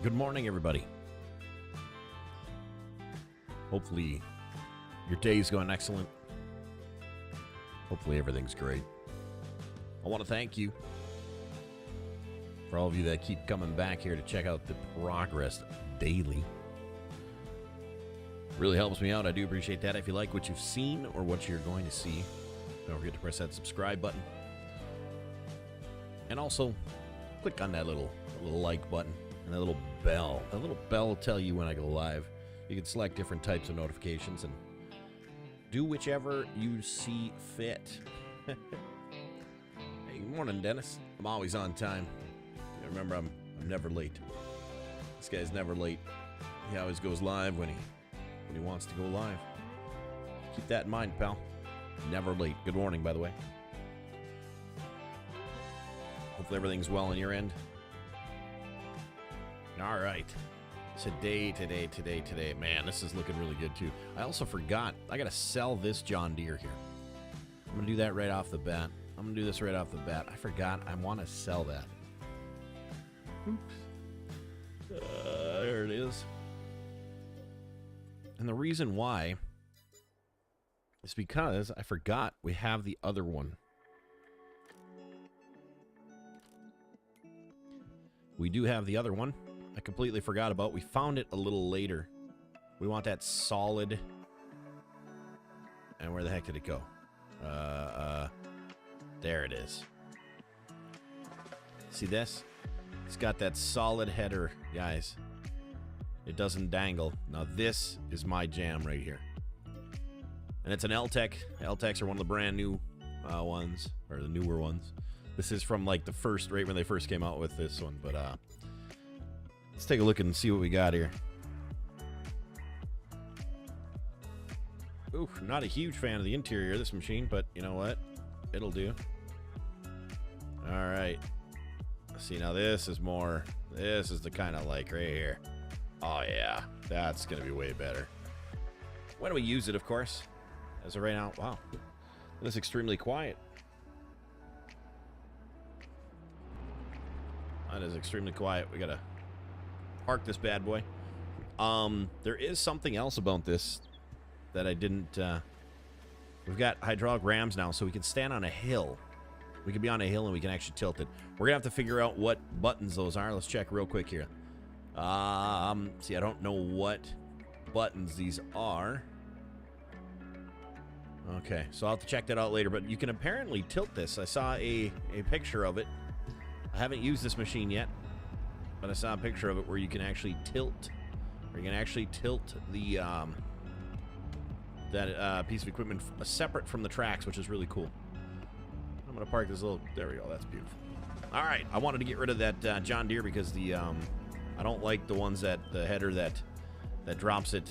Good morning, everybody. Hopefully your day's going excellent. Hopefully everything's great. I want to thank you for all of you that keep coming back here to check out the progress daily. Really helps me out. I do appreciate that. If you like what you've seen or what you're going to see, don't forget to press that subscribe button. And also, click on that little like button and that little bell. That little bell will tell you when I go live. You can select different types of notifications and do whichever you see fit. Hey, good morning, Dennis. I'm always on time. Remember, I'm never late. This guy's never late. He always goes live when he wants to go live. Keep that in mind, pal. Never late. Good morning, by the way. Hopefully everything's well on your end. All right. Today. Man, this is looking really good, too. I also forgot. I got to sell this John Deere here. I'm going to do that right off the bat. I'm going to do this right off the bat. I forgot. I want to sell that. Oops. There it is. And the reason why is because I forgot we have the other one. We do have the other one. I completely forgot about. We found it a little later. We want that solid. And where the heck did it go? There it is. See this? It's got that solid header, guys. It doesn't dangle. Now this is my jam right here. And it's an L-Tech. L-Techs are one of the brand new ones, or the newer ones. This is from like the first, right when they first came out with this one, but let's take a look and see what we got here. Ooh, not a huge fan of the interior of this machine, but you know what? It'll do. All right. See, now this is the kind of like right here. Oh, yeah. That's going to be way better. When do we use it, of course? As of right now, wow. It is extremely quiet. That is extremely quiet. We got to park this bad boy. There is something else about this that I didn't... we've got hydraulic rams now, so we can stand on a hill. We can be on a hill and we can actually tilt it. We're going to have to figure out what buttons those are. Let's check real quick here. See, I don't know what buttons these are. Okay, so I'll have to check that out later. But you can apparently tilt this. I saw a picture of it. I haven't used this machine yet, but I saw a picture of it where you can actually tilt. Or you can actually tilt the that piece of equipment separate from the tracks, which is really cool. I'm going to park this little... There we go. That's beautiful. All right. I wanted to get rid of that John Deere because the... I don't like the ones that... The header that drops it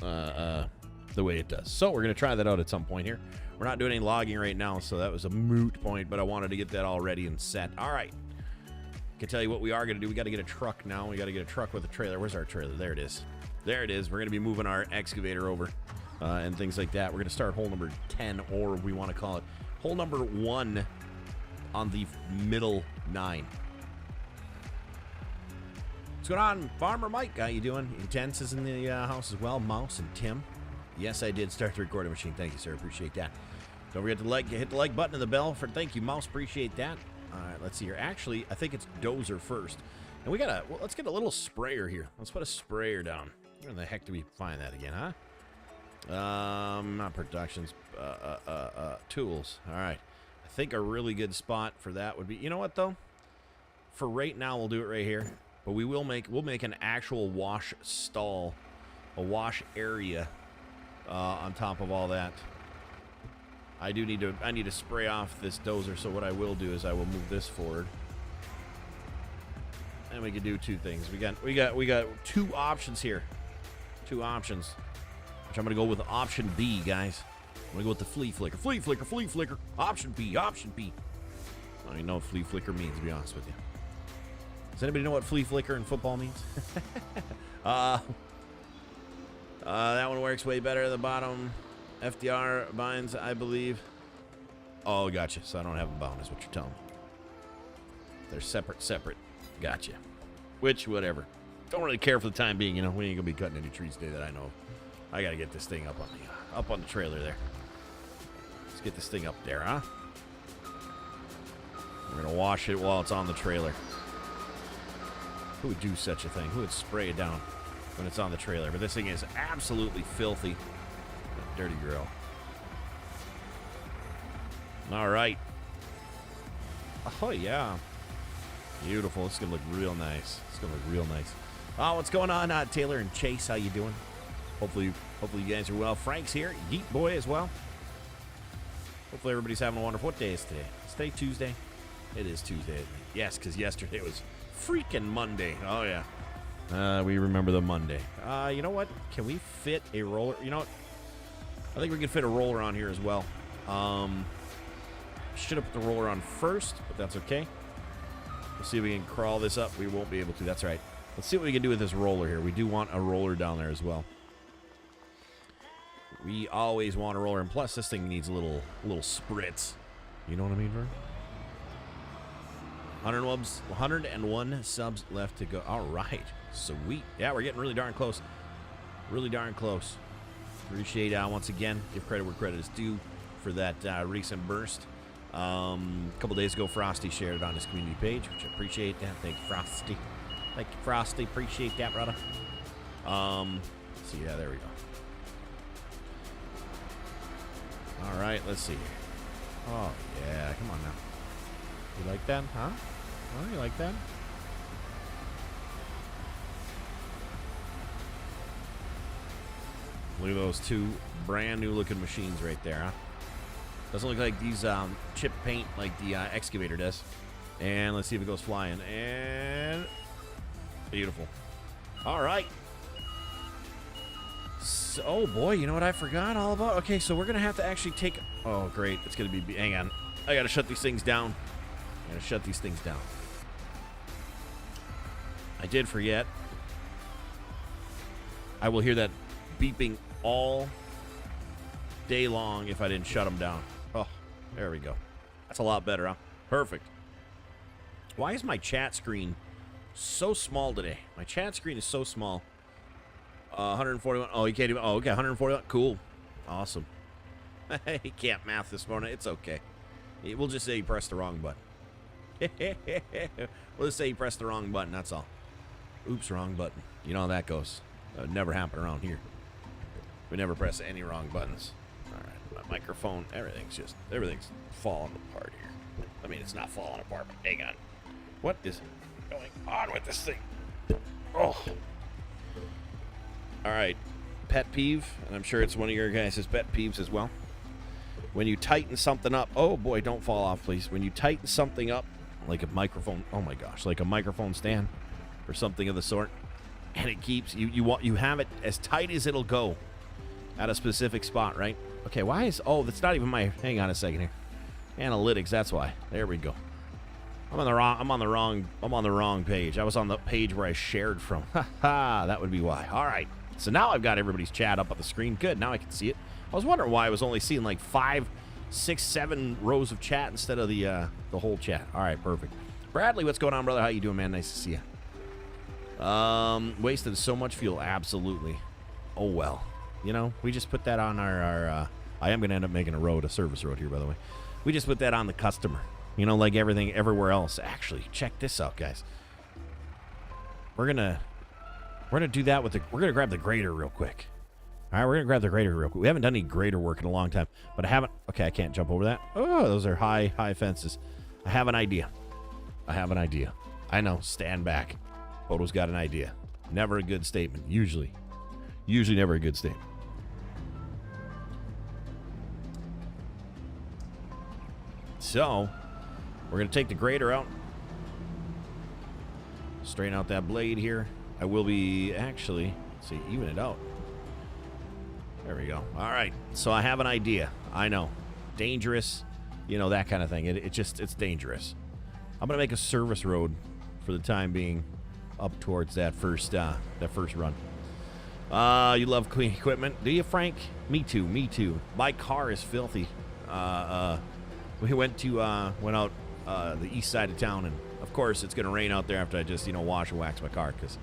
the way it does. So we're going to try that out at some point here. We're not doing any logging right now, so that was a moot point, but I wanted to get that all ready and set. All right. I can tell you what we are going to do. We got to get a truck now. We got to get a truck with a trailer. Where's our trailer? There it is. There it is. We're going to be moving our excavator over and things like that. We're going to start hole number 10, or we want to call it hole number 1 on the middle 9. What's going on, Farmer Mike? How you doing? Intense is in the house as well. Mouse and Tim. Yes, I did start the recording machine. Thank you, sir. Appreciate that. Don't forget to hit the like button and the bell for thank you, Mouse. Appreciate that. All right, let's see here. Actually, I think it's dozer first. And we got well, let's get a little sprayer here. Let's put a sprayer down. Where the heck do we find that again, huh? Not productions, tools. All right. I think a really good spot for that would be, you know what though? For right now, we'll do it right here. But we'll make an actual wash stall, a wash area on top of all that. I need to spray off this dozer. So what I will do is I will move this forward, and we can do two things. We got two options here, which I'm gonna go with option B, guys. I'm gonna go with the flea flicker. Option B. I don't even know what flea flicker means, to be honest with you. Does anybody know what flea flicker in football means? That one works way better at the bottom. FDR binds, I believe. Oh, gotcha. So I don't have them bound, is what you're telling me. They're separate. Gotcha. Which, whatever. Don't really care for the time being, you know. We ain't gonna be cutting any trees today that I know of. I gotta get this thing up on the trailer there. Let's get this thing up there, huh? We're gonna wash it while it's on the trailer. Who would do such a thing? Who would spray it down when it's on the trailer? But this thing is absolutely filthy. That dirty girl. All right. Oh, yeah. Beautiful. It's going to look real nice. It's going to look real nice. Oh, what's going on, Taylor and Chase? How you doing? Hopefully you guys are well. Frank's here. Yeet Boy as well. Hopefully everybody's having a wonderful... What day is today? Is today Tuesday? It is Tuesday. Yes, because yesterday was freaking Monday. Oh, yeah. We remember the Monday. You know what? Can we fit a roller? You know what? I think we can fit a roller on here as well. Should have put the roller on first, but that's okay. We'll see if we can crawl this up. We won't be able to. That's right. Let's see what we can do with this roller here. We do want a roller down there as well. We always want a roller, and plus this thing needs a little spritz. You know what I mean, Vern? 101 subs left to go. All right. Sweet. Yeah, we're getting really darn close. Really darn close. Appreciate, once again, give credit where credit is due for that recent burst. A couple days ago, Frosty shared it on his community page, which I appreciate that. Thank you, Frosty. Thank you, Frosty. Appreciate that, brother. Let's see. Yeah, there we go. All right, let's see. Oh, yeah. Come on now. You like that, huh? Oh, you like that? Look at those two brand new looking machines right there, huh? Doesn't look like these chip paint like the excavator does. And let's see if it goes flying. And beautiful. All right. So, oh boy, you know what I forgot all about? Okay, so we're gonna have to actually take. Oh great, it's gonna be. Hang on, I gotta shut these things down. I gotta shut these things down. I did forget. I will hear that beeping all day long if I didn't shut them down. Oh, there we go. That's a lot better, huh? Perfect. Why is my chat screen so small today? My chat screen is so small. 141. Oh, you can't even. Oh, okay. 141. Cool. Awesome. He can't math this morning. It's okay. We'll just say he pressed the wrong button. We'll just say he pressed the wrong button. That's all. Oops, wrong button. You know how that goes. That would never happen around here. We never press any wrong buttons. All right. My microphone. Everything's falling apart here. I mean, it's not falling apart, but hang on. What is going on with this thing? Oh. All right, pet peeve, and I'm sure it's one of your guys' pet peeves as well. When you tighten something up, oh boy, don't fall off, please. When you tighten something up, like a microphone, oh my gosh, like a microphone stand or something of the sort, and it keeps you have it as tight as it'll go at a specific spot, right? Okay, why is that's not even my. Hang on a second here. Analytics, that's why. There we go. I'm on the wrong page. I was on the page where I shared from. Ha ha, that would be why. All right. So now I've got everybody's chat up on the screen. Good, now I can see it. I was wondering why I was only seeing like 5, 6, 7 rows of chat instead of the whole chat. All right, perfect. Bradley, what's going on, brother? How you doing, man? Nice to see you. Wasted so much fuel. Absolutely. Oh, well. You know, we just put that on our I am going to end up making a service road here, by the way. We just put that on the customer. You know, like everything everywhere else. Actually, check this out, guys. We're gonna do that with we're gonna grab the grader real quick. All right, we're gonna grab the grader real quick. We haven't done any grader work in a long time, but I haven't. Okay, I can't jump over that. Oh, those are high fences. I have an idea. I know. Stand back. PODO's got an idea. Never a good statement. Usually never a good statement. So, we're going to take the grader out. Straighten out that blade here. I will be actually, let's see, even it out. There we go. All right. So I have an idea. I know. Dangerous, you know, that kind of thing. It's dangerous. I'm going to make a service road for the time being up towards that first run. You love clean equipment. Do you, Frank? Me too. My car is filthy. We went out the east side of town, and of course it's going to rain out there after I just, wash and wax my car, because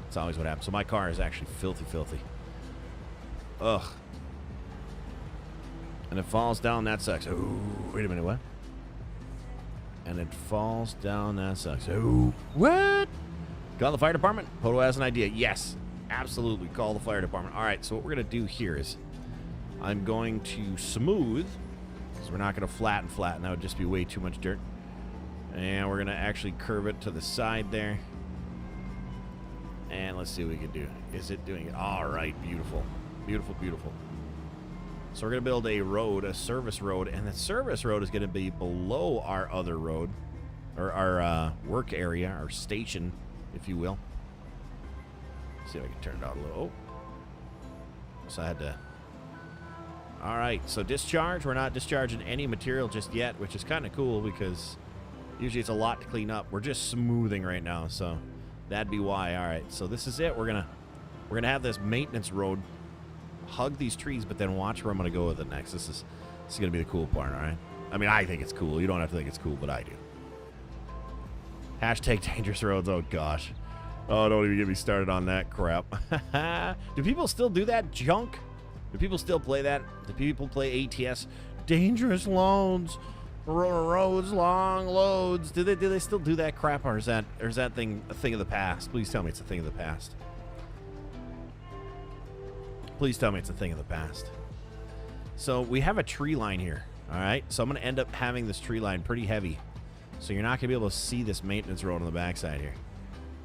That's always what happens. So my car is actually filthy, filthy. Ugh. And it falls down. That sucks. Ooh, wait a minute. What? And it falls down. That sucks. Ooh. What? Call the fire department? PODO has an idea. Yes. Absolutely. Call the fire department. All right. So what we're going to do here is I'm going to smooth, because we're not going to flatten. That would just be way too much dirt. And we're going to actually curve it to the side there. And let's see what we can do. Is it doing it? All right. Beautiful. Beautiful, beautiful. So we're going to build a road, a service road, and the service road is going to be below our other road, or our work area, our station, if you will. Let's see if I can turn it out a little. Oh. So I had to... All right, so discharge. We're not discharging any material just yet, which is kind of cool because usually it's a lot to clean up. We're just smoothing right now, so that'd be why. All right, so this is it. We're gonna have this maintenance road hug these trees, but then watch where I'm gonna go with it next. This is gonna be the cool part. All right. I mean, I think it's cool. You don't have to think it's cool, but I do. Hashtag dangerous roads. Oh gosh. Oh, don't even get me started on that crap. Do people still do that junk? Do people still play that? Do people play ATS? Dangerous loads, roads, long loads. Do they still do that crap, or is that thing a thing of the past? Please tell me it's a thing of the past. Please tell me it's a thing of the past. So we have a tree line here. All right. So I'm going to end up having this tree line pretty heavy. So you're not going to be able to see this maintenance road on the backside here,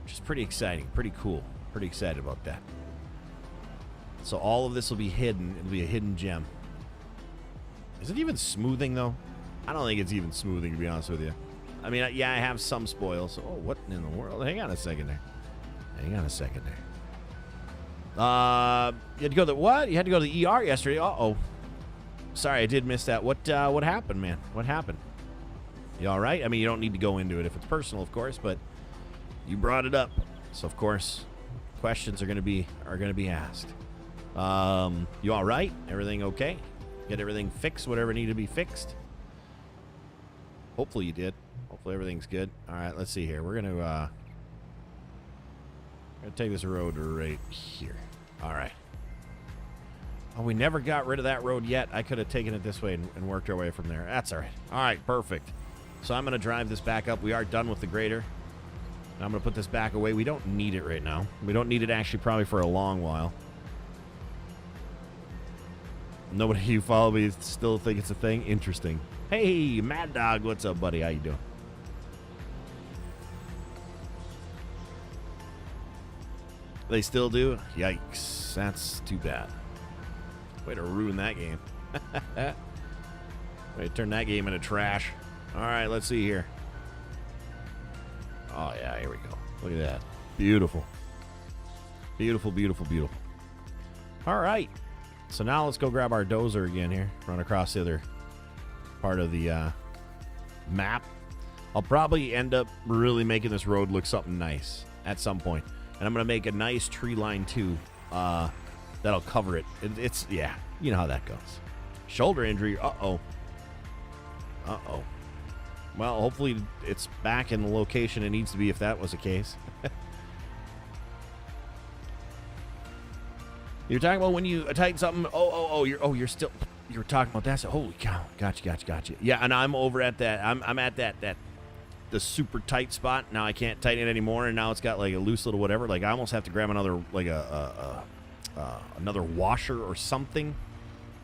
which is pretty exciting, pretty cool. Pretty excited about that. So all of this will be hidden. It'll be a hidden gem. Is it even smoothing, though? I don't think it's even smoothing, to be honest with you. I mean, yeah, I have some spoils. Oh, what in the world? Hang on a second there. Hang on a second there. You had to go to the what? You had to go to the ER yesterday. Uh-oh. Sorry, I did miss that. What happened, man? What happened? You all right? I mean, you don't need to go into it if it's personal, of course, but you brought it up. So, of course, questions are going to be asked. You all right? Everything okay? Get everything fixed, whatever needed to be fixed? Hopefully you did. Hopefully everything's good. All right, let's see here. We're going to take this road right here. All right. Oh, we never got rid of that road yet. I could have taken it this way and worked our way from there. That's all right. All right, perfect. So I'm going to drive this back up. We are done with the grader. Now I'm going to put this back away. We don't need it right now. We don't need it actually probably for a long while. Nobody you follow me still think it's a thing? Interesting. Hey, Mad Dog, what's up, buddy? How you doing? They still do? Yikes. That's too bad. Way to ruin that game. Way to turn that game into trash. All right, let's see here. Oh, yeah, here we go. Look at that. Beautiful. Beautiful, beautiful, beautiful. All right. So now let's go grab our dozer again here. Run across the other part of the map. I'll probably end up really making this road look something nice at some point. And I'm going to make a nice tree line, too, that'll cover it. It's, yeah, you know how that goes. Shoulder injury. Uh-oh. Uh-oh. Well, hopefully it's back in the location it needs to be if that was the case. You're talking about when you tighten something. You're talking about that. So, holy cow. Gotcha. Yeah, and I'm over at that. I'm at the super tight spot. Now I can't tighten it anymore, and now it's got like a loose little whatever. Like I almost have to grab another like another washer or something.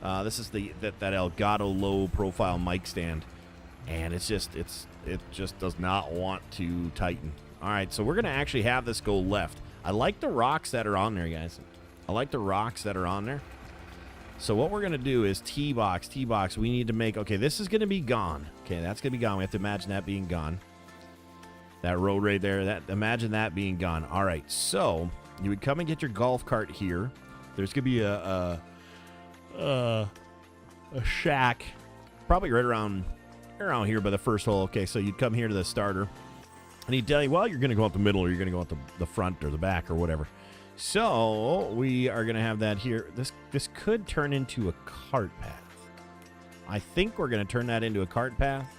This is that Elgato low profile mic stand, and it just does not want to tighten. All right, so we're gonna actually have this go left. I like the rocks that are on there, guys. I like the rocks that are on there. So what we're going to do is T-box. We need to make... Okay, this is going to be gone. Okay, that's going to be gone. We have to imagine that being gone. That road right there. Imagine that being gone. All right, so you would come and get your golf cart here. There's going to be a shack. Probably right around here by the first hole. Okay, so you'd come here to the starter. And he'd tell you, well, you're going to go up the middle or you're going to go up the front or the back or whatever. So we are going to have that here. This could turn into a cart path. I think we're going to turn that into a cart path.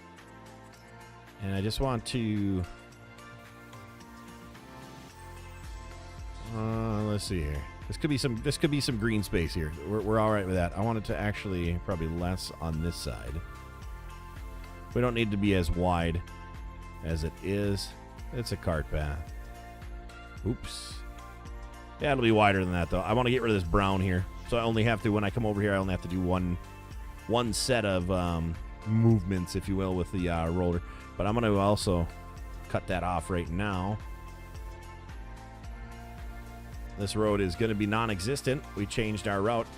And I just want to... Let's see here. This could be some green space here. We're all right with that. I want it to actually probably less on this side. We don't need to be as wide as it is. It's a cart path. Oops. Yeah, it'll be wider than that, though. I want to get rid of this brown here. So I only have to, when I come over here, I only have to do one set of movements, if you will, with the roller. But I'm going to also cut that off right now. This road is going to be non-existent. We changed our route.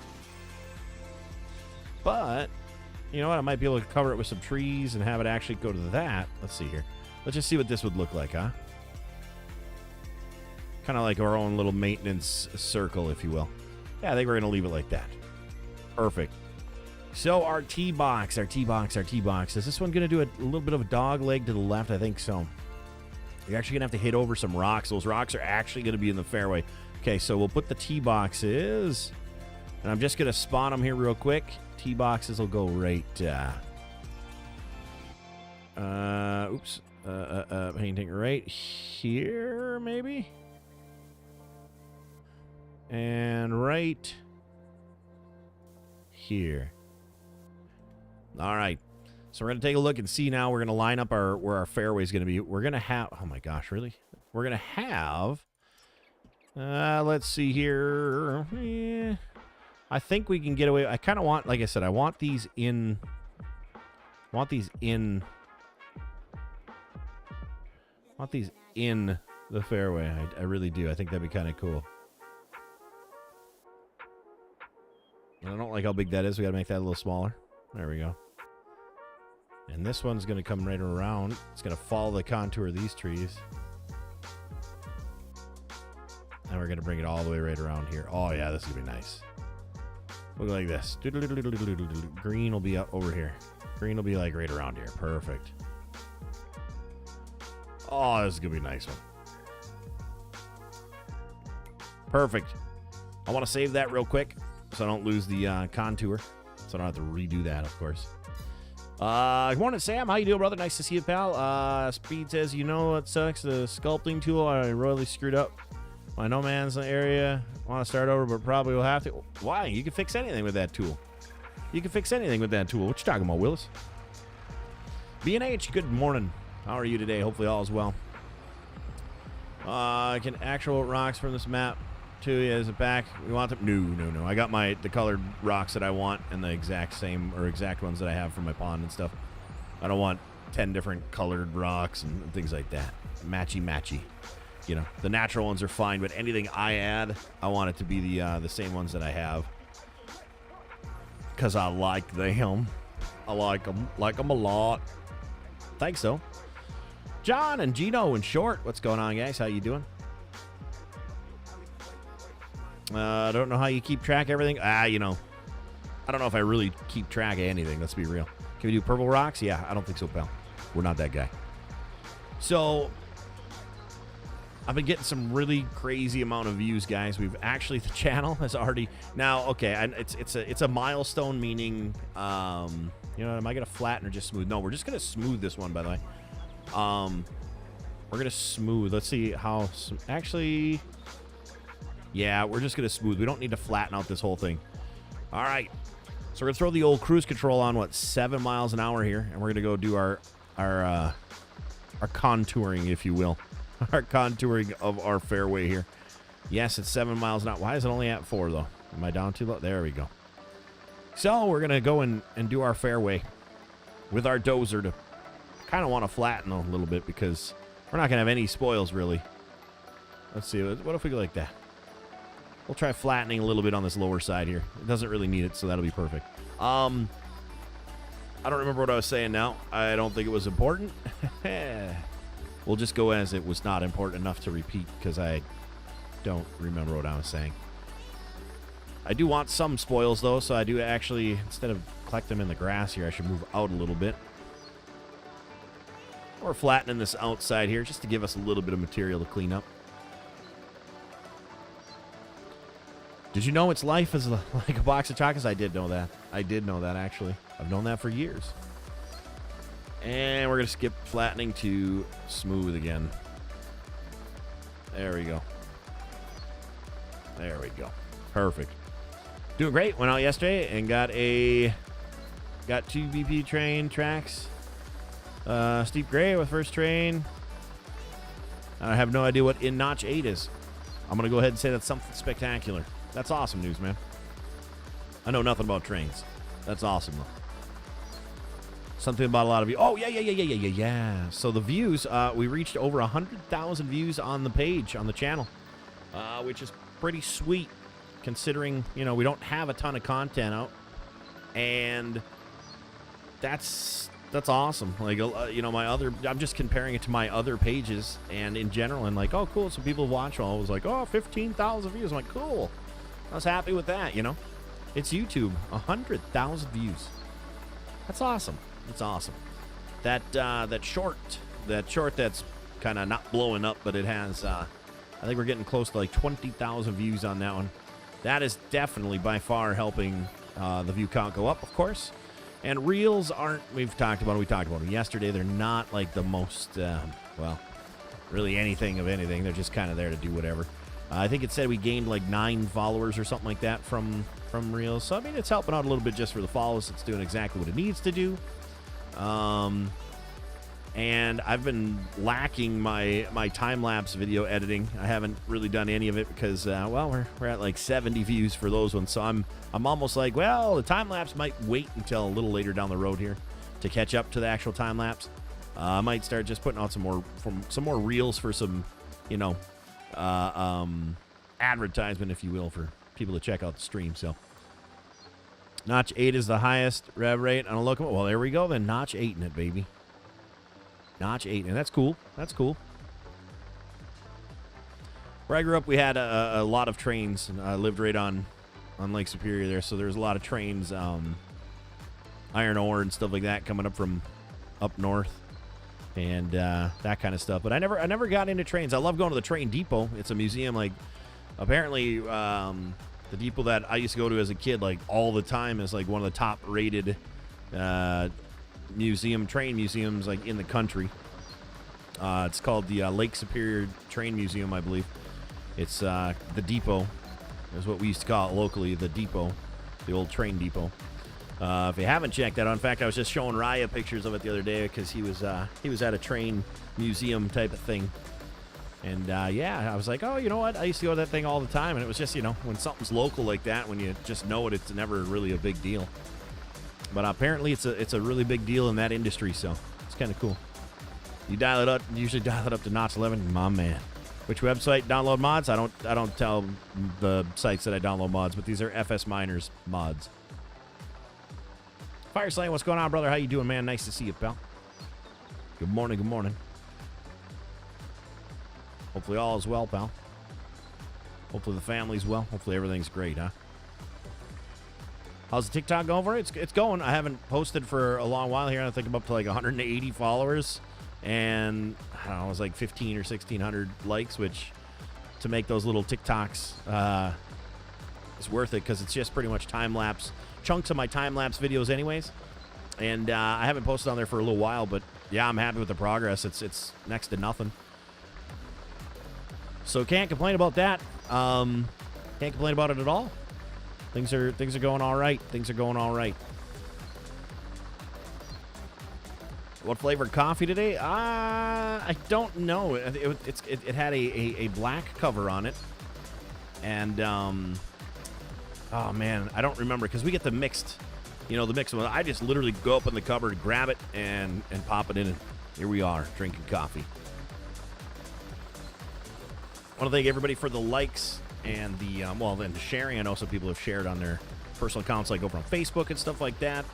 But, you know what? I might be able to cover it with some trees and have it actually go to that. Let's see here. Let's just see what this would look like, huh? Kind of like our own little maintenance circle, if you will. Yeah, I think we're going to leave it like that. Perfect. So our tee box. Is this one going to do a little bit of a dog leg to the left? I think so. You're actually going to have to hit over some rocks. Those rocks are actually going to be in the fairway. Okay, so we'll put the tee boxes, and I'm just going to spawn them here real quick. Tee boxes will go right, painting right here, maybe? And right here. All right. So we're going to take a look and see now. We're going to line up where our fairway is going to be. We're going to have, oh my gosh, really? We're going to have, let's see here. I think we can get away. I kind of want, like I said, I want these in the fairway. I really do. I think that'd be kind of cool. I don't like how big that is. We got to make that a little smaller. There we go. And this one's going to come right around. It's going to follow the contour of these trees. And we're going to bring it all the way right around here. Oh, yeah, this is going to be nice. Look like this. Green will be up over here. Green will be like right around here. Perfect. Oh, this is going to be a nice one. Perfect. I want to save that real quick so I don't lose the contour. So I don't have to redo that, of course. Good morning, Sam. How you doing, brother? Nice to see you, pal. Speed says, you know what sucks? The sculpting tool I royally screwed up. My no man's area. Want to start over, but probably will have to. Why? You can fix anything with that tool. You can fix anything with that tool. What you talking about, Willis? B&H, good morning. How are you today? Hopefully all is well. Can actual rocks from this map to you as a back? We want them? No. I got the colored rocks that I want and the exact same or exact ones that I have for my pond and stuff. I don't want 10 different colored rocks and things like that. Matchy. You know, the natural ones are fine, but anything I add, I want it to be the same ones that I have. Because I like them. I like them a lot. Thanks, though. John and Gino in short. What's going on, guys? How you doing? I don't know how you keep track of everything. You know, I don't know if I really keep track of anything. Let's be real. Can we do purple rocks? Yeah, I don't think so, pal. We're not that guy. So, I've been getting some really crazy amount of views, guys. We've actually, the channel has already, now, okay, it's a milestone, meaning, you know, am I going to flatten or just smooth? No, we're just going to smooth this one, by the way. We're going to smooth. Let's see how, actually, yeah, we're just going to smooth. We don't need to flatten out this whole thing. All right. So we're going to throw the old cruise control on, 7 miles an hour here, and we're going to go do our contouring, if you will. Our contouring of our fairway here. Yes, it's 7 miles an hour. Why is it only at 4, though? Am I down too low? There we go. So we're going to go and do our fairway with our dozer to kind of want to flatten a little bit because we're not going to have any spoils, really. Let's see. What if we go like that? We'll try flattening a little bit on this lower side here. It doesn't really need it, so that'll be perfect. I don't remember what I was saying now. I don't think it was important. We'll just go as it was not important enough to repeat because I don't remember what I was saying. I do want some spoils, though, so I do actually, instead of collect them in the grass here, I should move out a little bit. Or flattening this outside here just to give us a little bit of material to clean up. Did you know its life is like a box of chocolates? I did know that. I did know that, actually. I've known that for years. And we're going to skip flattening to smooth again. There we go. There we go. Perfect. Doing great. Went out yesterday and got 2 BP train tracks. Steep gray with first train. I have no idea what in notch 8 is. I'm going to go ahead and say that's something spectacular. That's awesome news, man. I know nothing about trains. That's awesome, though. Something about a lot of you. Oh, yeah. So the views, we reached over 100,000 views on the page, on the channel, which is pretty sweet considering, we don't have a ton of content out. And that's awesome. Like, I'm just comparing it to my other pages and in general, and like, oh, cool. So people watch all. I was like, oh, 15,000 views. I'm like, cool. I was happy with that, It's YouTube. 100,000 views. That's awesome. It's awesome. That short that's kind of not blowing up, but it has, I think we're getting close to like 20,000 views on that one. That is definitely by far helping the view count go up, of course. And reels aren't, we talked about them yesterday. They're not like the most, really anything of anything. They're just kind of there to do whatever. I think it said we gained like 9 followers or something like that from reels. So, I mean, it's helping out a little bit just for the follows. It's doing exactly what it needs to do. And I've been lacking my time-lapse video editing. I haven't really done any of it because, we're at like 70 views for those ones. So I'm almost like, well, the time-lapse might wait until a little later down the road here to catch up to the actual time-lapse. I might start just putting out some more reels for some, advertisement, if you will, for people to check out the stream. So notch 8 is the highest rev rate on a locomotive. Well, there we go then. Notch 8 in it, baby. Notch 8, and that's cool. That's cool. Where I grew up, we had a lot of trains, and I lived right on Lake Superior there, so there's a lot of trains, iron ore and stuff like that coming up from up north, and that kind of stuff. But I never got into trains. I love going to the train depot. It's a museum. Like, apparently, the depot that I used to go to as a kid, like all the time, is like one of the top rated train museums like in the country. It's called the Lake Superior Train Museum, I believe. It's the depot is what we used to call it locally, the depot, the old train depot. If you haven't checked that out, in fact, I was just showing Raya pictures of it the other day because he was at a train museum type of thing. And I was like, oh, you know what? I used to go to that thing all the time, and it was just, when something's local like that, when you just know it, it's never really a big deal. But apparently it's a really big deal in that industry, so it's kind of cool. You usually dial it up to notch 11, my man. Which website download mods? I don't tell the sites that I download mods, but these are FS Miners mods. Fire Slaying, what's going on, brother? How you doing, man? Nice to see you, pal. Good morning, good morning. Hopefully all is well, pal. Hopefully the family's well. Hopefully everything's great, huh? How's the TikTok going for it? It's going. I haven't posted for a long while here. I think I'm up to like 180 followers. And I don't know, it was like 15 or 1,600 likes, which to make those little TikToks is worth it because it's just pretty much time-lapse. Chunks of my time-lapse videos anyways. And I haven't posted on there for a little while, but yeah, I'm happy with the progress. It's next to nothing. So can't complain about that. Can't complain about it at all. Things are going all right. Things are going all right. What flavored coffee today? I don't know. It had a black cover on it, and oh man, I don't remember because we get the mixed, the mixed one. I just literally go up in the cupboard, grab it, and pop it in, and here we are drinking coffee. I want to thank everybody for the likes and the the sharing. I know some people have shared on their personal accounts, like over on Facebook and stuff like that.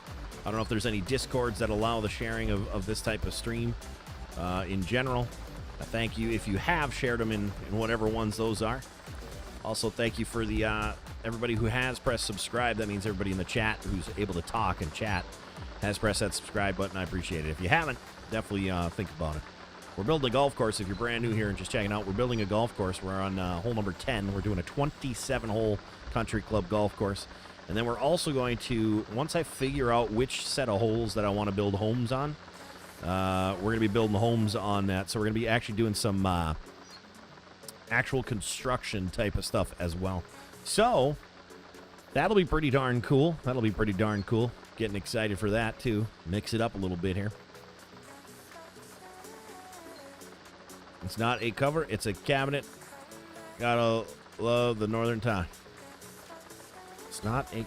I don't know if there's any Discords that allow the sharing of this type of stream in general. Thank you if you have shared them in whatever ones those are. Also, thank you for the everybody who has pressed subscribe. That means everybody in the chat who's able to talk and chat has pressed that subscribe button. I appreciate it. If you haven't, definitely think about it. We're building a golf course. If you're brand new here and just checking out, we're building a golf course. We're on hole number 10. We're doing a 27-hole country club golf course. And then we're also going to, once I figure out which set of holes that I want to build homes on, we're going to be building homes on that. So we're going to be actually doing some actual construction type of stuff as well. So that'll be pretty darn cool. That'll be pretty darn cool. Getting excited for that, too. Mix it up a little bit here. It's not a cover. It's a cabinet. Gotta love the northern tie. It's not a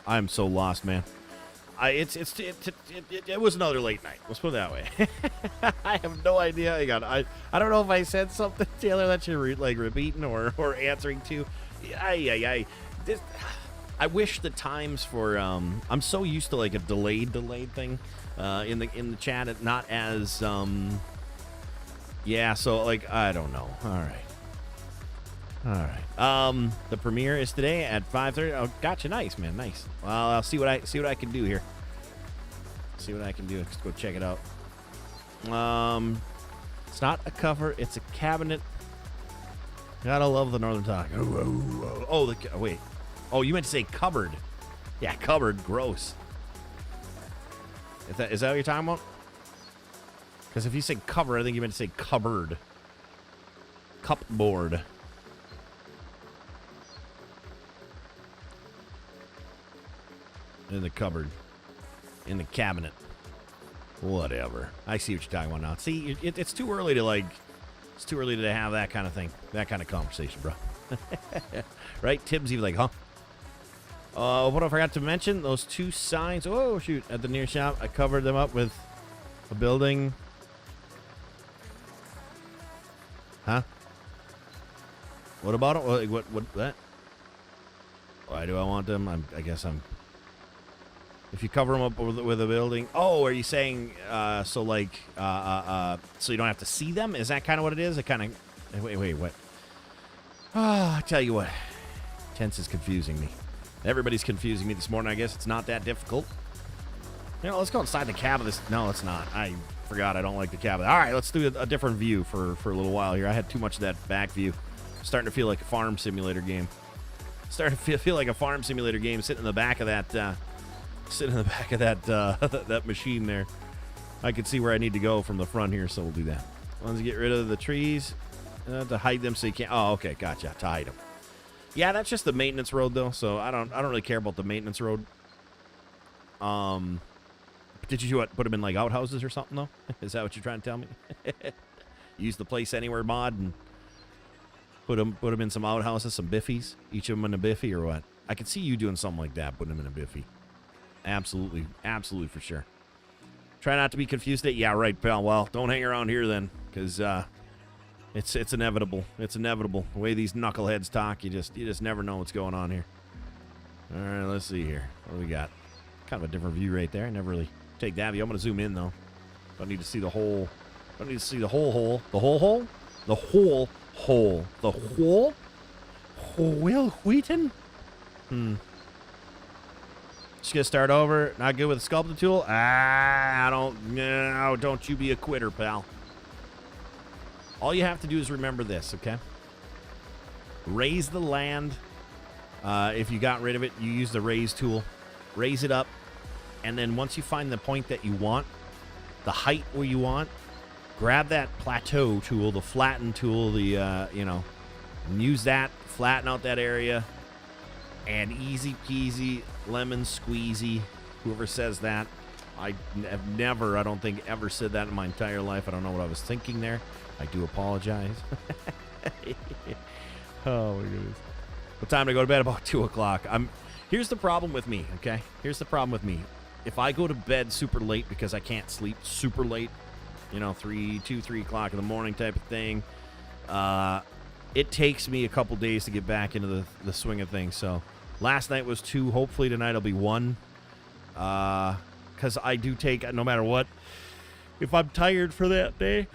I'm so lost, man. It was another late night. Let's put it that way. I have no idea. Hang on. I don't know if I said something, Taylor, that you're like repeating or answering to. I wish the times for I'm so used to like a delayed thing in the chat, not as yeah. So like I don't know. All right. The premiere is today at 5:30. Oh, gotcha. Nice, man. Nice. Well, I'll see what I can do here. See what I can do. Let's go check it out. It's not a cover. It's a cabinet. Gotta love the northern tie. Oh, wait. Oh, you meant to say cupboard. Yeah, cupboard. Gross. Is that what you're talking about? Because if you say cover, I think you meant to say cupboard. Cupboard. In the cupboard. In the cabinet. Whatever. I see what you're talking about now. See, it's too early to like... It's too early to have that kind of thing. That kind of conversation, bro. Right? Tim's even like, huh? What I forgot to mention? Those two signs. Oh, shoot. At the near shop, I covered them up with a building. Huh? What about it? What that? Why do I want them? I guess I'm... If you cover them up with a building... Oh, are you saying, so like, so you don't have to see them? Is that kind of what it is? It kind of... Wait, what? I tell you what. Tense is confusing me. Everybody's confusing me this morning. I guess it's not that difficult. You know, let's go inside the cab of this. No, it's not. I forgot I don't like the cab. All right, let's do a different view for a little while here. I had too much of that back view. Starting to feel like a farm simulator game. Starting to feel like a farm simulator game sitting in the back of that... that machine there. I can see where I need to go from the front here, so we'll do that. Let's get rid of the trees to hide them so you can't... Oh, okay, gotcha. To hide them. Yeah, that's just the maintenance road, though, so I don't really care about the maintenance road. Did you put them in, like, outhouses or something, though? Is that what you're trying to tell me? Use the place anywhere mod and put them in some outhouses, some biffies? Each of them in a biffy or what? I could see you doing something like that, putting them in a biffy. Absolutely for sure. Try not to be confused. Yeah, right, pal. Well, don't hang around here then, because it's inevitable. It's inevitable. The way these knuckleheads talk, you just never know what's going on here. All right, let's see here. What do we got? Kind of a different view right there. I never really take that view. I'm gonna zoom in though. Don't need to see the whole. Don't need to see the whole hole. The whole hole. The whole hole. The whole. Will Wheaton. Just gonna start over. Not good with a sculpting tool. Don't you be a quitter, pal. All you have to do is remember this, okay? Raise the land. If you got rid of it, you use the raise tool. Raise it up. And then once you find the point that you want, the height where you want, grab that plateau tool, the flatten tool, and use that, flatten out that area. And easy peasy, lemon squeezy. Whoever says that, I have never, I don't think, ever said that in my entire life. I don't know what I was thinking there. I do apologize. Oh, my goodness. What time to go to bed? About 2 o'clock. Here's the problem with me, okay? Here's the problem with me. If I go to bed super late because I can't sleep super late, 3 o'clock in the morning type of thing, it takes me a couple days to get back into the swing of things. So last night was 2. Hopefully tonight will be 1. Because I do take, no matter what, if I'm tired for that day,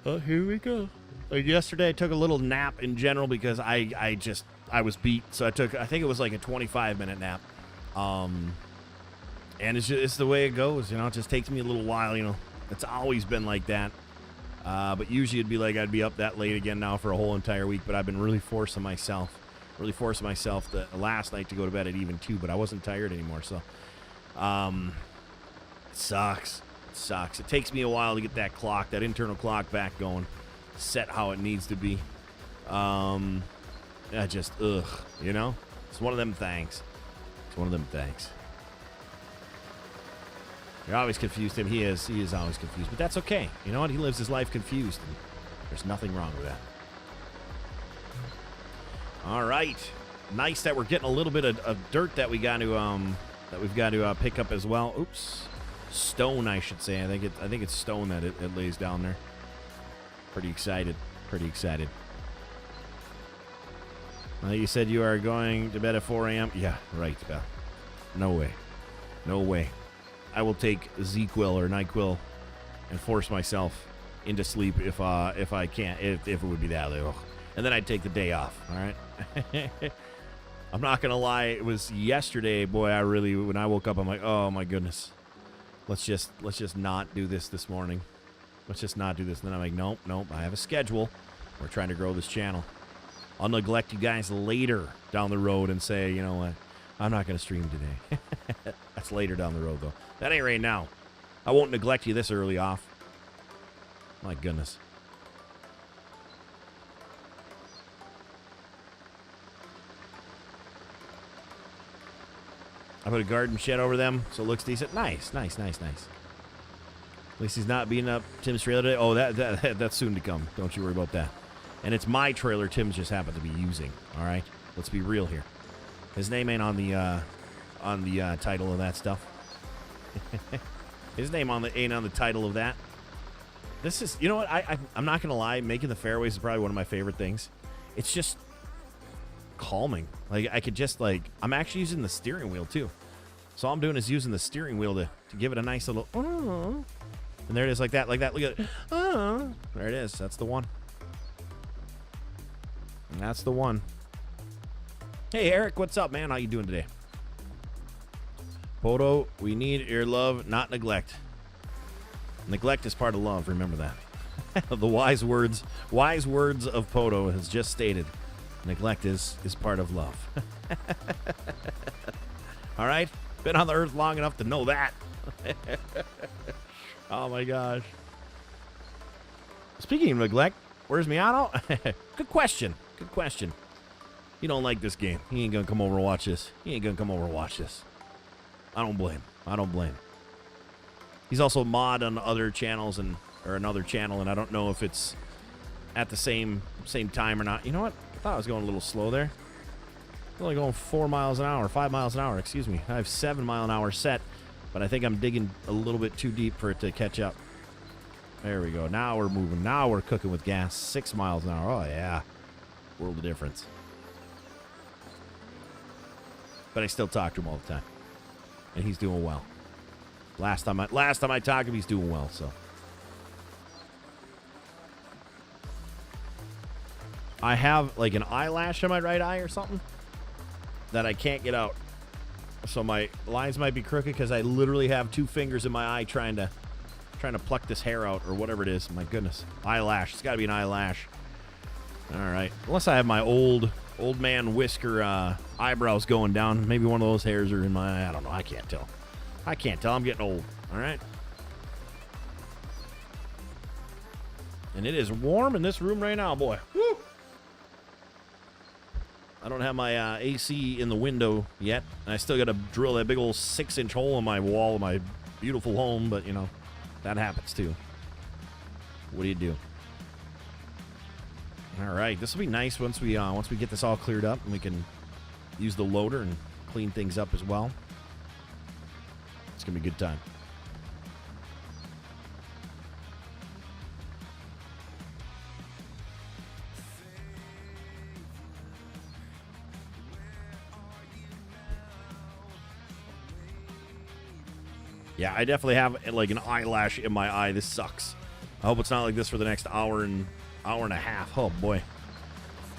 here we go. Like yesterday I took a little nap in general because I was beat. So I think it was like a 25-minute nap. And it's the way it goes, It just takes me a little while, It's always been like that. But usually it'd be like I'd be up that late again now for a whole entire week. But I've been really forcing myself last night to go to bed at even 2. But I wasn't tired anymore, so it sucks. It sucks. It takes me a while to get that internal clock back going. set how it needs to be. I just, you know? It's one of them things. It's one of them things. You're always confused him. He is always confused. But that's okay. You know what? He lives his life confused. And there's nothing wrong with that. All right. Nice that we're getting a little bit of dirt that we got to we've got to pick up as well. Oops. Stone, I should say. I think it's stone that it lays down there. Pretty excited. Pretty excited. You said you are going to bed at 4 a.m. Yeah, right, Beth. No way. No way. I will take ZQuil or NyQuil and force myself into sleep if I can't, if it would be that little. And then I'd take the day off, all right? I'm not going to lie. It was yesterday, boy, when I woke up, I'm like, oh, my goodness. Let's just not do this morning. Let's just not do this. And then I'm like, nope, I have a schedule. We're trying to grow this channel. I'll neglect you guys later down the road and say, you know what, I'm not going to stream today. That's later down the road, though. That ain't right now. I won't neglect you this early off. My goodness. I put a garden shed over them so it looks decent. Nice. At least he's not beating up Tim's trailer today. Oh, that's soon to come. Don't you worry about that. And it's my trailer Tim's just happened to be using. All right? Let's be real here. His name ain't on the title of that stuff. His name ain't on the title of that. This is, you know what? I'm not going to lie. Making the fairways is probably one of my favorite things. It's just calming. Like, I could just, like, I'm actually using the steering wheel, too. So all I'm doing is using the steering wheel to give it a nice little, and there it is, like that. Look at it. There it is. That's the one. And that's the one. Hey, Eric, what's up, man? How you doing today? PODO, we need your love, not neglect. Neglect is part of love. Remember that. The wise words of PODO has just stated. Neglect is part of love. All right? Been on the earth long enough to know that. Oh, my gosh. Speaking of neglect, where's Miano? Good question. You don't like this game. He ain't going to come over and watch this. I don't blame. He's also a mod on other channels or another channel, and I don't know if it's at the same time or not. You know what? I thought I was going a little slow there. I'm only going 4 miles an hour, 5 miles an hour, excuse me. I have 7 mile an hour set, but I think I'm digging a little bit too deep for it to catch up. There we go. Now we're moving. Now we're cooking with gas. 6 miles an hour. Oh, yeah. World of difference. But I still talk to him all the time. And he's doing well. Last time I talked to him, he's doing well, so. I have like an eyelash in my right eye or something that I can't get out. So my lines might be crooked because I literally have 2 fingers in my eye trying to pluck this hair out or whatever it is. My goodness. Eyelash. It's got to be an eyelash. All right. Unless I have my old man whisker eyebrows going down. Maybe one of those hairs are in my eye. I don't know. I can't tell. I'm getting old. All right. And it is warm in this room right now, boy. Woo! I don't have my AC in the window yet. And I still got to drill that big old 6-inch hole in my wall of my beautiful home. But, you know, that happens too. What do you do? All right. This will be nice once we get this all cleared up. And we can use the loader and clean things up as well. It's going to be a good time. Yeah, I definitely have like an eyelash in my eye. This sucks. I hope it's not like this for the next hour and a half. Oh, boy.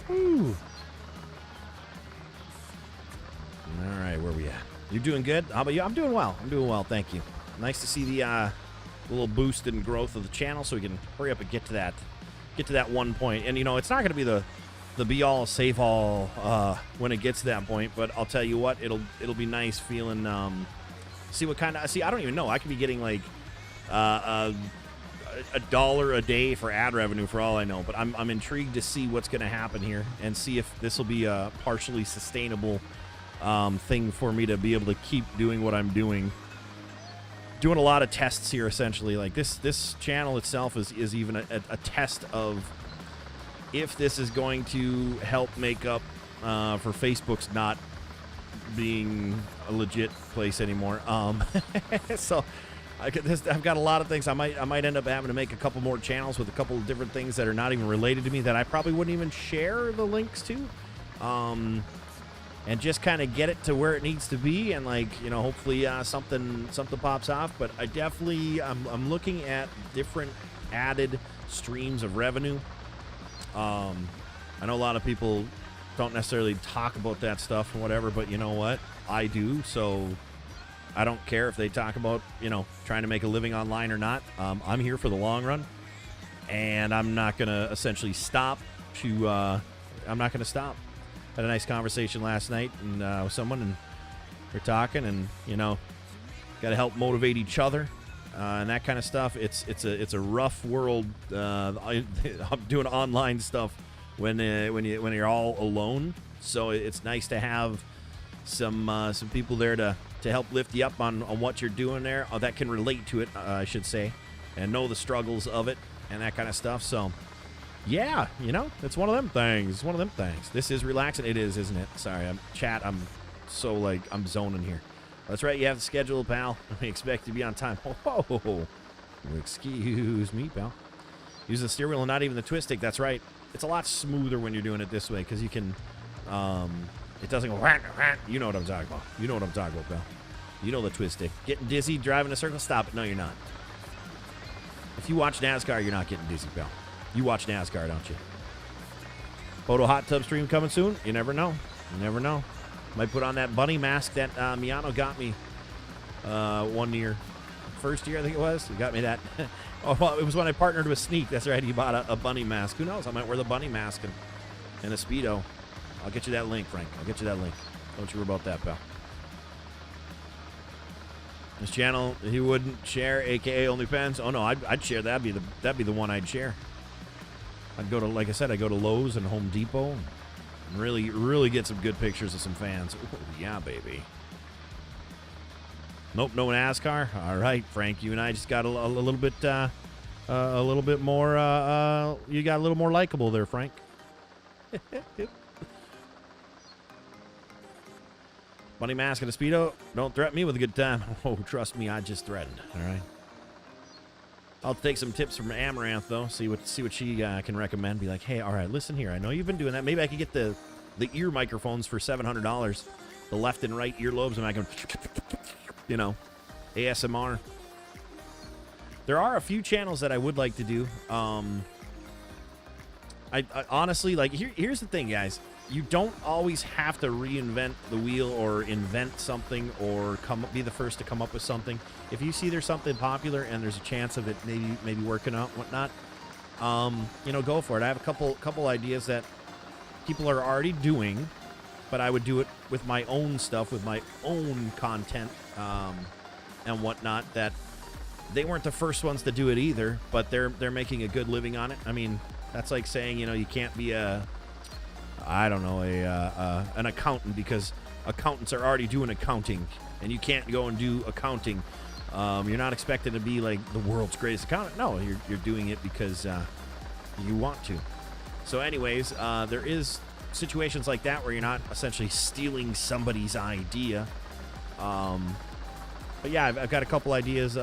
Woo. All right, where we at? You doing good? How about you? I'm doing well, thank you. Nice to see the little boost in growth of the channel so we can hurry up and get to that one point. And, you know, it's not going to be the be-all, save-all when it gets to that point. But I'll tell you what, it'll be nice feeling... See what kind of... See, I don't even know. I could be getting, like, a $1 a day for ad revenue for all I know. But I'm intrigued to see what's going to happen here and see if this will be a partially sustainable thing for me to be able to keep doing what I'm doing. Doing a lot of tests here, essentially. Like this channel itself is even a test of if this is going to help make up for Facebook's not being a legit place anymore. So I've got a lot of things. I might end up having to make a couple more channels with a couple of different things that are not even related to me that I probably wouldn't even share the links to. And just kind of get it to where it needs to be, and like, you know, hopefully something pops off. But I definitely I'm looking at different added streams of revenue. I know a lot of people don't necessarily talk about that stuff or whatever, but you know what? I do, so I don't care if they talk about, you know, trying to make a living online or not. I'm here for the long run, and I'm not going to essentially stop to, I'm not going to stop. Had a nice conversation last night and with someone, and we're talking, and, you know, got to help motivate each other. And that kind of stuff. It's a rough world. I'm doing online stuff when you're all alone. So it's nice to have some people there to help lift you up on what you're doing there, that can relate to it, I should say, and know the struggles of it and that kind of stuff. So yeah, you know, it's one of them things. It's one of them things. This is relaxing. It is, isn't it? Sorry, I'm so like I'm zoning here. That's right, you have the schedule, pal. We expect to be on time. Oh, excuse me, pal. Use the steering wheel and not even the twist stick. That's right. It's a lot smoother when you're doing it this way because you can, it doesn't go, you know what I'm talking about. You know what I'm talking about, pal. You know the twist stick. Getting dizzy, driving a circle, stop it. No, you're not. If you watch NASCAR, you're not getting dizzy, pal. You watch NASCAR, don't you? PODO hot tub stream coming soon. You never know. You never know. Might put on that bunny mask that Miano got me 1 year. First year, I think it was. He got me that. Oh, well, it was when I partnered with Sneak. That's right. He bought a bunny mask. Who knows? I might wear the bunny mask and a Speedo. I'll get you that link, Frank. I'll get you that link. Don't you worry about that, pal. This channel, he wouldn't share, a.k.a. OnlyFans. Oh, no, I'd share. That'd be the one I'd share. I'd go to, like I said, I'd go to Lowe's and Home Depot and really get some good pictures of some fans. Ooh, yeah, baby. Nope, no NASCAR. All right, Frank, you and I just got a little bit more. You got a little more likable there, Frank. Bunny mask and a Speedo. Don't threaten me with a good time. Oh, trust me, I just threatened. All right. I'll take some tips from Amaranth though. See what she can recommend. Be like, hey, all right, listen here. I know you've been doing that. Maybe I could get the ear microphones for $700. The left and right earlobes, and I can, you know, ASMR. There are a few channels that I would like to do. I honestly, like, here's the thing, guys. You don't always have to reinvent the wheel or invent something or be the first to come up with something. If you see there's something popular and there's a chance of it maybe working out, whatnot, you know, go for it. I have a couple ideas that people are already doing, but I would do it with my own stuff, with my own content, and whatnot. That they weren't the first ones to do it either, but they're making a good living on it. I mean, that's like saying, you know, you can't be an accountant because accountants are already doing accounting, and you can't go and do accounting. You're not expected to be like the world's greatest accountant. No, you're doing it because you want to. So anyways, there is situations like that where you're not essentially stealing somebody's idea. But yeah, I've got a couple ideas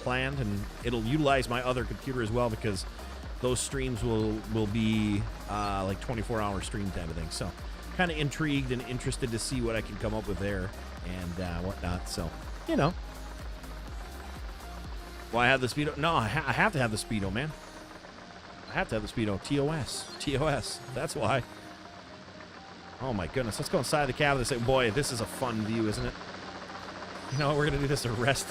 planned, and it'll utilize my other computer as well because those streams will be like 24-hour stream type of thing. So kind of intrigued and interested to see what I can come up with there and whatnot. So, you know. Well, I have the Speedo. No, I have to have the Speedo, man. I have to have the Speedo. TOS. That's why. Oh, my goodness. Let's go inside the cabin and say, boy, this is a fun view, isn't it? You know, we're going to do this the rest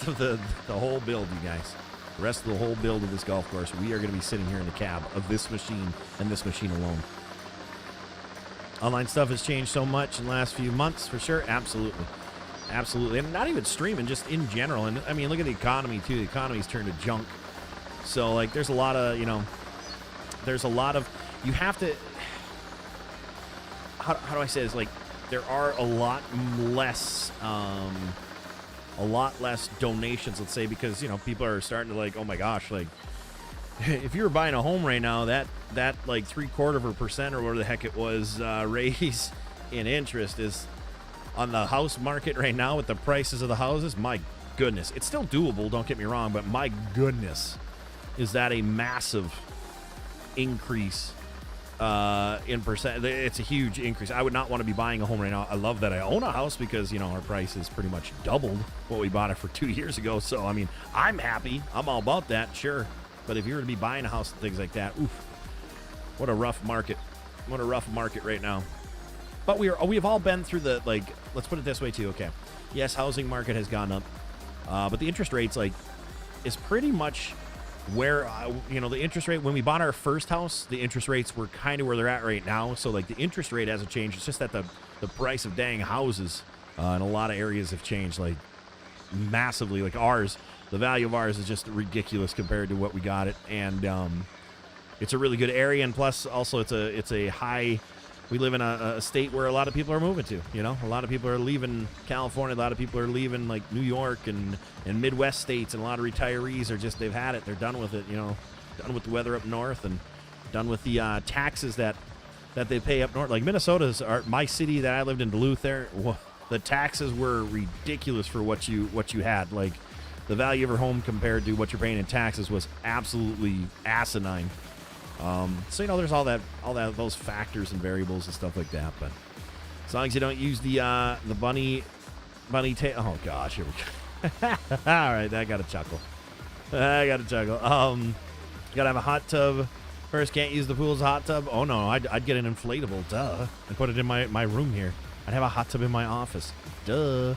of the whole build, you guys. The rest of the whole build of this golf course, we are going to be sitting here in the cab of this machine and this machine alone. Online stuff has changed so much in the last few months, for sure. Absolutely. Absolutely. And not even streaming, just in general. And, I mean, look at the economy, too. The economy's turned to junk. So, like, there's a lot of, you have to, how do I say this? Like, there are a lot less donations, let's say, because, people are starting to, like, oh my gosh, like, if you were buying a home right now, that like 0.75% or whatever the heck it was, raise in interest is on the house market right now with the prices of the houses. My goodness, it's still doable, don't get me wrong, but my goodness, is that a massive increase in percent. It's a huge increase. I would not want to be buying a home right now. I love that I own a house because, our price is pretty much doubled what we bought it for 2 years ago. So, I mean, I'm happy. I'm all about that, sure. But if you were to be buying a house and things like that, oof, what a rough market. What a rough market right now. But we've all been through the, like, let's put it this way too, okay. Yes, housing market has gone up. But the interest rates, like, is pretty much where, the interest rate, when we bought our first house, the interest rates were kind of where they're at right now. So, like, the interest rate hasn't changed. It's just that the price of dang houses in a lot of areas have changed, like, massively. Like, ours, the value of ours is just ridiculous compared to what we got it. And it's a really good area. And plus, also, it's a high, we live in a state where a lot of people are moving to, a lot of people are leaving California. A lot of people are leaving, like, New York and Midwest states, and a lot of retirees are just, they've had it. They're done with it, done with the weather up north and done with the taxes that they pay up north. Like, Minnesota's, my city that I lived in, Duluth there, the taxes were ridiculous for what you had. Like, the value of your home compared to what you're paying in taxes was absolutely asinine. So, there's all that, those factors and variables and stuff like that. But as long as you don't use the bunny tail. Oh gosh, here we go. All right, I got to chuckle. Gotta have a hot tub. First, can't use the pool as a hot tub. Oh no, I'd get an inflatable. Duh. And put it in my room here. I'd have a hot tub in my office. Duh.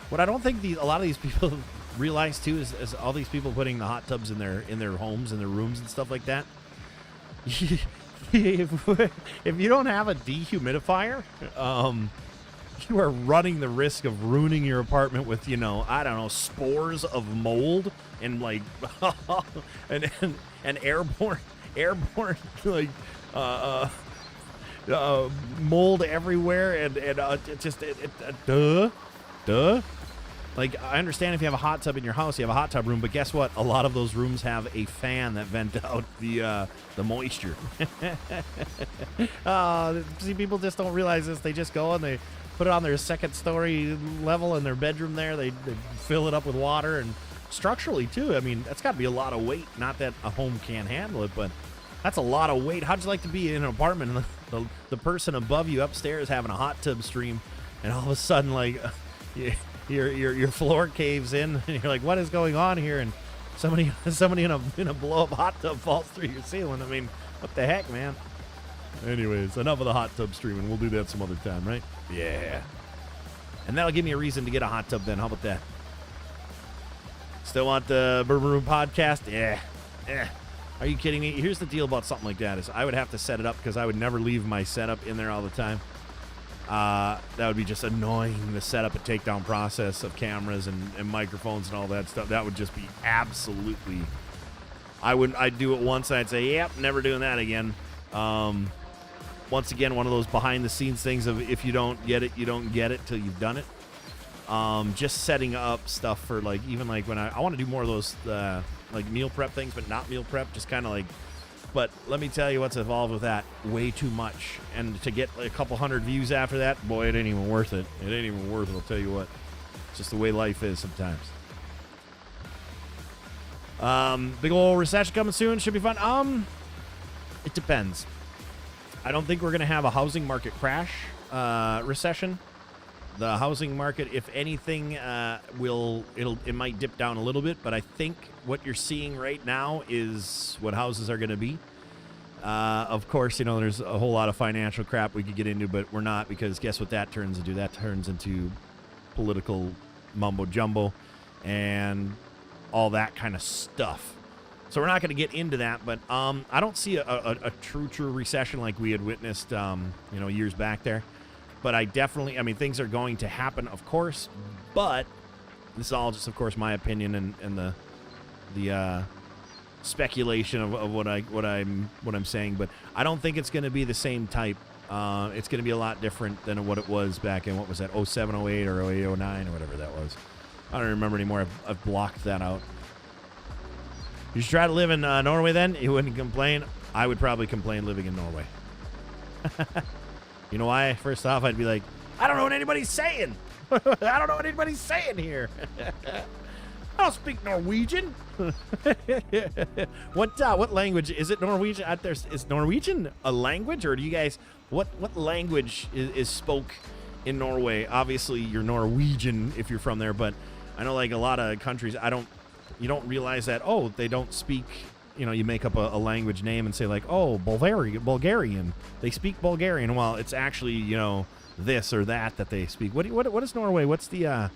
What I don't think a lot of these people realize too is all these people putting the hot tubs in their homes, in their rooms and stuff like that. If you don't have a dehumidifier, you are running the risk of ruining your apartment with, I don't know, spores of mold and, like, and airborne like mold everywhere, and duh. Like, I understand if you have a hot tub in your house, you have a hot tub room, but guess what? A lot of those rooms have a fan that vent out the moisture. See, people just don't realize this. They just go and they put it on their second story level in their bedroom there. They fill it up with water, and structurally too. I mean, that's got to be a lot of weight. Not that a home can't handle it, but that's a lot of weight. How'd you like to be in an apartment and the person above you upstairs having a hot tub stream, and all of a sudden, like, your floor caves in, and you're like, what is going on here? And somebody in a blow up hot tub falls through your ceiling. I mean, what the heck, man? Anyways, enough of the hot tub streaming. We'll do that some other time, right? Yeah. And that'll give me a reason to get a hot tub then. How about that? Still want the Bourbon Room podcast? Yeah. Are you kidding me? Here's the deal about something like that is I would have to set it up because I would never leave my setup in there all the time. That would be just annoying, the setup and takedown process of cameras and microphones and all that stuff. That would just be absolutely... I'd do it once and I'd say, yep, never doing that again. Once again, one of those behind-the-scenes things of if you don't get it, you don't get it till you've done it. Just setting up stuff for, like, even like when I want to do more of those like meal prep things, but not meal prep, just kind of like. But let me tell you what's involved with that. Way too much. And to get like a couple hundred views after that, boy, it ain't even worth it. It ain't even worth it, I'll tell you what. It's just the way life is sometimes. Big old recession coming soon. Should be fun. It depends. I don't think we're going to have a housing market crash recession. The housing market, if anything, it might dip down a little bit, but I think what you're seeing right now is what houses are going to be. Of course, there's a whole lot of financial crap we could get into, but we're not, because guess what that turns into? That turns into political mumbo jumbo and all that kind of stuff. So we're not going to get into that, but I don't see a true recession like we had witnessed, years back there. But I mean, things are going to happen, of course, but this is all just, of course, my opinion and the speculation of what I'm saying, but I don't think it's going to be the same type. It's going to be a lot different than what it was back in, what was that, 07, 08, or 08, 09, or whatever that was. I don't remember anymore. I've blocked that out. You should try to live in Norway then? You wouldn't complain? I would probably complain living in Norway. You know why? First off, I'd be like, I don't know what anybody's saying. I don't know what anybody's saying here. I don't speak Norwegian. What language is it? Norwegian? Is Norwegian a language, or do you guys what language is spoke in Norway? Obviously, you're Norwegian if you're from there, but I know like a lot of countries, you don't realize that they don't speak. You know, you make up a language name and say like, Bulgarian. They speak Bulgarian. Well, it's actually this or that they speak. What is Norway? What's the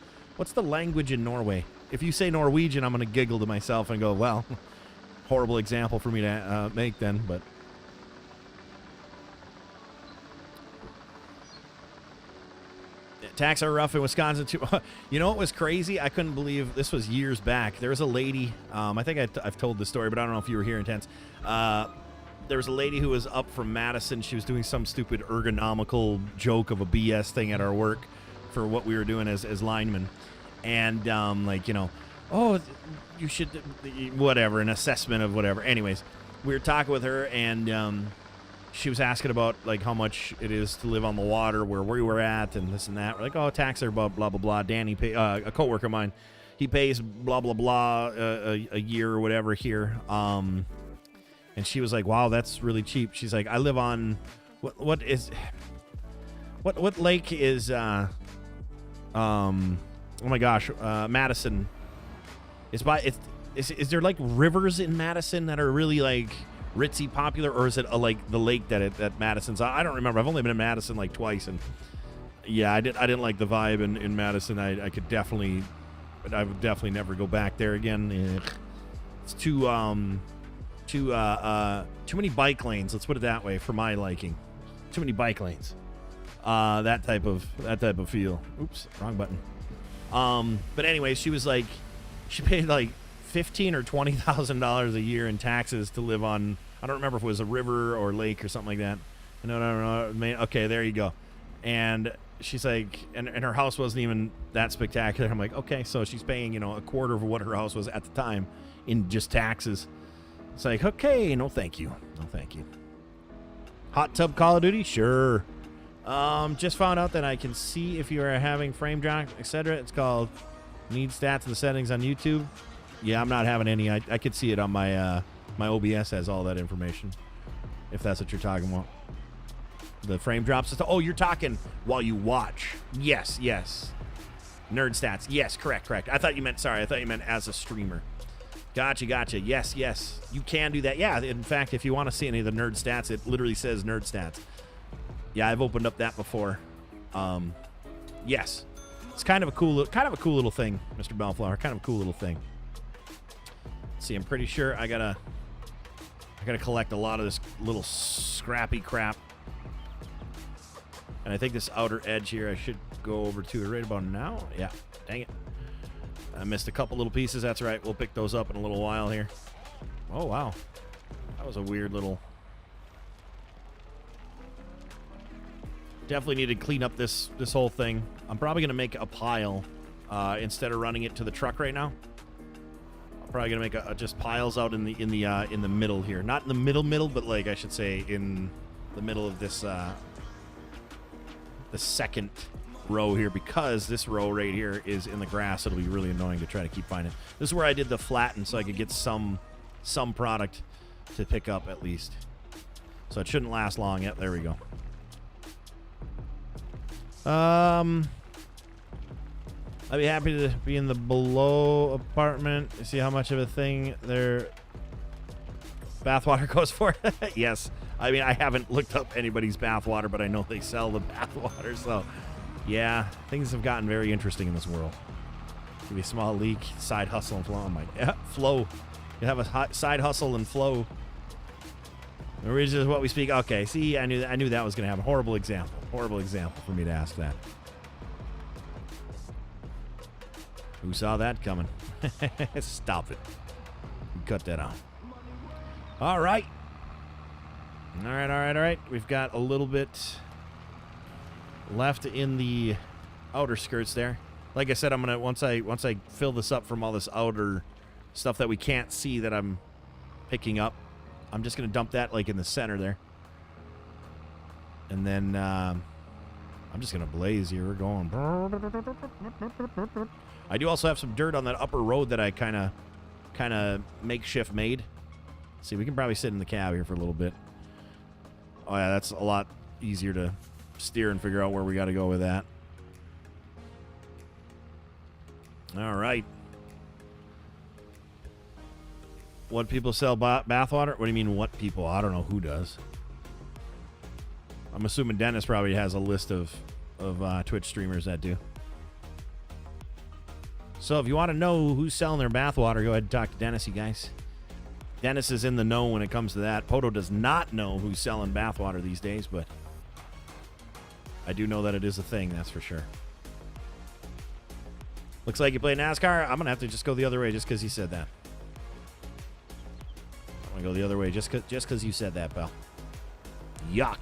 language in Norway? If you say Norwegian, I'm going to giggle to myself and go, well, horrible example for me to make then, but. Tax are rough in Wisconsin, too. You know what was crazy? I couldn't believe, this was years back. There was a lady, I think I've told this story, but I don't know if you were here, Intense. There was a lady who was up from Madison. She was doing some stupid ergonomical joke of a BS thing at our work for what we were doing as linemen. And, you should, whatever, an assessment of whatever. Anyways, we were talking with her, and she was asking about, like, how much it is to live on the water, where we were at, and this and that. We're like, tax are about blah, blah, blah. Danny, a coworker of mine, he pays blah, blah, blah a year or whatever here. And she was like, wow, that's really cheap. She's like, I live on, what lake is, oh my gosh, Madison. Is there like rivers in Madison that are really like ritzy popular, or is it like the lake that Madison's? I don't remember. I've only been in Madison like twice, and yeah, I didn't like the vibe in Madison. I would definitely never go back there again. It's too many bike lanes. Let's put it that way for my liking. Too many bike lanes. That type of feel. Oops, wrong button. But anyway, she was like, she paid like $15,000 or $20,000 a year in taxes to live on. I don't remember if it was a river or lake or something like that. No. Okay, there you go. And she's like, and her house wasn't even that spectacular. I'm like, okay, so she's paying a quarter of what her house was at the time in just taxes. It's like, okay, no thank you. Hot tub Call of Duty, sure. Just found out that I can see if you are having frame drop, etc. It's called Need Stats in the Settings on YouTube. Yeah, I'm not having any. I could see it on my my OBS has all that information, if that's what you're talking about. The frame drops. Oh, you're talking while you watch. Yes. Nerd Stats. Yes, correct. I thought you meant as a streamer. Gotcha. Yes. You can do that. Yeah, in fact, if you want to see any of the Nerd Stats, it literally says Nerd Stats. Yeah, I've opened up that before. Yes. It's kind of a cool little thing, Mr. Bellflower. Kind of a cool little thing. Let's see, I'm pretty sure I gotta collect a lot of this little scrappy crap. And I think this outer edge here I should go over to right about now. Yeah, dang it. I missed a couple little pieces. That's right. We'll pick those up in a little while here. Oh, wow. That was a weird little... Definitely need to clean up this whole thing. I'm probably going to make a pile instead of running it to the truck right now. I'm probably going to make just piles out in the middle here. Not in the middle, but like I should say in the middle of this the second row here, because this row right here is in the grass. It'll be really annoying to try to keep finding. This is where I did the flatten so I could get some product to pick up at least. So it shouldn't last long. Yep, there we go. I'd be happy to be in the below apartment. See how much of a thing their bathwater goes for. Yes. I mean, I haven't looked up anybody's bathwater, but I know they sell the bathwater. So, yeah, things have gotten very interesting in this world. Give me a small leak, side hustle and flow. Flow. You have a side hustle and flow. Originally is what we speak. Okay, see, I knew that was going to happen. Horrible example for me to ask that. Who saw that coming? Stop it. Cut that out. All right. All right. We've got a little bit left in the outer skirts there. Like I said, I'm gonna once I fill this up from all this outer stuff that we can't see that I'm picking up, I'm just gonna dump that like in the center there, and then I'm just gonna blaze here. We're going. I do also have some dirt on that upper road that I kind of makeshift made. See, we can probably sit in the cab here for a little bit. Oh yeah, that's a lot easier to steer and figure out where we got to go with that. All right. What people sell bathwater? What do you mean, what people? I don't know who does. I'm assuming Dennis probably has a list of Twitch streamers that do. So if you want to know who's selling their bathwater, go ahead and talk to Dennis, you guys. Dennis is in the know when it comes to that. PODO does not know who's selling bathwater these days, but I do know that it is a thing, that's for sure. Looks like you play NASCAR. I'm going to have to just go the other way just because he said that. I'm going to go the other way just because you said that, pal. Yuck.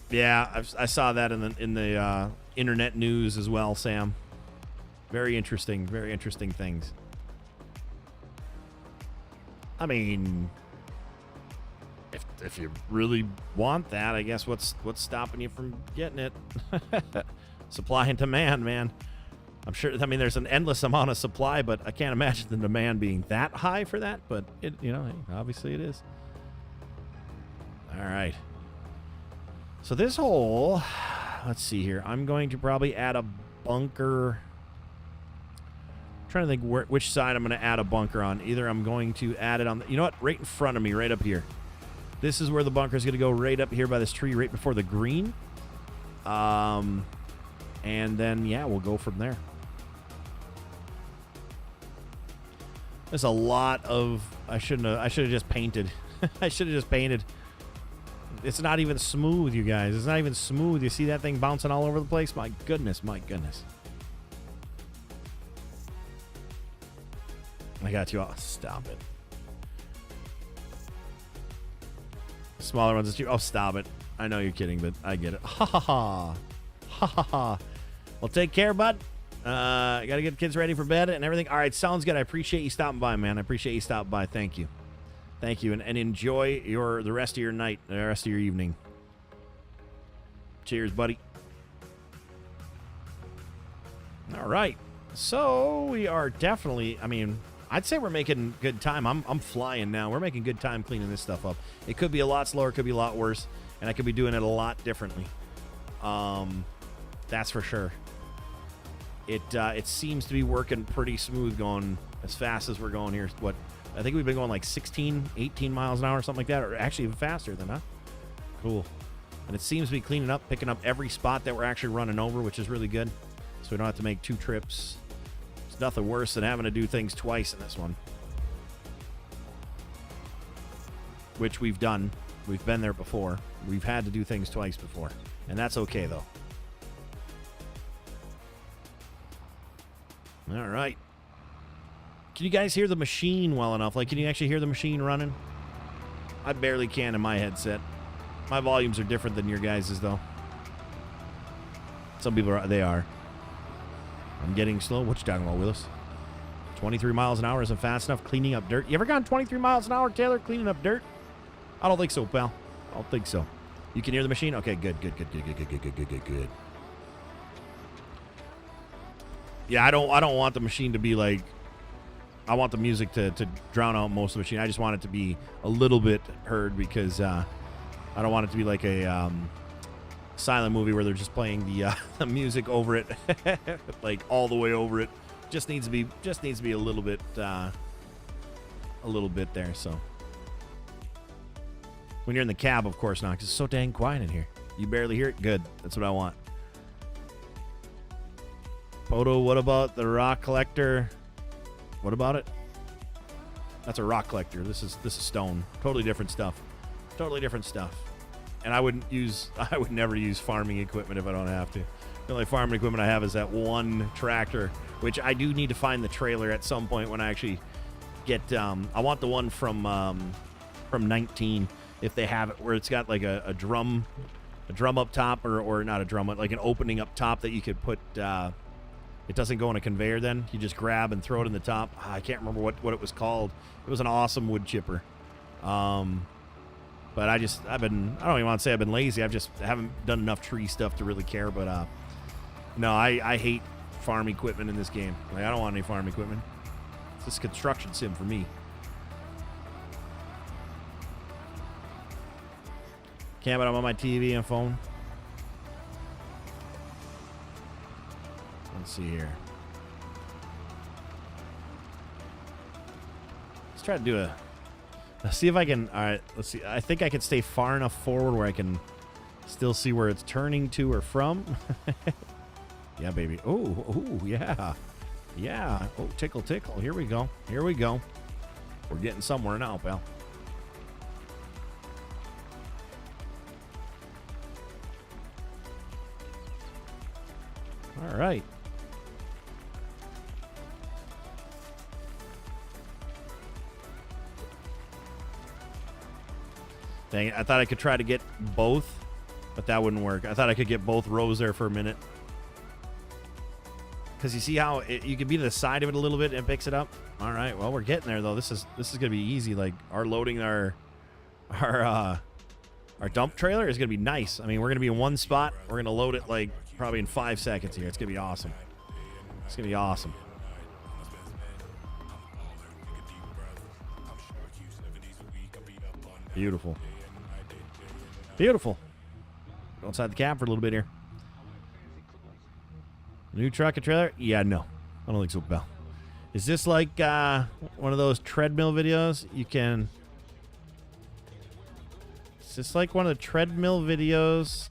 Yeah, I saw that in the internet news as well, Sam. Very interesting things. I mean, if you really want that, I guess what's stopping you from getting it? Supply and demand, man. I'm sure. I mean, there's an endless amount of supply, but I can't imagine the demand being that high for that. But it, hey, obviously it is. All right. So this hole, let's see here. I'm going to probably add a bunker. I'm trying to think which side I'm going to add a bunker on. Either I'm going to add it on the, you know what? Right in front of me, right up here. This is where the bunker is going to go, right up here by this tree, right before the green. And then, yeah, we'll go from there. There's a lot of, I should have just painted. I should have just painted. It's not even smooth, you guys. It's not even smooth. You see that thing bouncing all over the place? My goodness, my goodness. I got you all. Stop it. Smaller ones. Oh, stop it. I know you're kidding, but I get it. Ha ha ha. Ha ha ha. Well, take care, bud. Got to get the kids ready for bed and everything. All right, sounds good. I appreciate you stopping by, man. I appreciate you stopping by. Thank you. Thank you, and enjoy the rest of your night, the rest of your evening. Cheers, buddy. All right. So we are definitely, I mean, I'd say we're making good time. I'm flying now. We're making good time cleaning this stuff up. It could be a lot slower, could be a lot worse, and I could be doing it a lot differently. That's for sure. It seems to be working pretty smooth, going as fast as we're going here. What? I think we've been going like 16, 18 miles an hour or something like that, or actually even faster than that. Cool. And it seems to be cleaning up, picking up every spot that we're actually running over, which is really good. So we don't have to make 2 trips. It's nothing worse than having to do things twice in this one. Which we've done. We've been there before. We've had to do things twice before. And that's okay, though. All right. Can you guys hear the machine well enough? Like, can you actually hear the machine running? I barely can in my headset. My volumes are different than your guys's, though. Some people are. They are. I'm getting slow. What you talking about, Willis? 23 miles an hour isn't fast enough cleaning up dirt. You ever gone 23 miles an hour, Taylor, cleaning up dirt? I don't think so, pal. I don't think so. You can hear the machine? Okay, good. Yeah, I don't want the machine to be like, I want the music to drown out most of the machine. I just want it to be a little bit heard because I don't want it to be like a silent movie where they're just playing the music over it, like all the way over it. Just needs to be a little bit there. So when you're in the cab, of course not, because it's so dang quiet in here. You barely hear it. Good. That's what I want. PODO, what about the rock collector? What about it? That's a rock collector. This is stone. Totally different stuff. And I would never use farming equipment if I don't have to. The only farming equipment I have is that one tractor, which I do need to find the trailer at some point when I actually get. I want the one from 19 if they have it, where it's got like a drum up top, or not a drum, but like an opening up top that you could put. It doesn't go on a conveyor. Then you just grab and throw it in the top. I can't remember what it was called. It was an awesome wood chipper. But I don't even want to say I've been lazy. Haven't done enough tree stuff to really care. But no, I hate farm equipment in this game. Like, I don't want any farm equipment. It's just construction sim for me. Can't, but I'm on my TV and phone. Let's see here. Let's try to do let's see if I can. All right, let's see. I think I can stay far enough forward where I can still see where it's turning to or from. Yeah, baby. Oh, yeah. Yeah. Oh, tickle, tickle. Here we go. Here we go. We're getting somewhere now, pal. All right. Dang it, I thought I could try to get both, but that wouldn't work. I thought I could get both rows there for a minute. Because you see how you can be to the side of it a little bit and it picks it up? All right, well, we're getting there, though. This is going to be easy. Like, loading our dump trailer is going to be nice. I mean, we're going to be in one spot. We're going to load it, like, probably in 5 seconds here. It's going to be awesome. It's going to be awesome. Beautiful. Beautiful. Go outside the cab for a little bit here. New truck and trailer? Yeah, no. I don't think so, Bell. Is this like one of those treadmill videos? You can... Is this like one of the treadmill videos?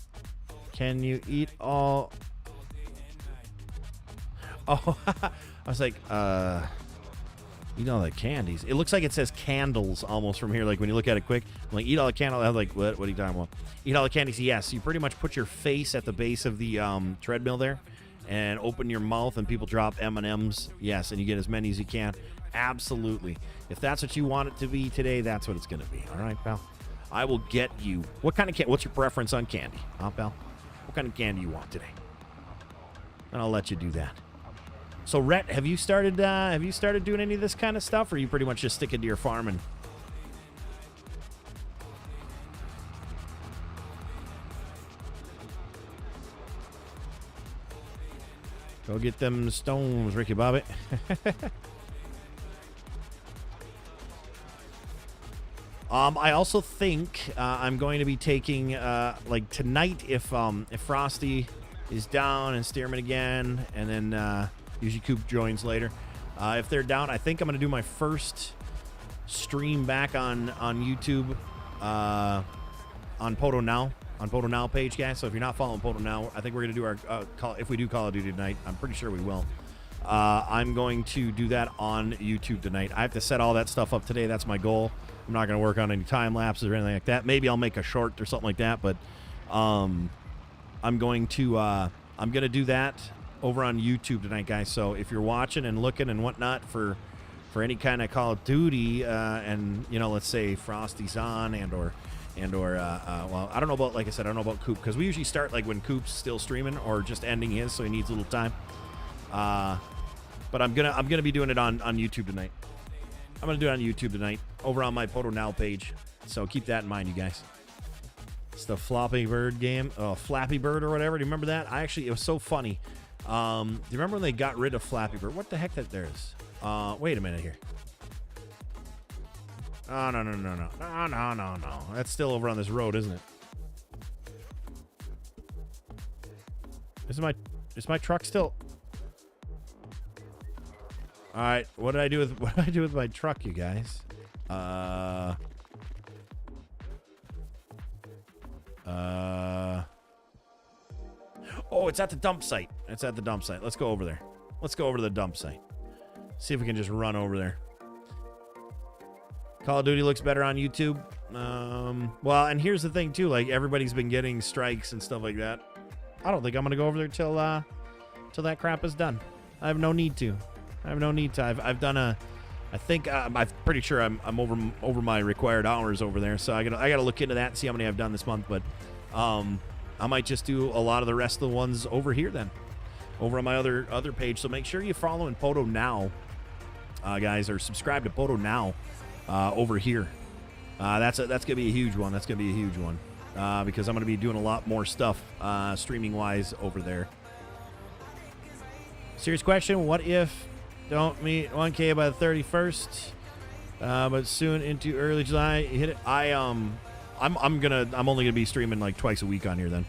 Can you eat all... Oh, I was like, eat all the candies. It looks like it says candles almost from here. Like when you look at it quick, I'm like, eat all the candles. I'm like, what are you talking about? Eat all the candies. Yes, you pretty much put your face at the base of the treadmill there and open your mouth and people drop M&Ms. Yes, and you get as many as you can. Absolutely. If that's what you want it to be today, that's what it's going to be. All right, pal? I will get you. What kind of candy? What's your preference on candy? Huh, pal? What kind of candy you want today? And I'll let you do that. So, Rhett, have you started doing any of this kind of stuff, or are you pretty much just sticking to your farming? Go get them stones, Ricky Bobby. I also think I'm going to be taking like tonight if Frosty is down and Stearman again, and then usually Coop joins later. If they're down, I think I'm going to do my first stream back on YouTube on PODO Now. On PODO Now page, guys. So if you're not following PODO Now, I think we're going to do our if we do Call of Duty tonight. I'm pretty sure we will. I'm going to do that on YouTube tonight. I have to set all that stuff up today. That's my goal. I'm not going to work on any time lapses or anything like that. Maybe I'll make a short or something like that, but I'm going to do that over on YouTube tonight, guys. So if you're watching and looking and whatnot for any kind of Call of Duty, and let's say Frosty's on well, I don't know about, like I said, I don't know about Coop, because we usually start like when Coop's still streaming or just ending his, so he needs a little time. But I'm gonna be doing it on YouTube tonight. I'm gonna do it on YouTube tonight over on my PODO Now page. So keep that in mind, you guys. It's the Flappy Bird game, Flappy Bird or whatever. Do you remember that? It was so funny. Do you remember when they got rid of Flappy Bird? What the heck that there is? Wait a minute here. Oh, no. That's still over on this road, isn't it? Is my truck still? All right, what did I do with my truck, you guys? Oh, it's at the dump site. It's at the dump site. Let's go over there. Let's go over to the dump site. See if we can just run over there. Call of Duty looks better on YouTube. Well, and here's the thing too, like everybody's been getting strikes and stuff like that I don't think I'm gonna go over there till that crap is done. I have no need to. I've done a. I think I'm pretty sure I'm over my required hours over there. So I gotta look into that and see how many I've done this month. But I might just do a lot of the rest of the ones over here then, over on my other page. So make sure you follow in PODO now, guys, or subscribe to PODO now over here. That's gonna be a huge one. That's gonna be a huge one because I'm gonna be doing a lot more stuff streaming wise over there. Serious question: what if don't meet 1K by the 31st, but soon into early July hit it? I'm only gonna be streaming like twice a week on here then.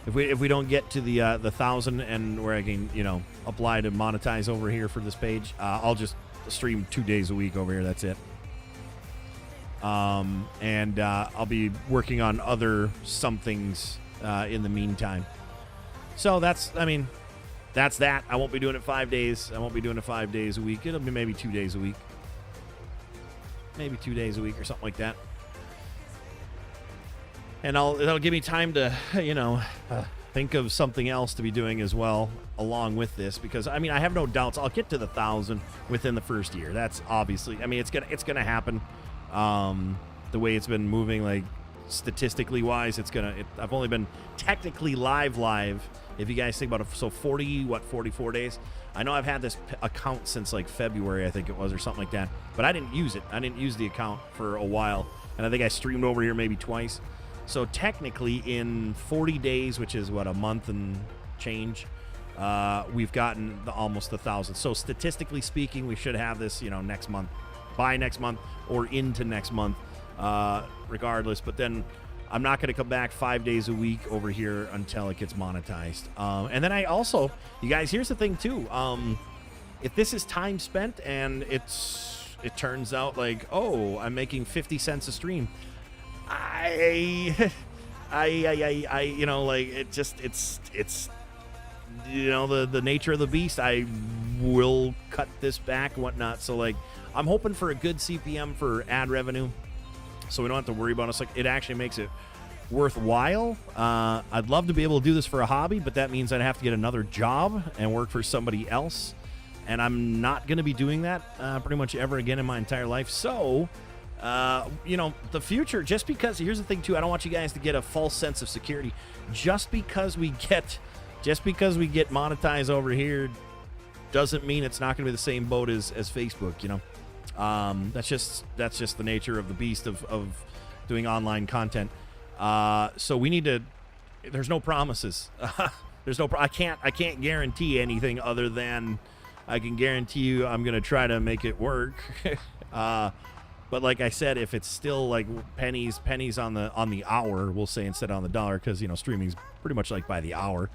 If we don't get to the 1,000 and where I can apply to monetize over here for this page, I'll just stream 2 days a week over here. That's it. And I'll be working on other somethings in the meantime. So that's that. I won't be doing it 5 days. I won't be doing it 5 days a week. It'll be maybe 2 days a week. Maybe 2 days a week or something like that. And that'll give me time to, think of something else to be doing as well along with this, because I have no doubts I'll get to the 1,000 within the first year. That's obviously, it's gonna happen. The way it's been moving, like statistically wise, I've only been technically live. If you guys think about it, so 44 days. I know I've had this account since like February, I think it was, or something like that. But I didn't use it. I didn't use the account for a while. And I think I streamed over here maybe twice. So technically in 40 days, which is what, a month and change, we've gotten almost 1,000. So statistically speaking, we should have this, next month, by next month, or into next month, regardless. But then I'm not going to come back 5 days a week over here until it gets monetized. And then I also, you guys, here's the thing too. If this is time spent and it turns out like, oh, I'm making 50 cents a stream, it's the nature of the beast. I will cut this back and whatnot. So like, I'm hoping for a good CPM for ad revenue, so we don't have to worry about it. Like, it actually makes it worthwhile. I'd love to be able to do this for a hobby, but that means I'd have to get another job and work for somebody else, and I'm not going to be doing that pretty much ever again in my entire life. So the future, just because, here's the thing too, I don't want you guys to get a false sense of security. Just because we get monetized over here doesn't mean it's not going to be the same boat as Facebook. That's just the nature of the beast of doing online content. So we need to. There's no promises. I can't guarantee anything other than I can guarantee you I'm gonna try to make it work. But like I said, if it's still like pennies on the hour, we'll say, instead on the dollar, because streaming's pretty much like by the hour.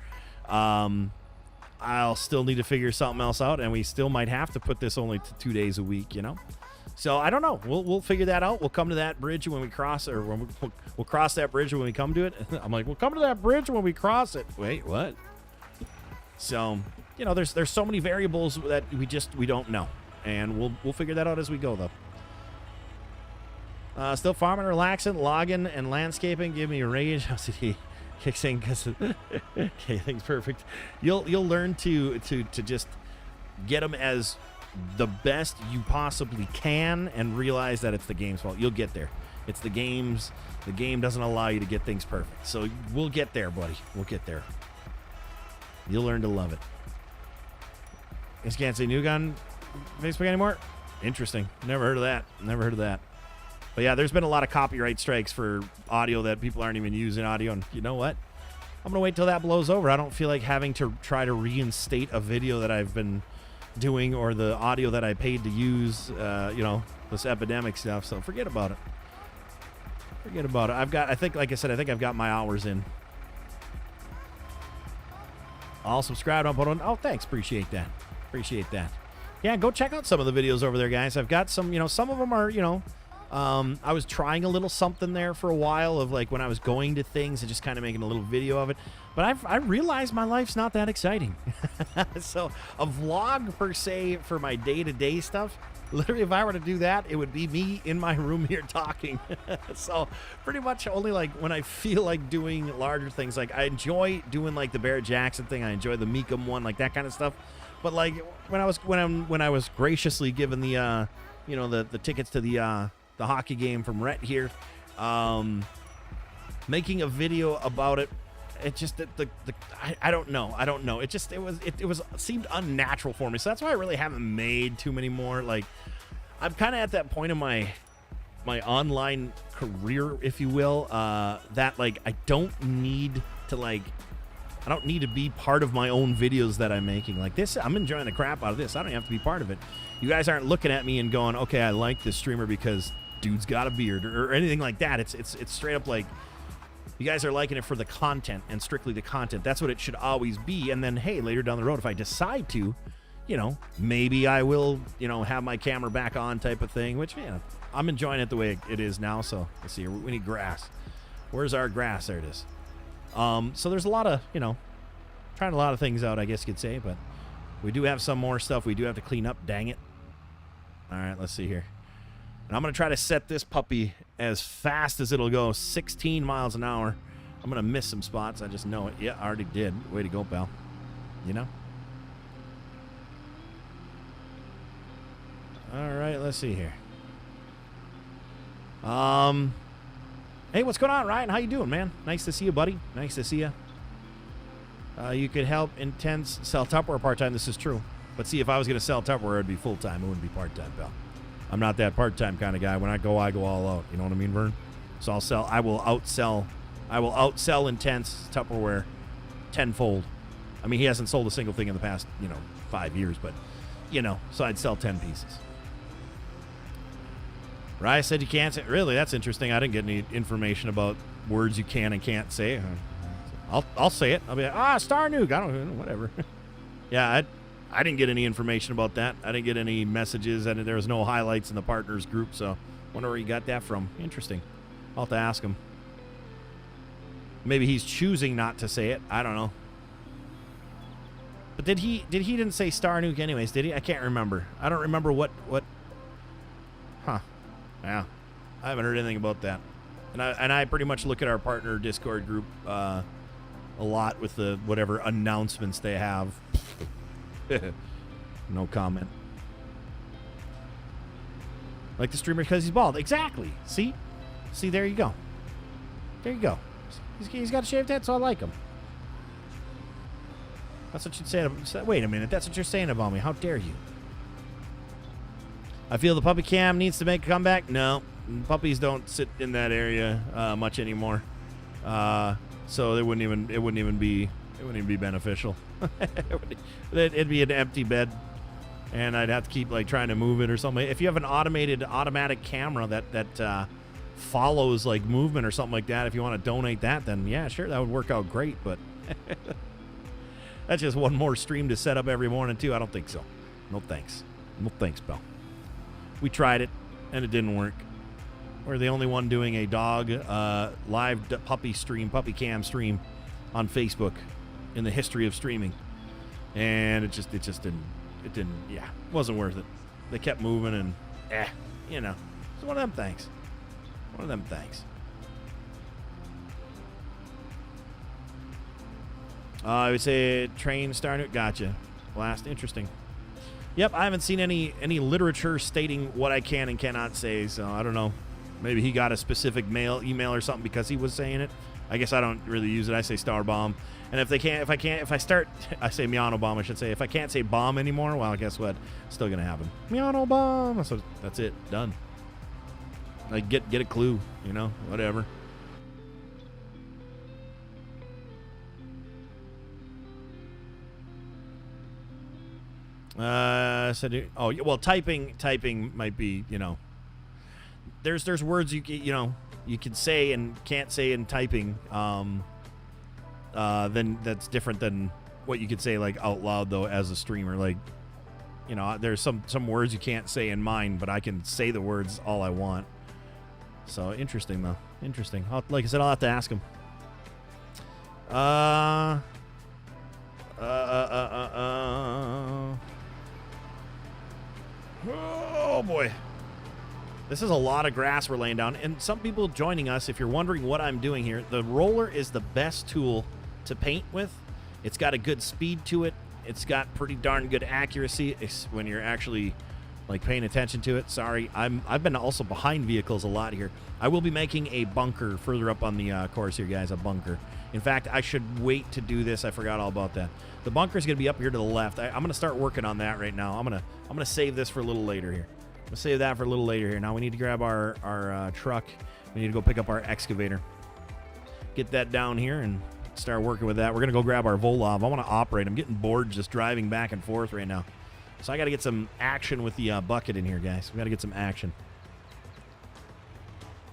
I'll still need to figure something else out, and we still might have to put this only to 2 days a week, So I don't know. We'll figure that out. We'll come to that bridge when we cross, or we'll cross that bridge when we come to it. I'm like, we'll come to that bridge when we cross it. Wait, what? So there's so many variables that we don't know, and we'll figure that out as we go though. Still farming, relaxing, logging, and landscaping. Give me a rage. OCD kicks in because okay, things perfect. You'll learn to just get them as the best you possibly can, and realize that it's the game's fault. You'll get there. It's the game's. The game doesn't allow you to get things perfect. So we'll get there, buddy. We'll get there. You'll learn to love it. Just can't say new gun Facebook anymore. Interesting. Never heard of that. But yeah, there's been a lot of copyright strikes for audio that people aren't even using audio. And you know what? I'm going to wait till that blows over. I don't feel like having to try to reinstate a video that I've been doing, or the audio that I paid to use, this epidemic stuff. So forget about it. I think I've got my hours in. I'll subscribe on PODO. Oh, thanks. Appreciate that. Yeah, go check out some of the videos over there, guys. I've got some, some of them are, I was trying a little something there for a while of like when I was going to things and just kind of making a little video of it. But I realized my life's not that exciting. So a vlog per se for my day-to-day stuff, Literally, if I were to do that, it would be me in my room here talking. So pretty much only like when I feel like doing larger things. Like I enjoy doing like the Barrett Jackson thing. I enjoy the Meekum one, like that kind of stuff. But like when I was graciously given the the tickets to the hockey game from Rhett here, making a video about it. It just I don't know. It seemed unnatural for me. So that's why I really haven't made too many more. Like I'm kind of at that point in my online career, if you will, that like I don't need to be part of my own videos that I'm making. Like this, I'm enjoying the crap out of this. I don't have to be part of it. You guys aren't looking at me and going, okay, I like this streamer because dude's got a beard or anything like that. It's straight up like, you guys are liking it for the content and strictly the content. That's what it should always be. And then, hey, later down the road, if I decide to, maybe I will, have my camera back on type of thing, which, I'm enjoying it the way it is now. So let's see here. We need grass. Where's our grass? There it is. So there's a lot of, trying a lot of things out, I guess you could say, but we do have some more stuff we do have to clean up. Dang it. All right, let's see here. And I'm going to try to set this puppy as fast as it'll go, 16 miles an hour. I'm going to miss some spots. I just know it. Yeah, I already did. Way to go, pal. All right, let's see here. Hey, what's going on, Ryan? How you doing, man? Nice to see you, buddy. Nice to see you. You could help Intense sell Tupperware part-time. This is true. But see, if I was going to sell Tupperware, it'd be full-time. It wouldn't be part-time, pal. I'm not that part-time kind of guy. When I go all out. You know what I mean, Vern? So I will outsell Intense Tupperware tenfold. I mean, he hasn't sold a single thing in the past, 5 years, but, so I'd sell 10 pieces. Rye said you can't say. Really? That's interesting. I didn't get any information about words you can and can't say. I'll say it. I'll be like, Star Nuke. I don't know, whatever. Yeah, I didn't get any information about that. I didn't get any messages, and there was no highlights in the partners group, so wonder where you got that from. Interesting. I'll have to ask him. Maybe he's choosing not to say it. I don't know. But he didn't say Star Nuke anyways, did he? I can't remember. I don't remember what. Huh. Yeah. I haven't heard anything about that. And I pretty much look at our partner Discord group a lot with the whatever announcements they have. No comment. Like the streamer because he's bald. Exactly. See, there you go. There you go. He's got a shaved head, so I like him. That's what you'd say. Wait a minute. That's what you're saying about me. How dare you? I feel the puppy cam needs to make a comeback. No, puppies don't sit in that area much anymore. So it wouldn't even be beneficial. It'd be an empty bed, and I'd have to keep like trying to move it or something. If you have an automatic camera that follows like movement or something like that, if you want to donate that, then yeah, sure, that would work out great. But that's just one more stream to set up every morning too. I don't think so. No thanks. No thanks, pal. We tried it, and it didn't work. We're the only one doing a dog live puppy cam stream on Facebook in the history of streaming, and it just didn't. Yeah, it wasn't worth it. They kept moving, and it's one of them things. One of them things. I would say train Starnuit. Gotcha. Last interesting. Yep, I haven't seen any literature stating what I can and cannot say, so I don't know. Maybe he got a specific email or something because he was saying it. I guess I don't really use it. I say star bomb. And if I say Miano bomb, I should say. If I can't say bomb anymore, well, guess what? It's still gonna happen. Miano bomb. So that's it. Done. Like get a clue, whatever. Typing might be, there's words you can say and can't say in typing. Then that's different than what you could say like out loud though as a streamer. Like, there's some words you can't say in mine, but I can say the words all I want. So interesting though. Interesting. Like I said, I'll have to ask him. Oh, boy. This is a lot of grass we're laying down. And some people joining us, if you're wondering what I'm doing here, the roller is the best tool to paint with. It's got a good speed to it. It's got pretty darn good accuracy when you're actually like paying attention to it. Sorry, I've been also behind vehicles a lot here. I will be making a bunker further up on the course here, guys, a bunker. In fact, I should wait to do this. I forgot all about that. The bunker is going to be up here to the left. I'm going to start working on that right now. I'm going to save this for a little later here. I'm going to save that for a little later here. Now we need to grab our truck. We need to go pick up our excavator. Get that down here and start working with that. We're going to go grab our Volov. I want to operate. I'm getting bored just driving back and forth right now. So I got to get some action with the bucket in here, guys. We got to get some action.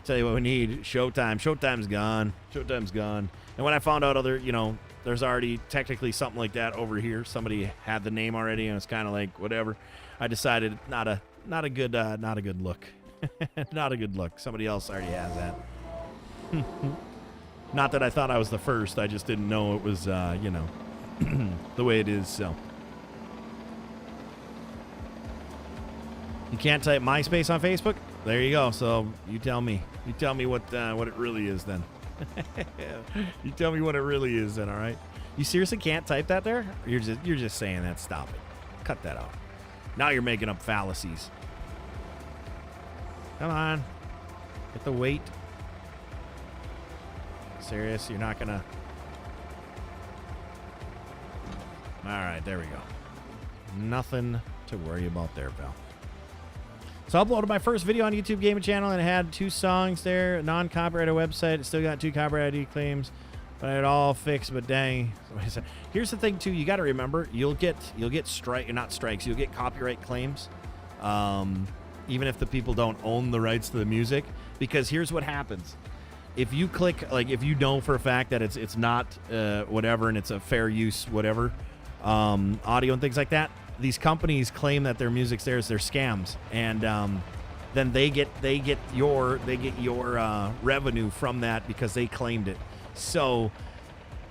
Tell you what we need. Showtime. Showtime's gone. Showtime's gone. And when I found out there's already technically something like that over here. Somebody had the name already, and it's kind of like whatever. I decided not a good look. Not a good look. Somebody else already has that. Not that I thought I was the first. I just didn't know it was the way it is. So you can't type MySpace on Facebook. There you go. So you tell me. You tell me what it really is then. You tell me what it really is then. All right. You seriously can't type that there? You're just saying that. Stop it. Cut that out. Now you're making up fallacies. Come on. Get the weight. Serious? You're not gonna. All right. There we go. Nothing to worry about there, pal. So I uploaded my first video on YouTube gaming channel, and it had 2 songs there, non-copyrighted website. It still got 2 copyright ID claims, but I had all fixed. But dang, here's the thing too. You got to remember, you'll get not strikes. You'll get copyright claims, even if the people don't own the rights to the music. Because here's what happens: if you click, like, if you know for a fact that it's not whatever, and it's a fair use whatever audio and things like that. These companies claim that their music's theirs. They're scams, and then they get your revenue from that because they claimed it. So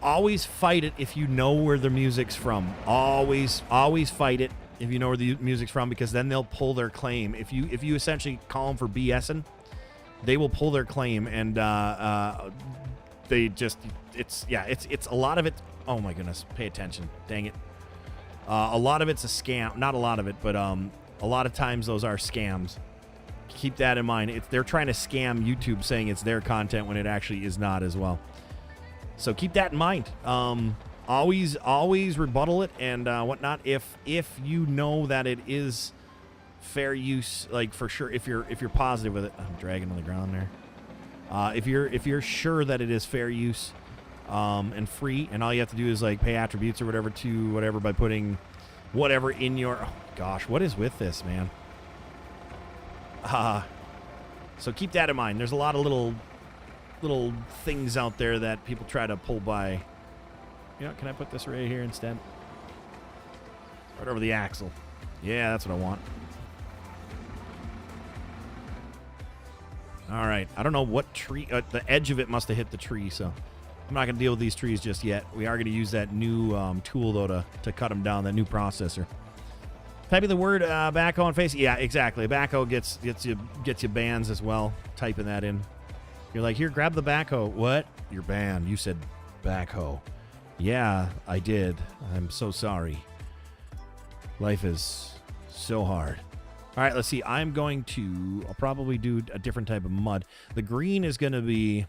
always fight it if you know where the music's from. Always fight it if you know where the music's from, because then they'll pull their claim. If you essentially call them for BSing, they will pull their claim, and they just it's a lot of it. Oh my goodness, pay attention. Dang it. A lot of it's a scam. Not a lot of it, but a lot of times those are scams. Keep that in mind. They're trying to scam YouTube saying it's their content when it actually is not as well. So keep that in mind. Always rebuttal it and whatnot if you know that it is fair use, like for sure. If you're positive with it, I'm dragging on the ground there. If you're sure that it is fair use. And free, and all you have to do is like pay attributes or whatever to whatever by putting whatever in your. Oh gosh, what is with this, man? So keep that in mind. There's a lot of little things out there that people try to pull by. You know, can I put this right here instead? Right over the axle. Yeah, that's what I want. All right. I don't know what tree. The edge of it must have hit the tree, so. I'm not going to deal with these trees just yet. We are going to use that new tool, though, to cut them down, that new processor. Typing the word backhoe on face. Yeah, exactly. Backhoe gets you bans as well, typing that in. You're like, here, grab the backhoe. What? You're banned. You said backhoe. Yeah, I did. I'm so sorry. Life is so hard. All right, let's see. I'll probably do a different type of mud. The green is going to be...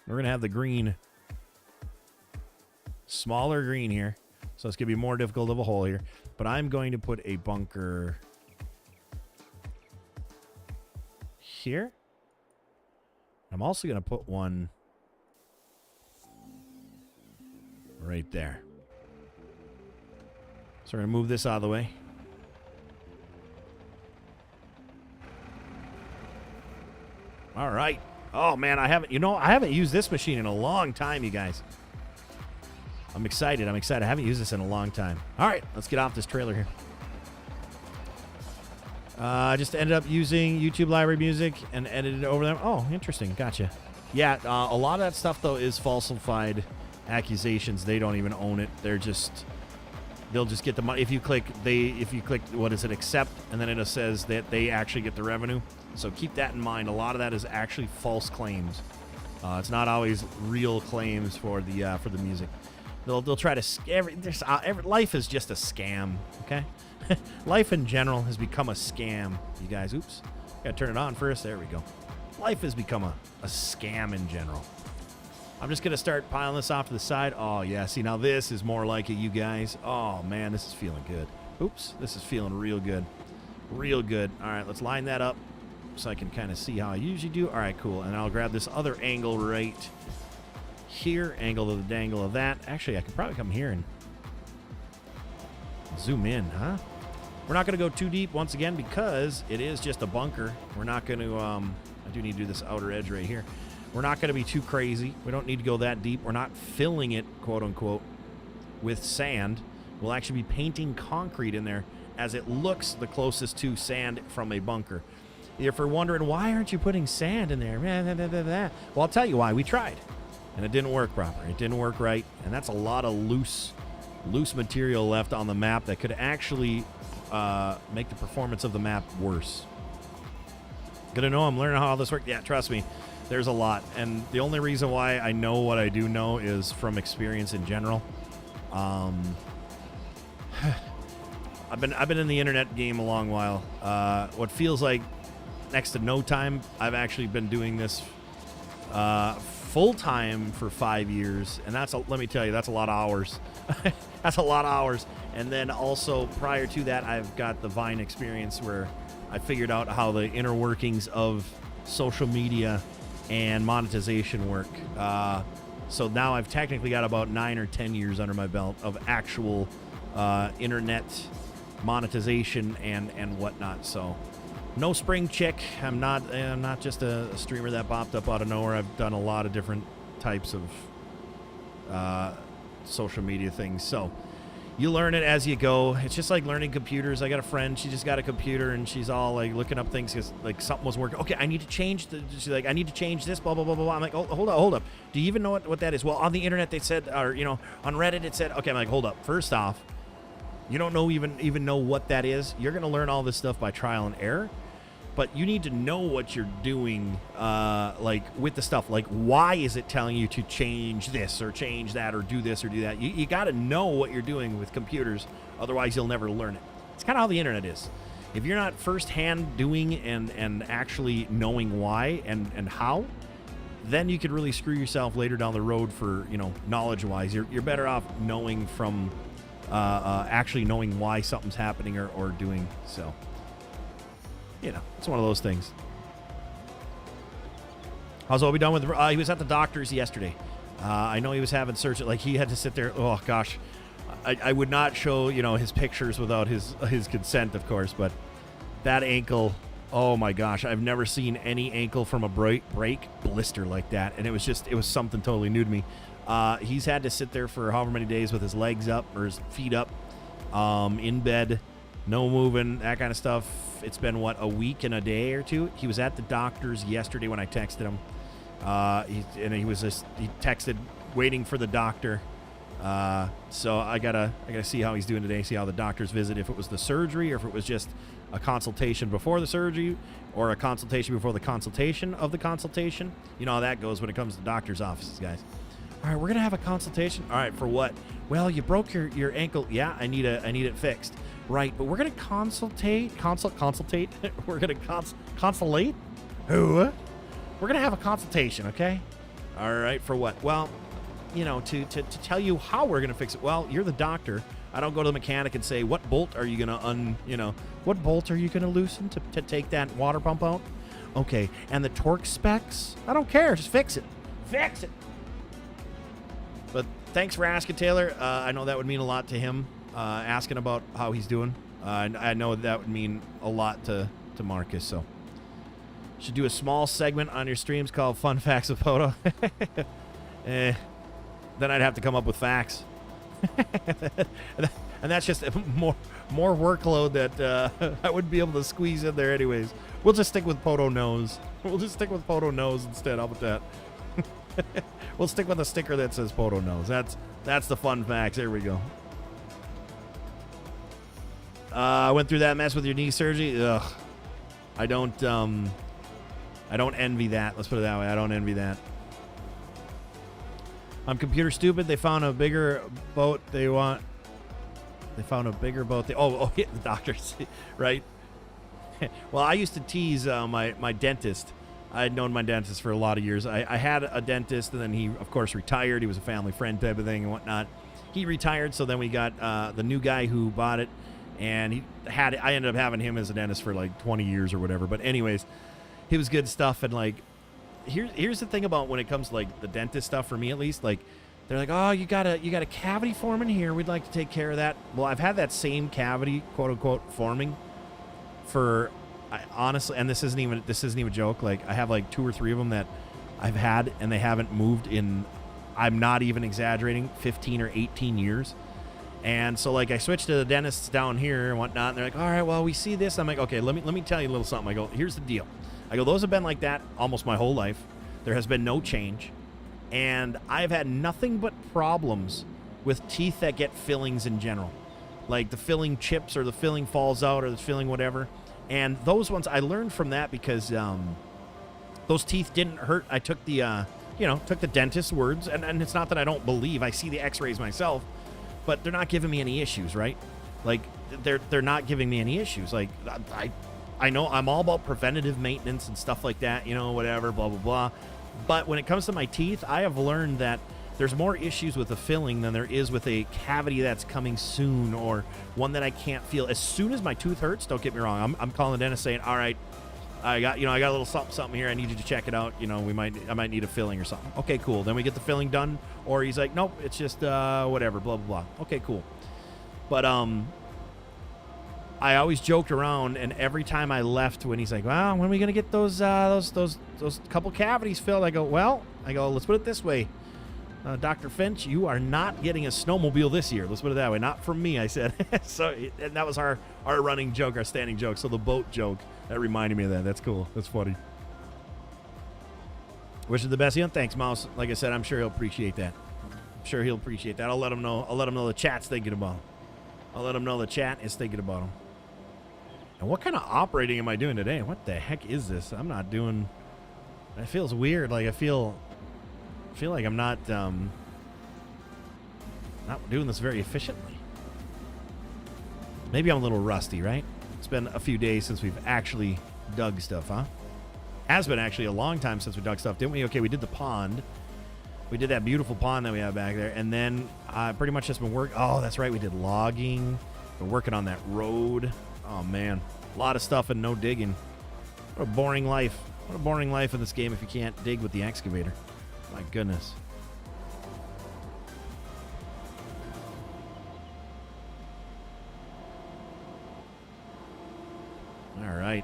We're going to have the green, smaller green here. So it's going to be more difficult of a hole here. But I'm going to put a bunker here. I'm also going to put one right there. So we're going to move this out of the way. All right. Oh, man, I haven't used this machine in a long time, you guys. I'm excited. I haven't used this in a long time. All right, let's get off this trailer here. Just ended up using YouTube library music and edited it over them. Oh, interesting. Gotcha. Yeah, a lot of that stuff, though, is falsified accusations. They don't even own it. They're just they'll just get the money. If you click what is it, accept, and then it says that they actually get the revenue. So keep that in mind. A lot of that is actually false claims. It's not always real claims for the music. They'll try to life is just a scam. Okay, life in general has become a scam. You guys, oops, gotta turn it on first. There we go. Life has become a scam in general. I'm just going to start piling this off to the side. Oh, yeah. See, now this is more like it, you guys. Oh, man, this is feeling good. Oops, this is feeling real good. Real good. All right, let's line that up so I can kind of see how I usually do. All right, cool. And I'll grab this other angle right here. Angle of the dangle of that. Actually, I could probably come here and zoom in, huh? We're not going to go too deep once again because it is just a bunker. We're not going to, I do need to do this outer edge right here. We're not going to be too crazy. We don't need to go that deep. We're not filling it, quote unquote, with sand. We'll actually be painting concrete in there as it looks the closest to sand from a bunker. If you're wondering, why aren't you putting sand in there? Well, I'll tell you why. We tried, and it didn't work proper. It didn't work right, and that's a lot of loose material left on the map that could actually make the performance of the map worse. Gonna know I'm learning how all this works. Yeah, trust me. There's a lot, and the only reason why I know what I do know is from experience in general. I've been in the internet game a long while. What feels like next to no time, I've actually been doing this full time for 5 years, and let me tell you, that's a lot of hours. That's a lot of hours. And then also prior to that, I've got the Vine experience where I figured out how the inner workings of social media and monetization work. So now I've technically got about 9 or 10 years under my belt of actual internet monetization and whatnot. So no spring chick. I'm not just a streamer that popped up out of nowhere. I've done a lot of different types of social media things. So you learn it as you go. It's just like learning computers. I got a friend, she just got a computer, and she's all like looking up things because like something was working. Okay, I need to change she's like, I need to change this, blah, blah, blah, blah, blah. I'm like, oh, hold up. Do you even know what that is? Well, on the internet they said, or, on Reddit it said, okay, I'm like, hold up. First off, you don't know even know what that is. You're going to learn all this stuff by trial and error. But you need to know what you're doing, like with the stuff. Like, why is it telling you to change this or change that or do this or do that? You got to know what you're doing with computers. Otherwise, you'll never learn it. It's kind of how the internet is. If you're not firsthand doing and actually knowing why and how, then you could really screw yourself later down the road for, knowledge-wise. You're better off knowing from actually knowing why something's happening or doing so. It's one of those things. How's Obi done with? He was at the doctor's yesterday. I know he was having surgery. Like, he had to sit there. Oh gosh, I would not show his pictures without his consent, of course. But that ankle, oh my gosh, I've never seen any ankle from a break blister like that, and it was something totally new to me. He's had to sit there for however many days with his legs up or his feet up, in bed, no moving, that kind of stuff. It's been, a week and a day or two? He was at the doctor's yesterday when I texted him. He texted waiting for the doctor. So I gotta see how he's doing today, see how the doctor's visit, if it was the surgery or if it was just a consultation before the surgery or a consultation before the consultation of the consultation. You know how that goes when it comes to doctor's offices, guys. All right, we're going to have a consultation. All right, for what? Well, you broke your ankle. Yeah, I need it fixed. Right, but we're going to consultate. We're going to consulate? Who? We're going to have a consultation, okay? All right, for what? Well, to tell you how we're going to fix it. Well, you're the doctor. I don't go to the mechanic and say, what bolt are you going to what bolt are you going to loosen to take that water pump out? Okay, and the torque specs? I don't care. Just fix it. Fix it. But thanks for asking, Taylor. I know that would mean a lot to him, asking about how he's doing. I know that would mean a lot to Marcus. So, should do a small segment on your streams called Fun Facts of PODO. Then I'd have to come up with facts. And that's just more workload that I wouldn't be able to squeeze in there anyways. We'll just stick with PODO knows. We'll just stick with PODO knows instead. How about that? We'll stick with a sticker that says PODO knows. That's the fun facts. There we go. I went through that mess with your knee surgery. Ugh. I don't envy that. Let's put it that way. I don't envy that. I'm computer stupid. They found a bigger boat they want. They found a bigger boat. Yeah, the doctors, right? Well, I used to tease my dentist. I had known my dentist for a lot of years. I had a dentist, and then he, of course, retired. He was a family friend type of thing and whatnot. He retired, so then we got the new guy who bought it, and I ended up having him as a dentist for like 20 years or whatever. But anyways, he was good stuff. And like, here's the thing about when it comes to like the dentist stuff, for me at least, like they're like, oh, you got a cavity forming here. We'd like to take care of that. Well, I've had that same cavity, quote unquote, forming for honestly, and this isn't even a joke. Like I have like 2 or 3 of them that I've had, and they haven't moved in, I'm not even exaggerating, 15 or 18 years. And so like I switched to the dentists down here and whatnot, and they're like, all right, well, we see this. I'm like, okay, let me tell you a little something. I go, here's the deal. I go, those have been like that almost my whole life. There has been no change. And I've had nothing but problems with teeth that get fillings in general. Like the filling chips or the filling falls out or the filling whatever. And those ones, I learned from that because those teeth didn't hurt. I took the, took the dentist's words. And it's not that I don't believe. I see the x-rays myself. But they're not giving me any issues, right? Like, they're not giving me any issues. Like, I know I'm all about preventative maintenance and stuff like that, whatever, blah, blah, blah. But when it comes to my teeth, I have learned that there's more issues with a filling than there is with a cavity that's coming soon or one that I can't feel. As soon as my tooth hurts, don't get me wrong, I'm calling the dentist saying, all right, I got a little something here. I need you to check it out. I might need a filling or something. Okay, cool. Then we get the filling done. Or he's like, nope, it's just whatever, blah, blah, blah. Okay, cool. But I always joked around, and every time I left, when he's like, well, when are we gonna get those couple cavities filled? I go, let's put it this way. Dr. Finch, you are not getting a snowmobile this year. Let's put it that way. Not from me, I said. So, and that was our running joke, our standing joke. So the boat joke, that reminded me of that. That's cool. That's funny. Wish you the best. Thanks, Mouse. Like I said, I'm sure he'll appreciate that. I'll let him know the chat's thinking about him. I'll let him know the chat is thinking about him. And what kind of operating am I doing today? What the heck is this? I'm not doing... It feels weird. Like I feel like I'm not doing this very efficiently. Maybe I'm a little rusty, right? It's been a few days since we've actually dug stuff, huh? Has been actually a long time since we dug stuff, didn't we? Okay, we did the pond. We did that beautiful pond that we have back there. And then pretty much just been working. Oh, that's right. We did logging. Been working on that road. Oh, man. A lot of stuff and no digging. What a boring life. What a boring life in this game if you can't dig with the excavator. My goodness. All right.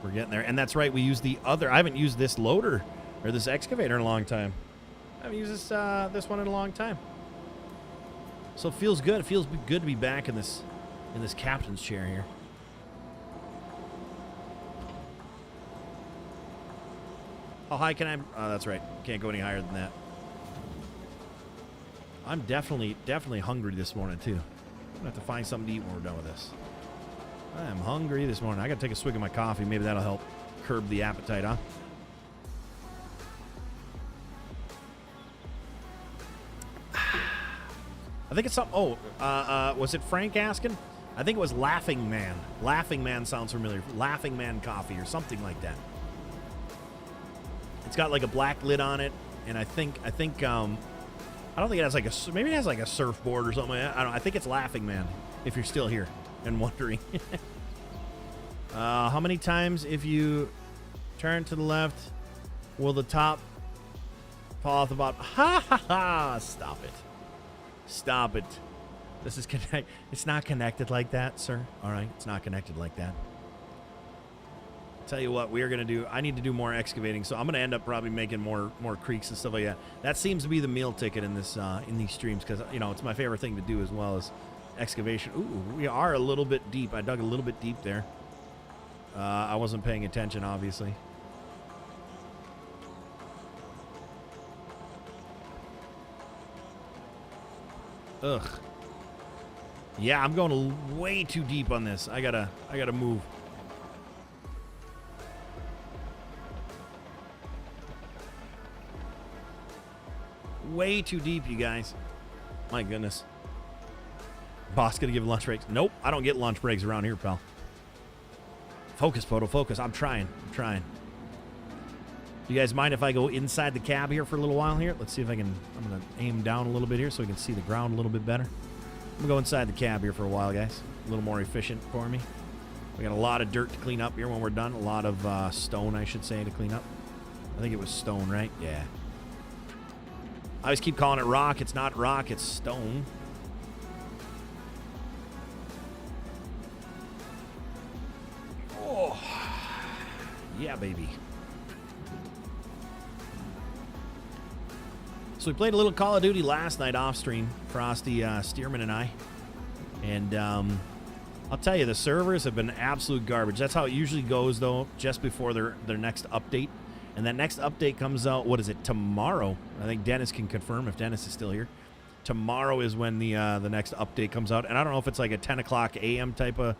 We're getting there. And that's right. We use the other. I haven't used this loader or this excavator in a long time. I haven't used this one in a long time. So it feels good. It feels good to be back in this captain's chair here. How high can I? Oh, that's right. Can't go any higher than that. I'm definitely hungry this morning too. I'm gonna have to find something to eat when we're done with this. I am hungry this morning. I gotta take a swig of my coffee. Maybe that'll help curb the appetite, huh? I think it's something. Oh, was it Frank asking? I think it was Laughing Man. Laughing Man sounds familiar. Laughing Man coffee or something like that. It's got like a black lid on it, and I think I don't think it has like a, maybe it has like a surfboard or something like that. I think it's Laughing Man, if you're still here and wondering. How many times if you turn to the left will the top fall off the bottom? Ha ha ha! Stop it. Stop it. This is connect. It's not connected like that, sir. All right, it's not connected like that. Tell you what, we are going to do. I need to do more excavating, so I'm going to end up probably making more creeks and stuff like that. That seems to be the meal ticket in this in these streams because it's my favorite thing to do as well as excavation. Ooh, we are a little bit deep. I dug a little bit deep there. I wasn't paying attention, obviously. Ugh. Yeah, I'm going way too deep on this. I gotta move. Way too deep, you guys. My goodness. Boss gonna give lunch breaks? Nope, I don't get lunch breaks around here, pal. Focus, PODO, focus. I'm trying. Do you guys mind if I go inside the cab here for a little while here? Let's see if I can. I'm gonna aim down a little bit here so we can see the ground a little bit better. I'm gonna go inside the cab here for a while, guys. A little more efficient for me. We got a lot of dirt to clean up here when we're done. A lot of stone, I should say, to clean up. I think it was stone, right? Yeah. I always keep calling it rock. It's not rock, it's stone. Oh, yeah, baby. So we played a little Call of Duty last night off stream, Frosty, Stearman, and I. And I'll tell you, the servers have been absolute garbage. That's how it usually goes, though, just before their next update. And that next update comes out, what is it, tomorrow? I think Dennis can confirm if Dennis is still here. Tomorrow is when the next update comes out. And I don't know if it's like a 10 o'clock a.m. type of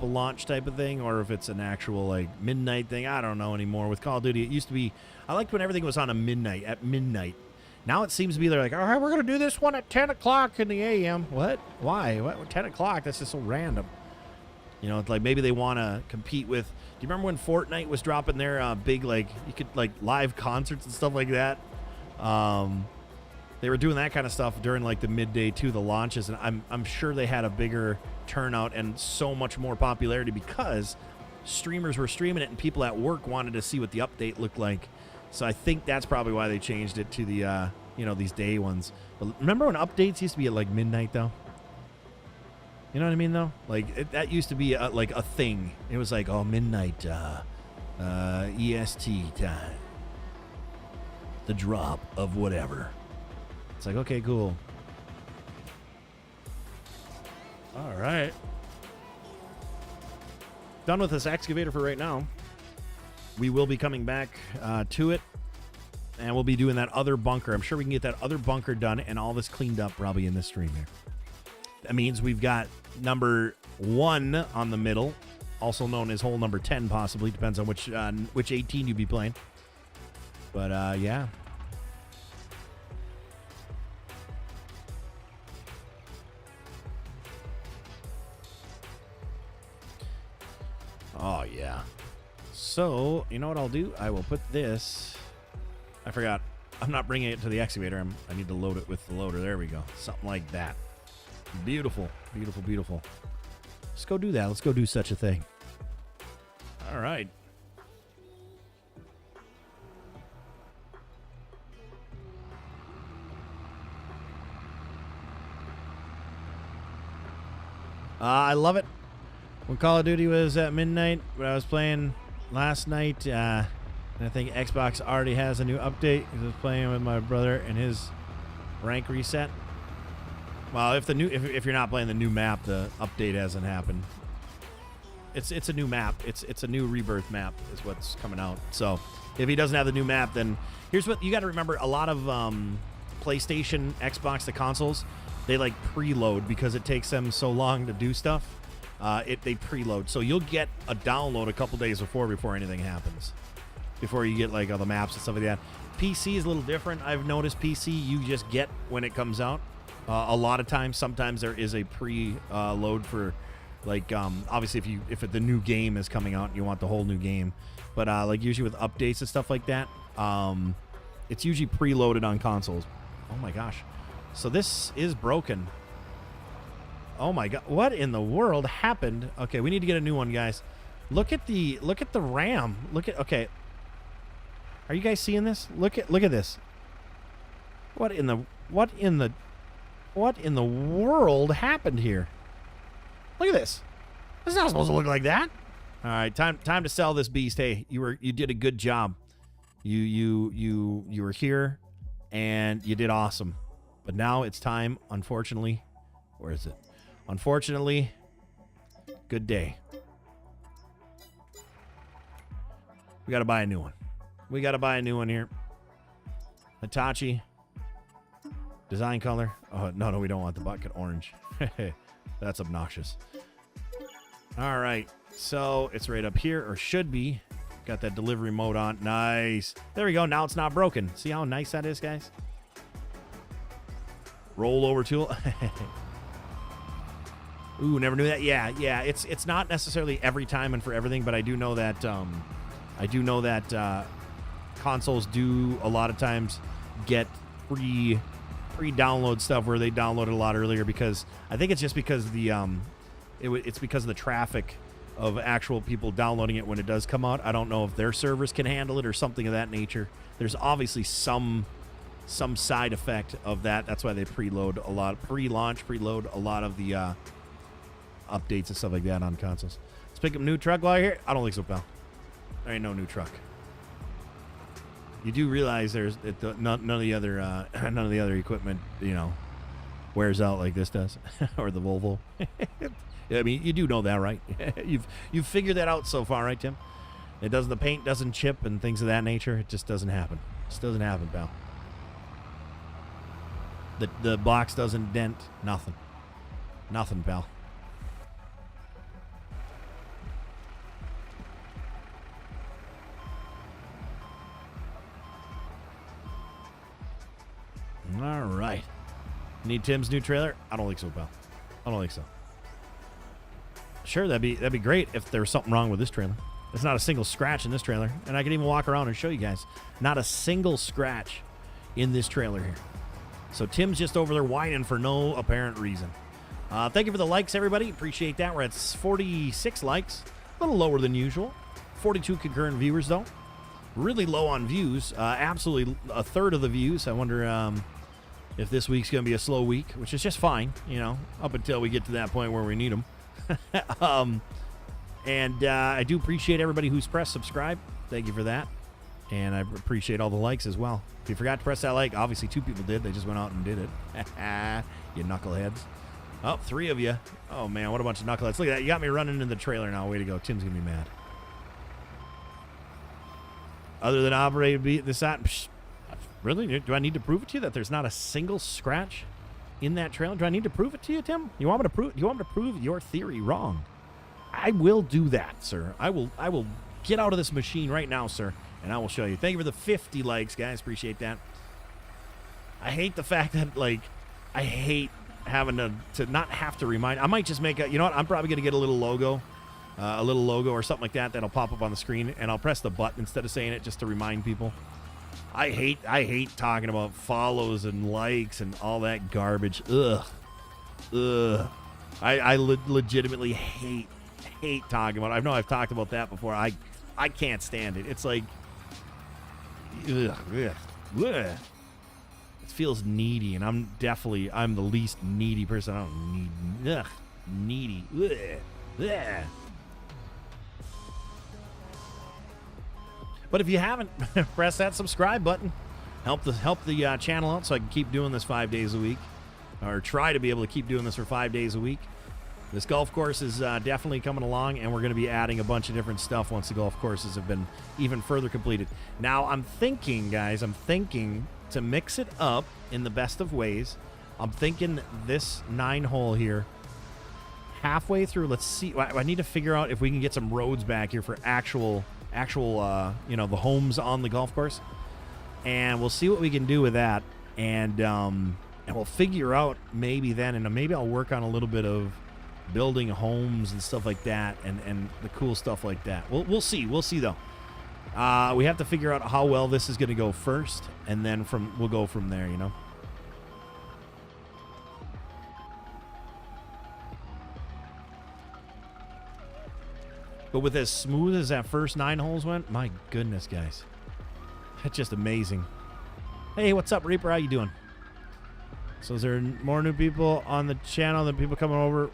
launch type of thing, or if it's an actual like midnight thing. I don't know anymore. With Call of Duty, it used to be, I liked when everything was on at midnight. Now it seems to be they're like, all right, we're going to do this one at 10 o'clock in the a.m. What? Why? What? 10 o'clock? That's just so random. You know, it's like maybe they want to compete with. Do you remember when Fortnite was dropping their big, like, you could, like, live concerts and stuff like that? They were doing that kind of stuff during, like, the midday to the launches, and I'm sure they had a bigger turnout and so much more popularity because streamers were streaming it and people at work wanted to see what the update looked like. So I think that's probably why they changed it to the, you know, these day ones. But remember when updates used to be at, like, midnight, though? You know what I mean, though? Like, that used to be, like, a thing. It was like, oh, midnight, EST time. The drop of whatever. It's like, okay, cool. All right. Done with this excavator for right now. We will be coming back to it, and we'll be doing that other bunker. I'm sure we can get that other bunker done and all this cleaned up probably in this stream here. That means we've got number 1 on the middle, also known as hole number 10, possibly. Depends on which 18 you'd be playing. But, yeah. Oh, yeah. So, you know what I'll do? I will put this... I forgot. I'm not bringing it to the excavator. I need to load it with the loader. There we go. Something like that. Beautiful, beautiful, beautiful. Let's go do that. Let's go do such a thing. All right. I love it. When Call of Duty was at midnight, when I was playing last night, and I think Xbox already has a new update. I was playing with my brother and his rank reset. Well, if you're not playing the new map, the update hasn't happened. It's a new map. It's a new rebirth map is what's coming out. So if he doesn't have the new map, then here's what you got to remember. A lot of PlayStation, Xbox, the consoles, they like preload because it takes them so long to do stuff. They preload, so you'll get a download a couple days before anything happens. Before you get like all the maps and stuff like that. PC is a little different. I've noticed PC you just get when it comes out. A lot of times, sometimes there is a pre-load for, like, obviously if the new game is coming out and you want the whole new game. But, like, usually with updates and stuff like that, it's usually preloaded on consoles. Oh, my gosh. So this is broken. Oh, my God. What in the world happened? Okay, we need to get a new one, guys. Look at the RAM. Okay. Are you guys seeing this? Look at this. What in the world happened here? Look at this. This is not supposed to look like that. All right, time to sell this beast. Hey, you did a good job. You were here and you did awesome. But now it's time, unfortunately. Where is it? Unfortunately, good day. We got to buy a new one. We got to buy a new one here. Hitachi. Design color. Oh, no, we don't want the bucket orange. That's obnoxious. All right. So it's right up here, or should be. Got that delivery mode on. Nice. There we go. Now it's not broken. See how nice that is, guys? Roll over tool. Ooh, never knew that. Yeah. It's not necessarily every time and for everything, but I do know that consoles do a lot of times get pre-download stuff where they download it a lot earlier, because I think it's just because it's because of the traffic of actual people downloading it when it does come out. I don't know if their servers can handle it or something of that nature. There's obviously some side effect of that. That's why they preload a lot of the updates and stuff like that on consoles. Let's pick up a new truck while you're here. I don't think so, pal. There ain't no new truck. You do realize none of the other equipment, wears out like this does, or the Volvo. I mean, you do know that, right? You've figured that out so far, right, Tim? The paint doesn't chip and things of that nature. It just doesn't happen. It just doesn't happen, pal. The box doesn't dent. Nothing, pal. All right. Need Tim's new trailer? I don't think so, pal. I don't think so. Sure, that'd be great if there was something wrong with this trailer. There's not a single scratch in this trailer, and I can even walk around and show you guys. Not a single scratch in this trailer here. So Tim's just over there whining for no apparent reason. Thank you for the likes, everybody. Appreciate that. We're at 46 likes. A little lower than usual. 42 concurrent viewers, though. Really low on views. Absolutely a third of the views. I wonder if this week's going to be a slow week, which is just fine, up until we get to that point where we need them. And I do appreciate everybody who's pressed subscribe. Thank you for that. And I appreciate all the likes as well. If you forgot to press that like, obviously 2 people did. They just went out and did it. You knuckleheads. Oh, 3 of you. Oh, man, what a bunch of knuckleheads. Look at that. You got me running into the trailer now. Way to go. Tim's going to be mad. Other than operator beat this out. Really? Do I need to prove it to you that there's not a single scratch in that trailer? Do I need to prove it to you, Tim? You want me to prove your theory wrong? I will do that, sir. I will get out of this machine right now, sir, and I will show you. Thank you for the 50 likes, guys. Appreciate that. I hate the fact that, I hate having to not have to remind. I might just make a, I'm probably going to get a little logo or something like that that'll pop up on the screen, and I'll press the button instead of saying it just to remind people. I hate talking about follows and likes and all that garbage. Ugh. I legitimately hate talking about it. I know I've talked about that before. I can't stand it. It's like, ugh. It feels needy, and I'm the least needy person. I don't need, needy. Ugh. But if you haven't, press that subscribe button. Help the channel out so I can keep doing this 5 days a week, or try to be able to keep doing this for 5 days a week. This golf course is definitely coming along, and we're going to be adding a bunch of different stuff once the golf courses have been even further completed. Now, I'm thinking, guys, to mix it up in the best of ways. I'm thinking this 9-hole here, halfway through, let's see. I need to figure out if we can get some roads back here for actual the homes on the golf course, and we'll see what we can do with that, and we'll figure out maybe then, and maybe I'll work on a little bit of building homes and stuff like that, and the cool stuff like that. We'll see though. We have to figure out how well this is going to go first, and then we'll go from there, But with as smooth as that first 9 holes went, my goodness, guys. That's just amazing. Hey, what's up, Reaper? How you doing? So is there more new people on the channel than people coming over?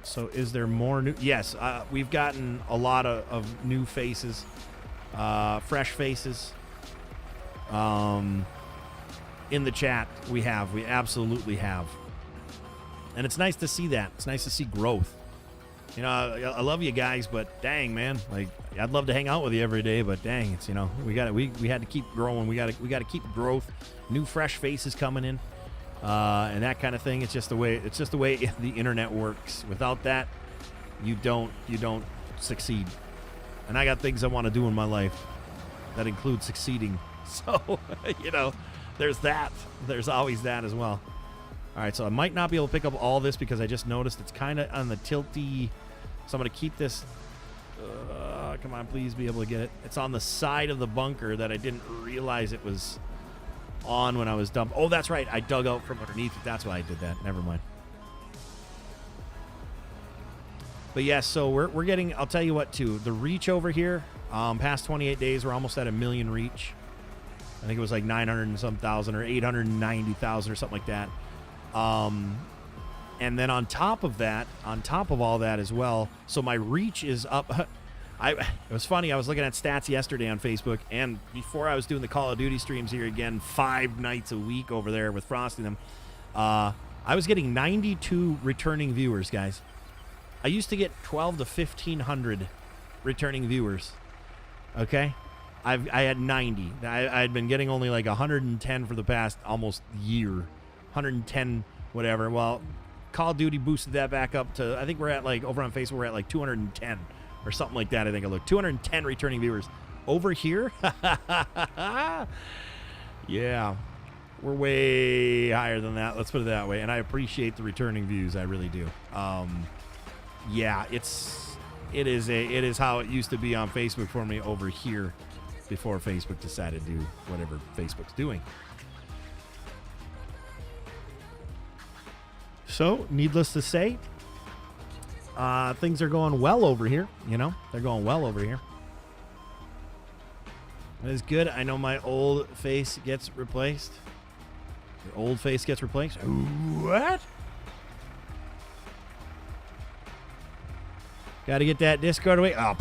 So is there more new? Yes, we've gotten a lot of new faces, fresh faces. In the chat, we absolutely have. And it's nice to see that. It's nice to see growth. I love you guys, but dang, man, I'd love to hang out with you every day, but dang, it's we had to keep growing. We got to keep growth. New fresh faces coming in, and that kind of thing. It's just the way the internet works. Without that, you don't succeed. And I got things I want to do in my life that include succeeding. So, there's that. There's always that as well. All right, so I might not be able to pick up all this because I just noticed it's kind of on the tilty. So I'm going to keep this. Come on, please be able to get it. It's on the side of the bunker that I didn't realize it was on when I was dumped. Oh, that's right. I dug out from underneath it. That's why I did that. Never mind. But yeah, so we're getting, I'll tell you what, too. The reach over here, past 28 days, we're almost at 1 million reach. I think it was like 900 and some thousand or 890,000 or something like that. And then on top of all that as well, so my reach is up. It was funny. I was looking at stats yesterday on Facebook, and before I was doing the Call of Duty streams here again, 5 nights a week over there with Frosty them, I was getting 92 returning viewers, guys. I used to get 12 to 1,500 returning viewers. Okay? I had 90. I had been getting only like 110 for the past almost year. 110, whatever. Well, Call of Duty boosted that back up to, I think we're at like, over on Facebook, we're at like 210 or something like that. I think I looked. 210 returning viewers. Over here, yeah, we're way higher than that. Let's put it that way. And I appreciate the returning views. I really do. Yeah, it is how it used to be on Facebook for me over here before Facebook decided to do whatever Facebook's doing. So, needless to say, things are going well over here. They're going well over here. It is good. I know my old face gets replaced. Your old face gets replaced? What? Got to get that Discord away. Oh,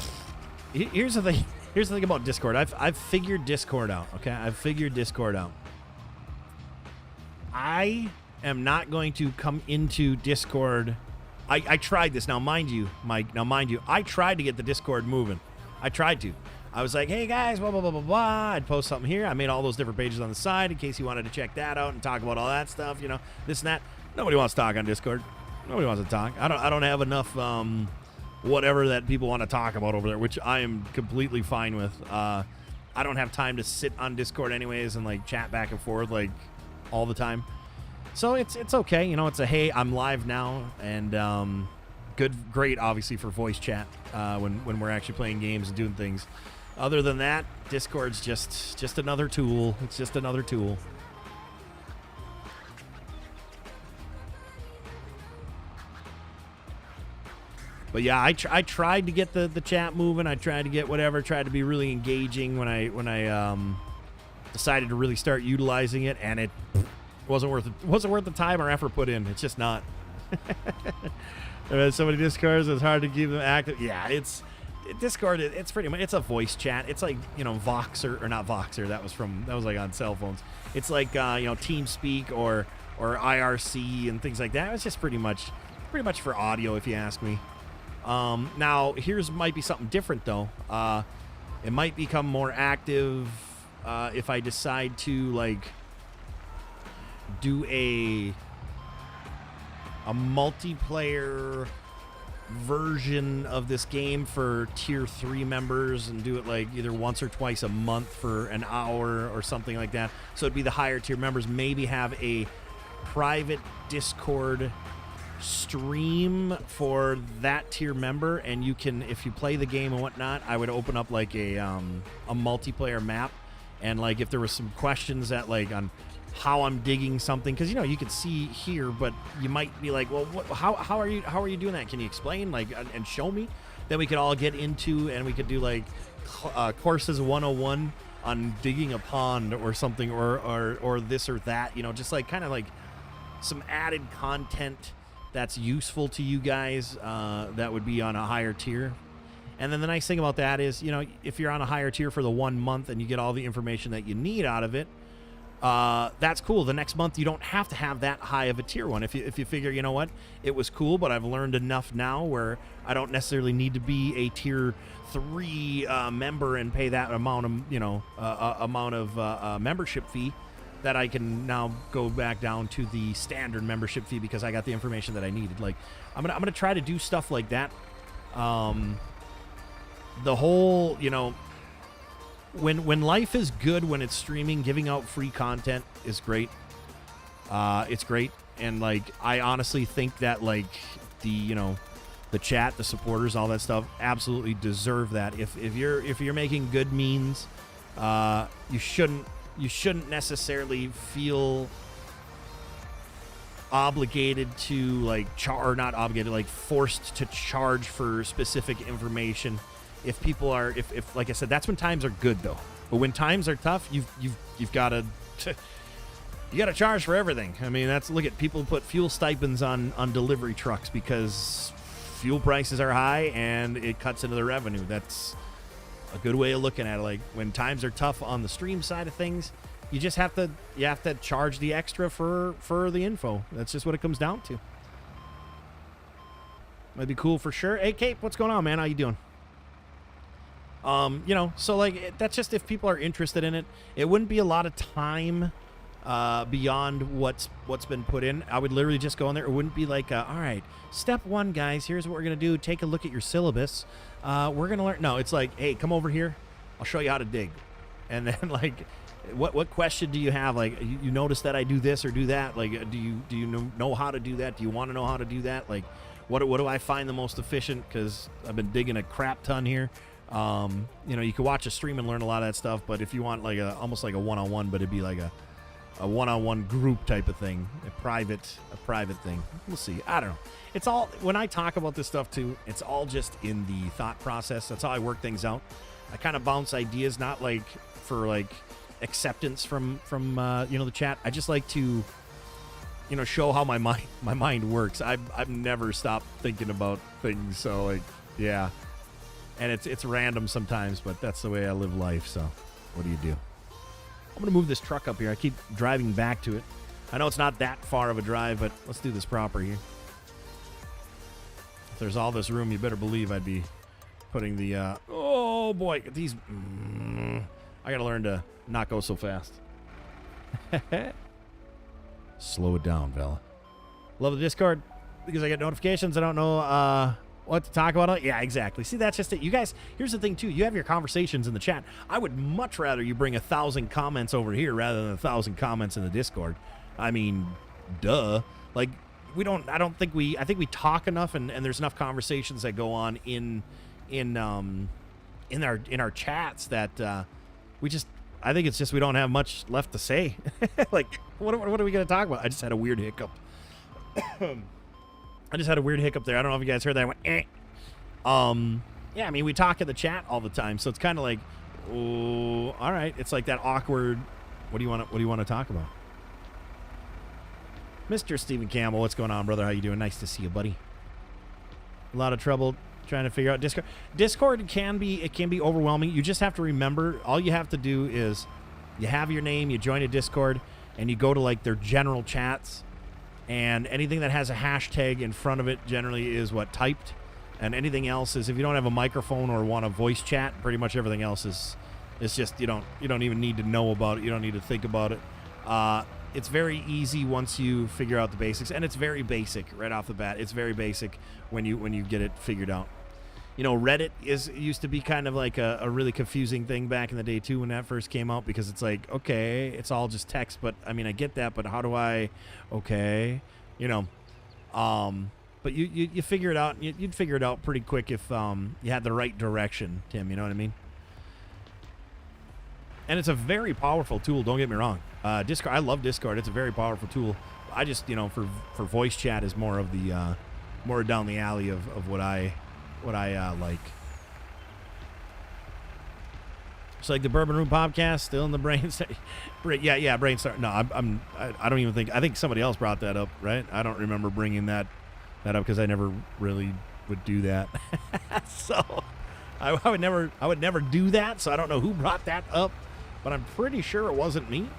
here's the thing. Here's the thing about Discord. I've figured Discord out. Okay, I've figured Discord out. I am not going to come into Discord. I tried this. Now, mind you, Mike. I tried to get the Discord moving. I tried to. I was like, hey guys, blah blah blah blah blah. I'd post something here. I made all those different pages on the side in case you wanted to check that out and talk about all that stuff. This and that. Nobody wants to talk on Discord. Nobody wants to talk. I don't have enough. Whatever that people want to talk about over there, which I am completely fine with. I don't have time to sit on Discord anyways and like chat back and forth like all the time. So it's okay. It's a hey, I'm live now, and great obviously for voice chat when we're actually playing games and doing things. Other than that, Discord's just another tool. It's just another tool. But yeah, I tried to get the chat moving. I tried to get whatever. Tried to be really engaging when I decided to really start utilizing it, and it wasn't worth the time or effort put in. It's just not. So many Discords, it's hard to keep them active. Yeah, Discord. It's pretty much it's a voice chat. It's like Voxer or not Voxer. That was like on cell phones. It's like TeamSpeak or IRC and things like that. It's just pretty much for audio, if you ask me. Now, might be something different, though. It might become more active if I decide to, like, do a multiplayer version of this game for Tier 3 members and do it, like, either once or twice a month for an hour or something like that. So it'd be the higher tier members. Maybe have a private Discord stream for that tier member, and you can, if you play the game and whatnot, I would open up like a multiplayer map, and like if there was some questions that like on how I'm digging something, because you can see here, but you might be like, well, how are you doing that? Can you explain, like, and show me? Then we could all get into, and we could do like courses 101 on digging a pond or something, or this or that, just like kind of like some added content that's useful to you guys, that would be on a higher tier. And then the nice thing about that is, if you're on a higher tier for the 1 month and you get all the information that you need out of it, that's cool. The next month you don't have to have that high of a tier one. If you figure, what, it was cool, but I've learned enough now where I don't necessarily need to be a tier 3 member and pay that amount of membership fee. that I can now go back down to the standard membership fee because I got the information that I needed. Like, I'm gonna try to do stuff like that. The whole, you know, when life is good, when it's streaming, giving out free content is great. It's great, and like I honestly think that like the chat, the supporters, all that stuff absolutely deserve that. If you're making good means, you shouldn't necessarily feel obligated to like or not obligated, like forced to charge for specific information. If people are, if like I said, that's when times are good though. But when times are tough, you've got to you got to charge for everything. I mean, look at people put fuel stipends on delivery trucks because fuel prices are high and it cuts into the revenue. That's a good way of looking at it. Like when times are tough on the stream side of things, you just have to charge the extra for the info. That's just what it comes down to. Might be cool for sure. Hey, Cape, what's going on, man? How you doing? So like that's just if people are interested in it. It wouldn't be a lot of time beyond what's been put in. I would literally just go in there. It wouldn't be like, all right, step 1, guys, here's what we're gonna do. Take a look at your syllabus. We're gonna learn. No, it's like, hey, come over here. I'll show you how to dig. And then like, what question do you have? Like, you notice that I do this or do that? Like, do you know how to do that? Do you want to know how to do that? Like, what do I find the most efficient? Because I've been digging a crap ton here. You can watch a stream and learn a lot of that stuff, but if you want like almost like a one-on-one, but it'd be like a one-on-one group type of thing, a private thing. We'll see. I don't know. It's all, when I talk about this stuff too, it's all just in the thought process. That's how I work things out. I kind of bounce ideas, not like for like acceptance from the chat. I just like to show how my mind works. I've never stopped thinking about things, so like, yeah. And it's random sometimes, but that's the way I live life, so what do you do? I'm going to move this truck up here. I keep driving back to it. I know it's not that far of a drive, but let's do this proper here. If there's all this room, you better believe I'd be putting the... oh, boy. These... I got to learn to not go so fast. Slow it down, fella. Love the Discord because I get notifications. I don't know... what to talk about? Yeah, exactly. See, that's just it. You guys, here's the thing, too. You have your conversations in the chat. I would much rather you bring 1,000 comments over here rather than 1,000 comments in the Discord. I mean, duh. Like, I think we talk enough and there's enough conversations that go on in our chats that I think it's just we don't have much left to say. Like, what are we going to talk about? I just had a weird hiccup. I just had a weird hiccup there. I don't know if you guys heard that. I went, eh. Yeah, I mean, we talk in the chat all the time, so it's kind of like, oh, all right. It's like that awkward, what do you want to talk about? Mr. Stephen Campbell, what's going on, brother? How you doing? Nice to see you, buddy. A lot of trouble trying to figure out Discord. Discord can be overwhelming. You just have to remember, all you have to do is you have your name, you join a Discord, and you go to like their general chats. And anything that has a hashtag in front of it generally is typed. And anything else is, if you don't have a microphone or want a voice chat, pretty much everything else is just, you don't even need to know about it. You don't need to think about it. It's very easy once you figure out the basics. And it's very basic right off the bat. It's very basic when you get it figured out. Reddit used to be kind of like a really confusing thing back in the day too when that first came out, because it's like, okay, it's all just text, but I mean, I get that, but how do I, okay, but you figure it out. You'd figure it out pretty quick if you had the right direction, Tim, you know what I mean? And it's a very powerful tool, don't get me wrong. Discord, I love Discord. It's a very powerful tool. I just, for voice chat is more of the more down the alley of what I like. It's like the Bourbon Room podcast, still in the brain. Yeah, brainstorm. No, I don't even think. I think somebody else brought that up, right? I don't remember bringing that up because I never really would do that. So I would never do that. So I don't know who brought that up, but I'm pretty sure it wasn't me.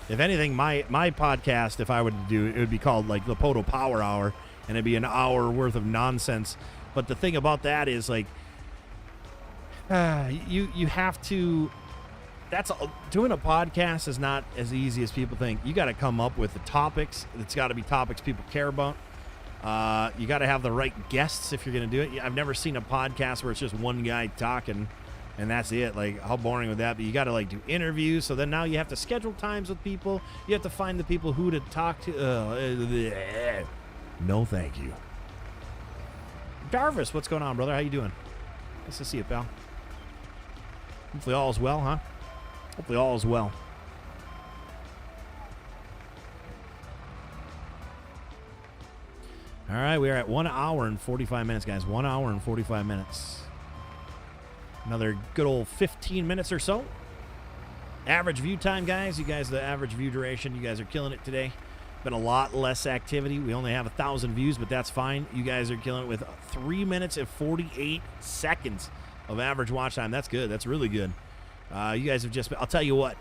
If anything, my podcast, if I would do it, would be called like the PODO Power Hour. And it'd be an hour worth of nonsense. But the thing about that is, like, you have to doing a podcast is not as easy as people think. You got to come up with the topics. It's got to be topics people care about. You got to have the right guests if you're going to do it. I've never seen a podcast where it's just one guy talking and that's it. Like, how boring would that be? You got to, like, do interviews. So then now you have to schedule times with people. You have to find the people who to talk to. No, thank you. Darvis, what's going on, brother? How you doing? Nice to see you, pal. Hopefully all is well, huh? Hopefully all is well. All right, we are at 1 hour and 45 minutes, guys. 1 hour and 45 minutes. Another good old 15 minutes or so. Average view time, guys. You guys, the average view duration, you guys are killing it today. Been a lot less activity. We only have 1,000 views, but that's fine. You guys are killing it with 3 minutes and 48 seconds of average watch time. That's good. That's really good. You guys have just been, I'll tell you what,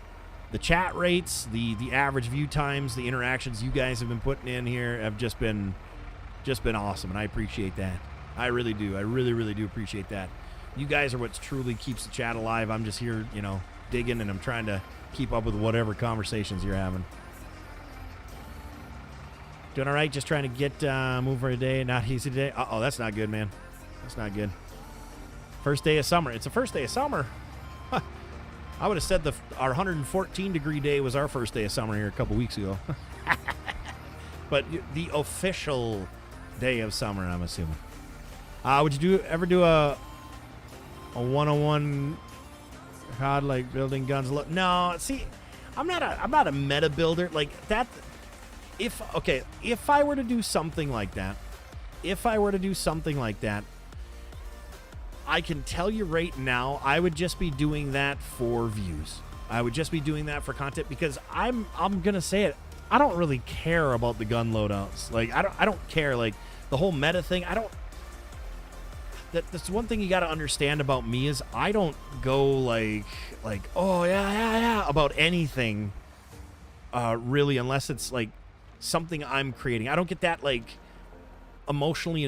the chat rates, the average view times, the interactions you guys have been putting in here have just been awesome, and I appreciate that. I really do. I really, really do appreciate that. You guys are what truly keeps the chat alive. I'm just here, you know, digging, and I'm trying to keep up with whatever conversations you're having. Doing all right, just trying to get move for a day. Not easy today. Uh-oh, that's not good, man. That's not good. First day of summer. It's the first day of summer. Huh. I would have said our 114-degree day was our first day of summer here a couple weeks ago. But the official day of summer, I'm assuming. Would you ever do a 101 COD, like building guns? No, see, I'm not a meta builder like that. If I were to do something like that, I can tell you right now, I would just be doing that for views. I would just be doing that for content, because I'm gonna say it. I don't really care about the gun loadouts. Like, I don't care. Like, the whole meta thing, that's one thing you got to understand about me is I don't go like oh yeah about anything really, unless it's like something I'm creating. I don't get that like emotionally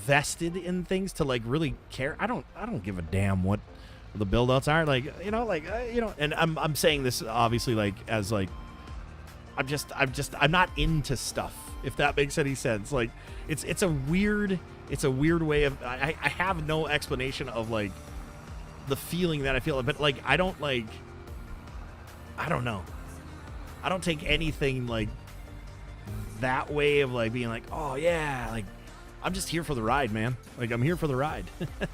vested in things to like really care. I don't give a damn what the build outs are, like, you know, like and I'm saying this obviously like as like I'm not into stuff, if that makes any sense. Like, it's a weird way of I have no explanation of like the feeling that I feel, but like I don't know. I don't take anything like that way of like being like, oh yeah, like I'm just here for the ride, man. Like, I'm here for the ride.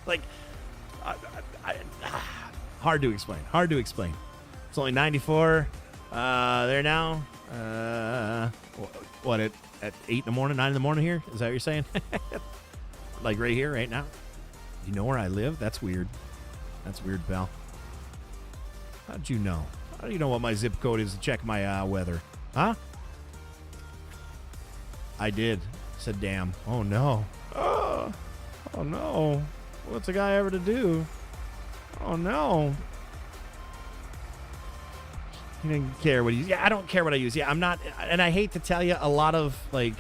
Like, hard to explain. It's only 94 there now. What, at 8 in the morning, 9 in the morning here? Is that what you're saying? Like right here, right now? You know where I live? That's weird. That's weird, pal. How'd you know? How do you know what my zip code is to check my weather? Huh? I did. Said damn. Oh no. Oh no. What's a guy ever to do? Oh no. He didn't care what he used. Yeah, I don't care what I use. Yeah, I'm not, and I hate to tell you, a lot of like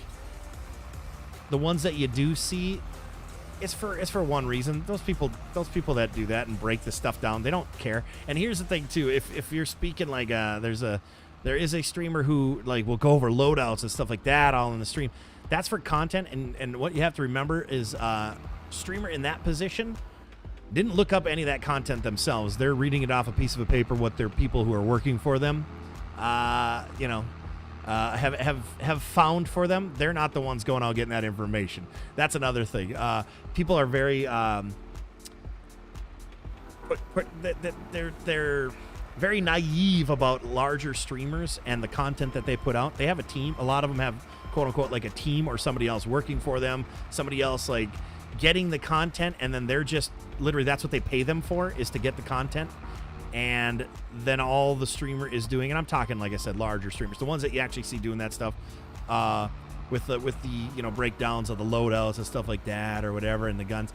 the ones that you do see, it's for one reason. Those people that do that and break the stuff down, they don't care. And here's the thing too, if you're speaking like there is a streamer who like will go over loadouts and stuff like that all in the stream. That's for content, and what you have to remember is streamer in that position didn't look up any of that content themselves. They're reading it off a piece of a paper, what their people who are working for them, have found for them. They're not the ones going out getting that information. That's another thing. People are very, they're very naive about larger streamers and the content that they put out. They have a team. A lot of them have, quote unquote, like a team or somebody else working for them, somebody else like getting the content, and then they're just literally, that's what they pay them for, is to get the content. And then all the streamer is doing, and I'm talking, like I said, larger streamers, the ones that you actually see doing that stuff, with the breakdowns of the loadouts and stuff like that or whatever, and the guns.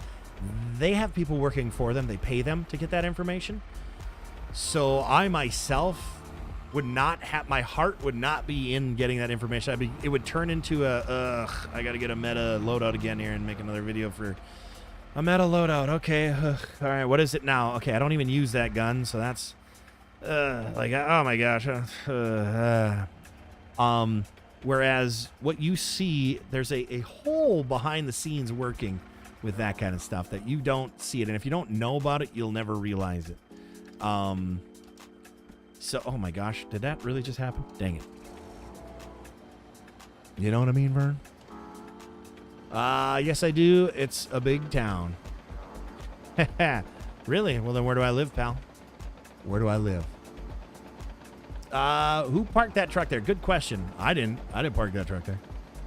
They have people working for them. They pay them to get that information. So I myself would not have, my heart would not be in getting that information. It would turn into I got to get a meta loadout again here and make another video for I'm at a loadout. Okay. All right. What is it now? Okay. I don't even use that gun. So that's like, oh my gosh. Whereas what you see, there's a whole behind the scenes working with that kind of stuff that you don't see it. And if you don't know about it, you'll never realize it. So, oh my gosh. Did that really just happen? Dang it. You know what I mean, Vern? Yes, I do. It's a big town. Really? Well, then where do I live, pal? Where do I live? Who parked that truck there? Good question. I didn't park that truck there.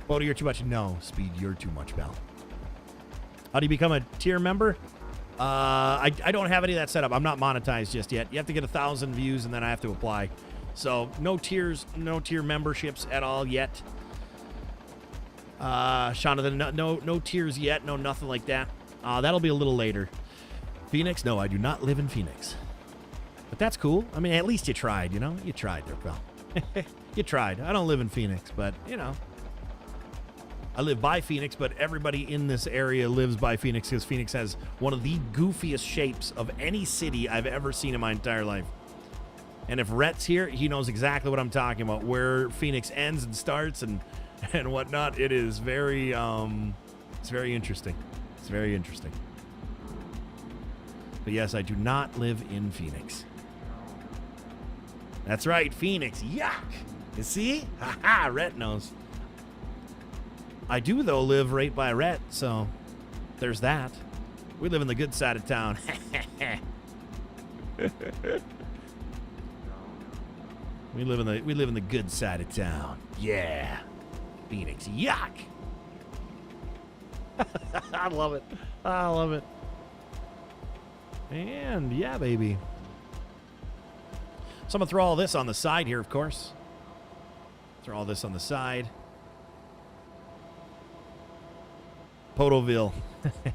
PODO, you're too much. No, Speed, you're too much, pal. How do you become a tier member? I don't have any of that set up. I'm not monetized just yet. You have to get 1,000 views, and then I have to apply. So no tiers, no tier memberships at all yet. Shauna, no tiers yet, no nothing like that. That'll be a little later. Phoenix? No, I do not live in Phoenix. But that's cool. I mean, at least you tried, you know? You tried there, pal. You tried. I don't live in Phoenix, but, you know. I live by Phoenix, but everybody in this area lives by Phoenix because Phoenix has one of the goofiest shapes of any city I've ever seen in my entire life. And if Rhett's here, he knows exactly what I'm talking about, where Phoenix ends and starts and whatnot. It is very, it's very interesting. It's very interesting. But yes, I do not live in Phoenix. That's right, Phoenix. Yuck. You see? Ha-ha, Rhett knows. I do, though, live right by Rhett, so there's that. We live in the good side of town. We live in the good side of town. Yeah. Phoenix. Yuck. I love it. I love it. And yeah, baby. So I'm gonna throw all this on the side here, of course. Throw all this on the side. Podoville.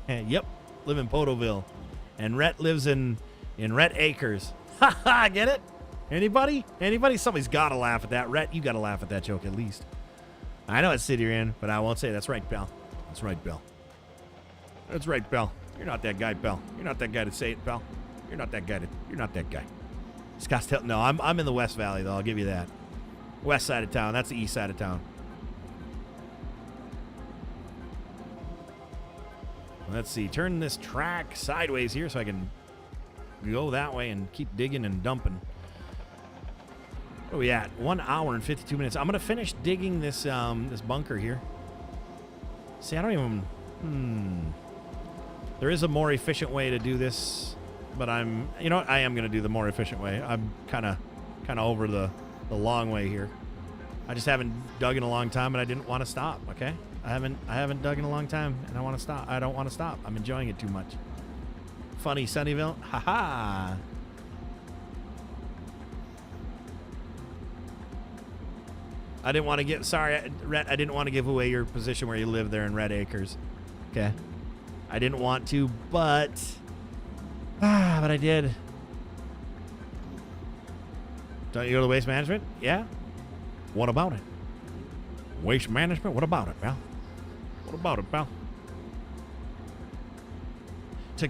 Yep, live in Podoville. And Rhett lives in Rhett Acres. Ha ha, get it? Anybody? Anybody? Somebody's gotta laugh at that. Rhett, you gotta laugh at that joke at least. I know what city you're in, but I won't say it. That's right, pal. That's right, pal. That's right, pal. You're not that guy, pal. You're not that guy to say it, pal. You're not that guy. You're not that guy. Scottsdale. No, I'm in the West Valley, though. I'll give you that. West side of town. That's the east side of town. Let's see. Turn this track sideways here so I can go that way and keep digging and dumping. Where are we at? 1 hour and 52 minutes. I'm going to finish digging this this bunker here. See, I don't even... There is a more efficient way to do this, but you know what? I am going to do the more efficient way. I'm kind of over the long way here. I just haven't dug in a long time, and I didn't want to stop, okay? I haven't dug in a long time, and I want to stop. I don't want to stop. I'm enjoying it too much. Funny Sunnyvale. Ha-ha. I didn't want to give... Sorry, Rhett, I didn't want to give away your position where you live there in Red Acres. Okay? I didn't want to, but I did. Don't you go to waste management? Yeah? What about it? Waste management? What about it, pal? What about it, pal?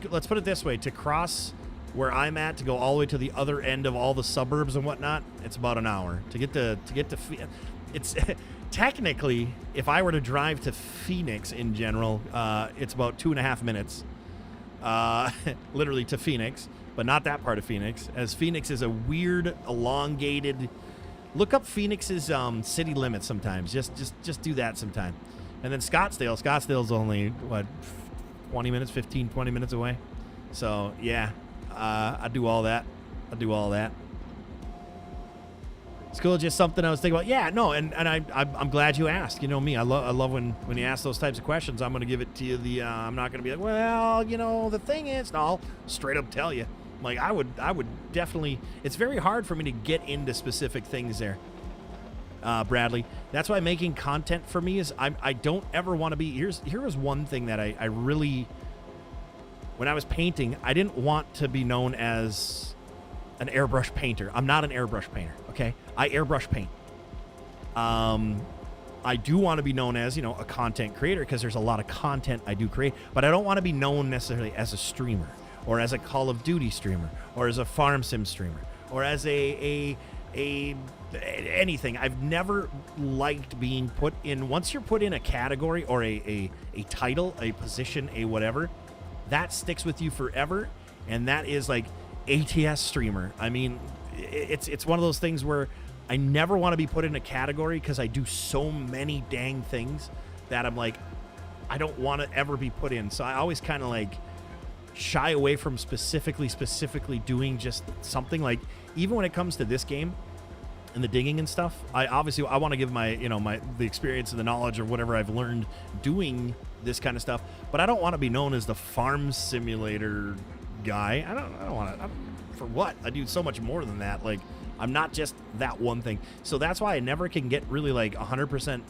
Let's put it this way. To cross where I'm at, to go all the way to the other end of all the suburbs and whatnot, it's about an hour. To get to it's technically, if I were to drive to Phoenix in general, it's about 2.5 minutes, literally to Phoenix, but not that part of Phoenix, as Phoenix is a weird, elongated. Look up Phoenix's city limits sometimes. Just do that sometime. And then Scottsdale's only what, 20 minutes away. So yeah, I do all that. It's cool. Just something I was thinking about. Yeah, no, and I'm glad you asked. You know me. I love when you ask those types of questions. I'm going to give it to you. I'm not going to be like, well, you know, the thing is. No, I'll straight up tell you. Like I would definitely. It's very hard for me to get into specific things there, Bradley. That's why making content for me is I don't ever want to be. Here was one thing that I really. When I was painting, I didn't want to be known as an airbrush painter. I'm not an airbrush painter, okay? I airbrush paint. I do want to be known as, a content creator because there's a lot of content I do create, but I don't want to be known necessarily as a streamer or as a Call of Duty streamer or as a farm sim streamer or as a anything. I've never liked being put in. Once you're put in a category or a title, a position, a whatever, that sticks with you forever, and that is like ATS streamer. I mean, it's one of those things where I never want to be put in a category because I do so many dang things that I'm like, I don't want to ever be put in. So I always kind of like shy away from specifically doing just something. Like, even when it comes to this game and the digging and stuff, I want to give my, the experience and the knowledge or whatever I've learned doing this kind of stuff, but I don't want to be known as the farm simulator guy. I don't want to, for what? I do so much more than that. Like, I'm not just that one thing. So that's why I never can get really like 100%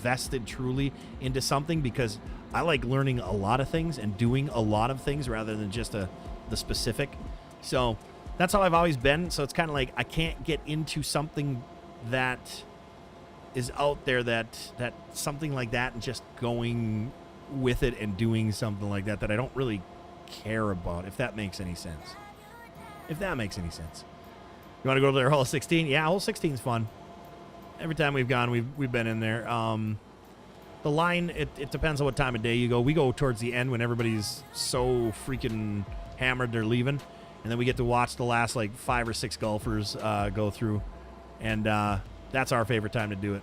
vested truly into something, because I like learning a lot of things and doing a lot of things rather than just the specific. So that's how I've always been. So it's kind of like I can't get into something that is out there that something like that and just going with it and doing something like that I don't really care about, if that makes any sense. If that makes any sense. You want to go to their hole 16? Yeah, hole 16 is fun. Every time we've gone, we've been in there. The line, it depends on what time of day you go. We go towards the end when everybody's so freaking hammered they're leaving, and then we get to watch the last like 5 or 6 golfers go through, and that's our favorite time to do it.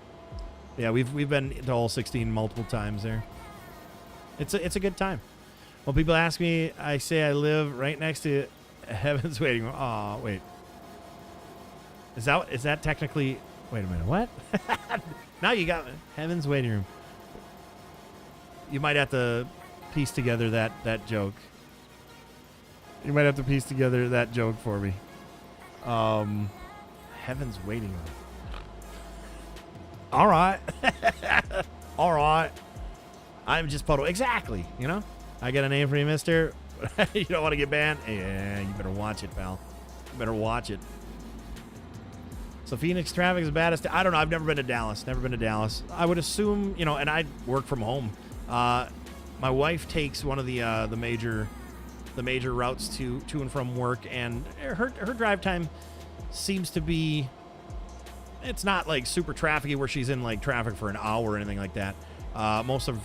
Yeah, we've been to hole 16 multiple times there. It's a good time. When people ask me, I say I live right next to Heaven's Waiting Room. Oh, wait. Is that technically... Wait a minute, what? Now you got Heaven's Waiting Room. You might have to piece together that joke. You might have to piece together that joke for me. Heaven's Waiting Room. All right. All right. I'm just PODO. Exactly, I got a name for you, mister. You don't want to get banned? Yeah, you better watch it, pal. You better watch it. So Phoenix traffic is the baddest. I don't know. I've never been to Dallas. I would assume, and I work from home. My wife takes one of the major routes to and from work, and her drive time seems to be, it's not like super trafficy where she's in like traffic for an hour or anything like that. Most of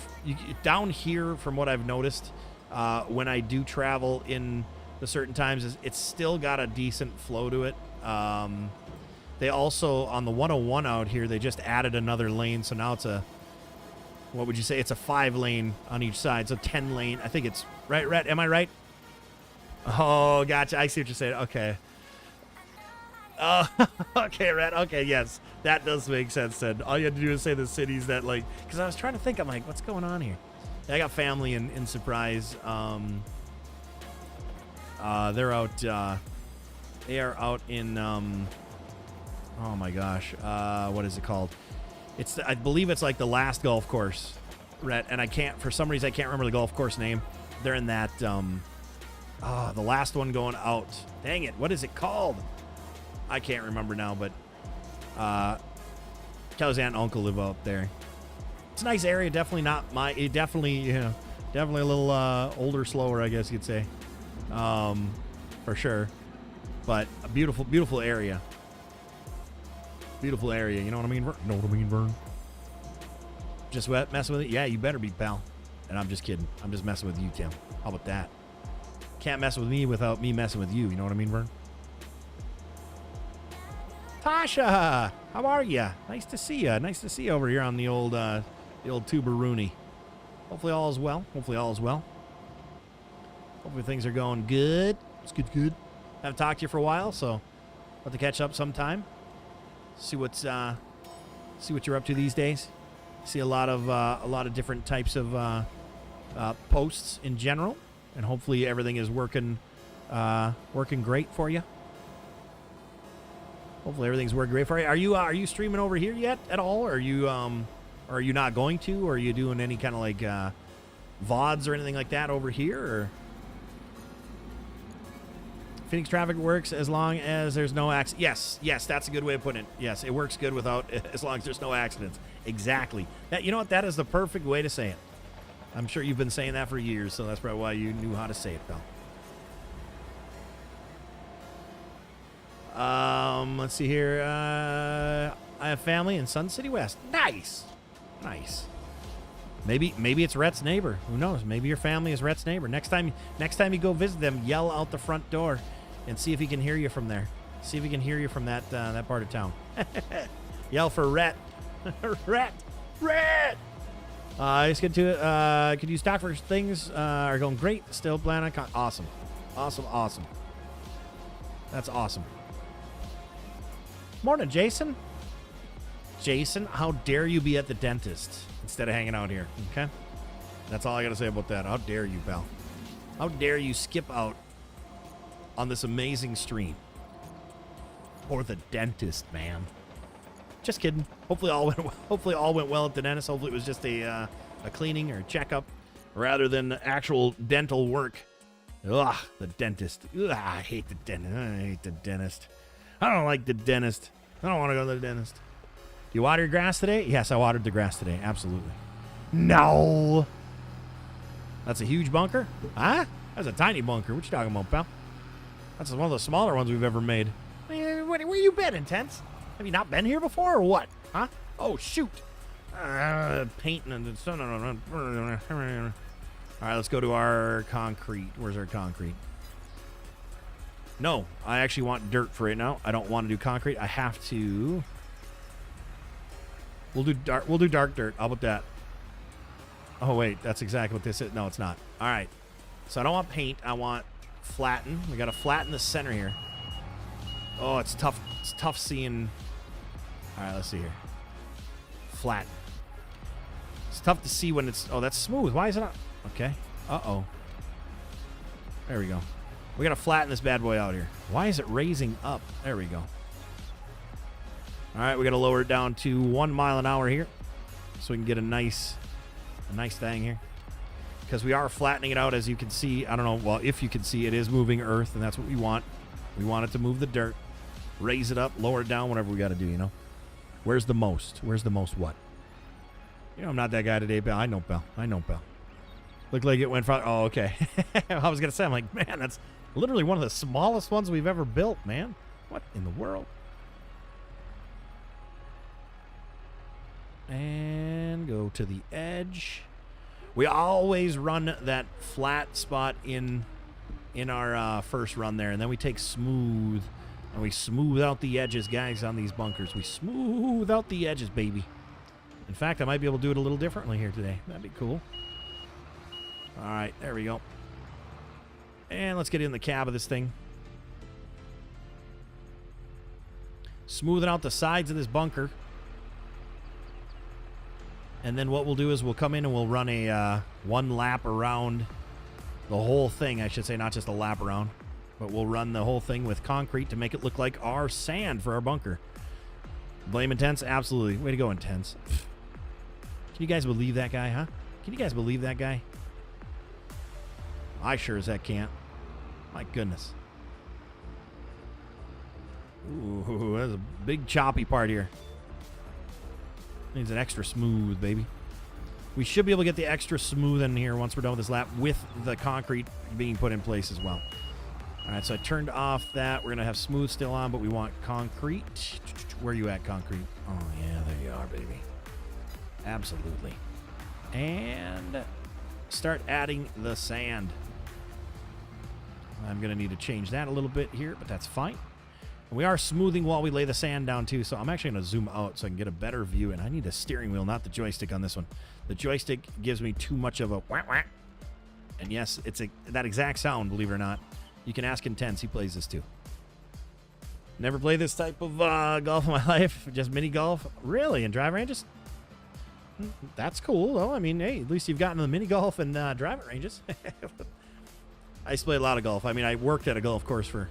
down here, from what I've noticed, when I do travel in the certain times, it's still got a decent flow to it. They also, on the 101 out here, they just added another lane. So now it's what would you say? It's a 5 lane on each side. So 10 lane. I think it's right. Am I right? Oh, gotcha. I see what you're saying. Okay. Oh, okay, Red. Okay, yes. That does make sense then. All you had to do is say the cities that, like, because I was trying to think, I'm like, what's going on here? I got family in Surprise. They're out, they are out in, oh my gosh, what is it called? I believe it's like the last golf course, Rhett, and for some reason I can't remember the golf course name. They're in that, the last one going out. Dang it, what is it called? I can't remember now, but Kelly's aunt and uncle live out there. It's a nice area, definitely not definitely a little older, slower, I guess you'd say, for sure, but a beautiful area. Beautiful area, you know what I mean? Know what I mean, Vern? Just messing with it? Yeah, you better be, pal. And I'm just kidding. I'm just messing with you, Tim. How about that? Can't mess with me without me messing with you. You know what I mean, Vern? Tasha, how are you? Nice to see you. Nice to see you over here on the old Tuberoony. Hopefully all is well. Hopefully things are going good. It's good. Haven't talked to you for a while, so I'll have to catch up sometime. See what you're up to these days. See a lot of different types of posts in general, and hopefully everything is working great for you. Hopefully everything's working great for you. Are you streaming over here yet at all? Or are you not going to? Or are you doing any kind of like VODs or anything like that over here? Or Phoenix traffic works as long as there's no accidents. Yes, that's a good way of putting it. Yes, it works good as long as there's no accidents. Exactly. That, you know what? That is the perfect way to say it. I'm sure you've been saying that for years, so that's probably why you knew how to say it, pal. Let's see here. I have family in Sun City West. Nice. Maybe it's Rhett's neighbor. Who knows? Maybe your family is Rhett's neighbor. Next time you go visit them, yell out the front door and see if he can hear you from there. See if he can hear you from that part of town. Yell for Rhett. Rhett. Let's get to it. Could you stock for things are going great. Still plan on awesome. That's awesome. Morning, Jason. Jason, how dare you be at the dentist instead of hanging out here, okay? That's all I got to say about that. How dare you, pal? How dare you skip out on this amazing stream for the dentist, man? Just kidding. Hopefully all went well at the dentist. Hopefully it was just a cleaning or a checkup rather than actual dental work. Ugh, the dentist. Ugh, I hate the dentist. I don't like the dentist. I don't want to go to the dentist. You water your grass today? Yes, I watered the grass today. Absolutely. No. That's a huge bunker? Huh? That's a tiny bunker. What you talking about, pal? That's one of the smaller ones we've ever made. Where you been, Intense? Have you not been here before or what? Huh? Oh, shoot. Painting and all right, let's go to our concrete. Where's our concrete? No, I actually want dirt for right now. I don't want to do concrete. I have to. We'll do dark dirt. How about that? Oh wait, that's exactly what this is. No, it's not. All right. So I don't want paint. I want flatten. We got to flatten the center here. Oh, it's tough. It's tough seeing. All right, let's see here. Flatten. It's tough to see when it's. Oh, that's smooth. Why is it not? Okay. Uh-oh. There we go. We got to flatten this bad boy out here. Why is it raising up? There we go. All right, we got to lower it down to 1 mile an hour here so we can get a nice thing here. Because we are flattening it out, as you can see. I don't know. Well, if you can see, it is moving earth, and that's what we want. We want it to move the dirt. Raise it up, lower it down, whatever we got to do, you know. Where's the most? Where's the most what? You know, I'm not that guy today, pal. I know, pal. Looked like it went from... Oh, okay. I was going to say, I'm like, man, that's literally one of the smallest ones we've ever built, man. What in the world? And go to the edge. We always run that flat spot in our first run there, and then we take smooth, and we smooth out the edges, guys, on these bunkers. We smooth out the edges, baby. In fact, I might be able to do it a little differently here today. That'd be cool. All right, there we go. And let's get in the cab of this thing. Smoothing out the sides of this bunker. And then what we'll do is we'll come in and we'll run a one lap around the whole thing. I should say, not just a lap around, but we'll run the whole thing with concrete to make it look like our sand for our bunker. Blame Intense? Absolutely. Way to go, Intense. Can you guys believe that guy, huh? Can you guys believe that guy? I sure as heck can't. My goodness. Ooh, that's a big choppy part here. Needs an extra smooth, baby. We should be able to get the extra smooth in here once we're done with this lap with the concrete being put in place as well. All right, so I turned off that. We're going to have smooth still on, but we want concrete. Where are you at, concrete? Oh, yeah, there you are, baby. Absolutely. And start adding the sand. I'm going to need to change that a little bit here, but that's fine. We are smoothing while we lay the sand down, too, so I'm actually going to zoom out so I can get a better view, and I need a steering wheel, not the joystick on this one. The joystick gives me too much of a whack. And yes, it's that exact sound, believe it or not. You can ask Intense. He plays this, too. Never played this type of golf in my life, just mini golf. Really? In drive ranges? That's cool, though. I mean, hey, at least you've gotten to the mini golf and driving ranges. I used to play a lot of golf. I mean, I worked at a golf course for...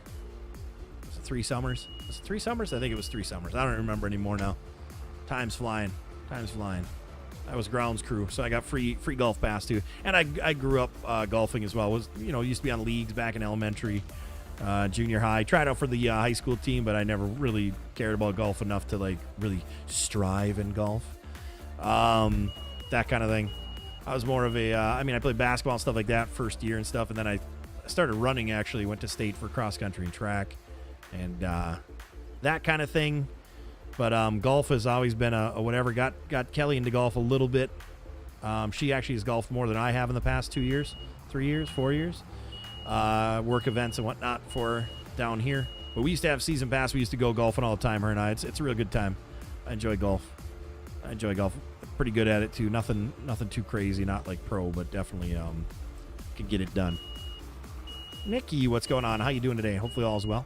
3 summers. Was it 3 summers? I think it was 3 summers. I don't remember anymore now. Time's flying. I was grounds crew, so I got free golf pass too. And I grew up golfing as well. Used to be on leagues back in elementary. junior high. Tried out for the high school team, but I never really cared about golf enough to like really strive in golf. That kind of thing. I was more of a, I played basketball and stuff like that first year and stuff, and then I started running, actually. Went to state for cross country and track and that kind of thing. But golf has always been a whatever. Got Kelly into golf a little bit. She actually has golfed more than I have in the past 2 years, 3 years, 4 years. Work events and whatnot for down here. But we used to have season pass. We used to go golfing all the time, her and I. It's a real good time. I enjoy golf. Pretty good at it too. Nothing too crazy. Not like pro, but definitely can get it done. Nikki, what's going on? How you doing today? Hopefully all's well.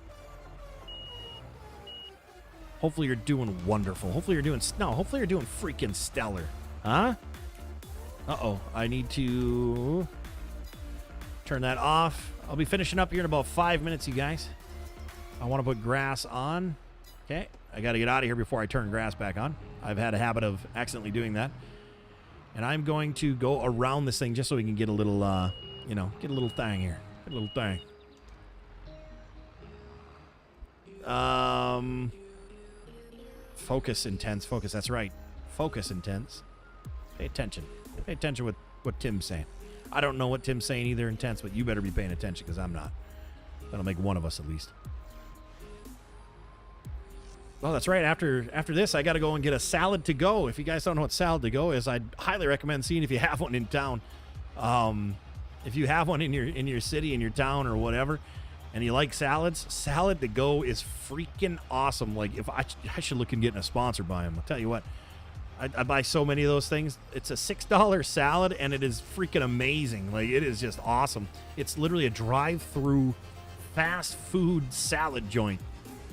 Hopefully you're doing wonderful. Hopefully you're doing freaking stellar. Huh? Uh-oh. I need to turn that off. I'll be finishing up here in about 5 minutes, you guys. I want to put grass on. Okay. I got to get out of here before I turn grass back on. I've had a habit of accidentally doing that. And I'm going to go around this thing just so we can get a little, get a little thing here. Get a little thing. Focus intense. Focus. That's right. Focus intense. Pay attention. Pay attention with what Tim's saying. I don't know what Tim's saying either, intense, but you better be paying attention because I'm not. That'll make one of us at least. Oh, that's right. After this, I got to go and get a salad to go. If you guys don't know what salad to go is, I'd highly recommend seeing if you have one in town. If you have one in your city, in your town, or whatever, and you like salads, salad to go is freaking awesome. Like, if I should look into getting a sponsor by them. I'll tell you what. I buy so many of those things. It's a $6 salad, and it is freaking amazing. Like, it is just awesome. It's literally a drive-through fast food salad joint,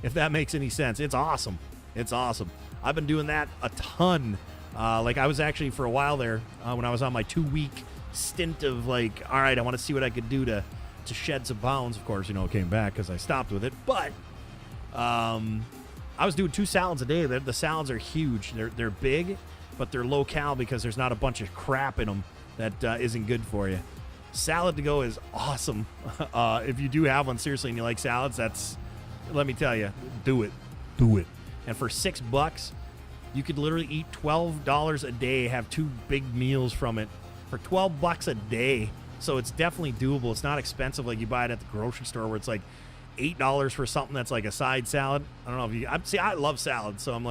if that makes any sense. It's awesome. It's awesome. I've been doing that a ton. Like, I was actually, for a while there, when I was on my 2-week stint of, like, all right, I want to see what I could do to shed some pounds. Of course, it came back because I stopped with it. But I was doing 2 salads a day. The salads are huge. They're big, but they're low cal because there's not a bunch of crap in them that isn't good for you. Salad to go is awesome. If you do have one, seriously, and you like salads, let me tell you, do it. Do it. And for $6, you could literally eat $12 a day, have 2 big meals from it for $12 a day. So it's definitely doable. It's not expensive like you buy it at the grocery store where it's like $8 for something that's like a side salad. I don't know if you I love salads, so I'm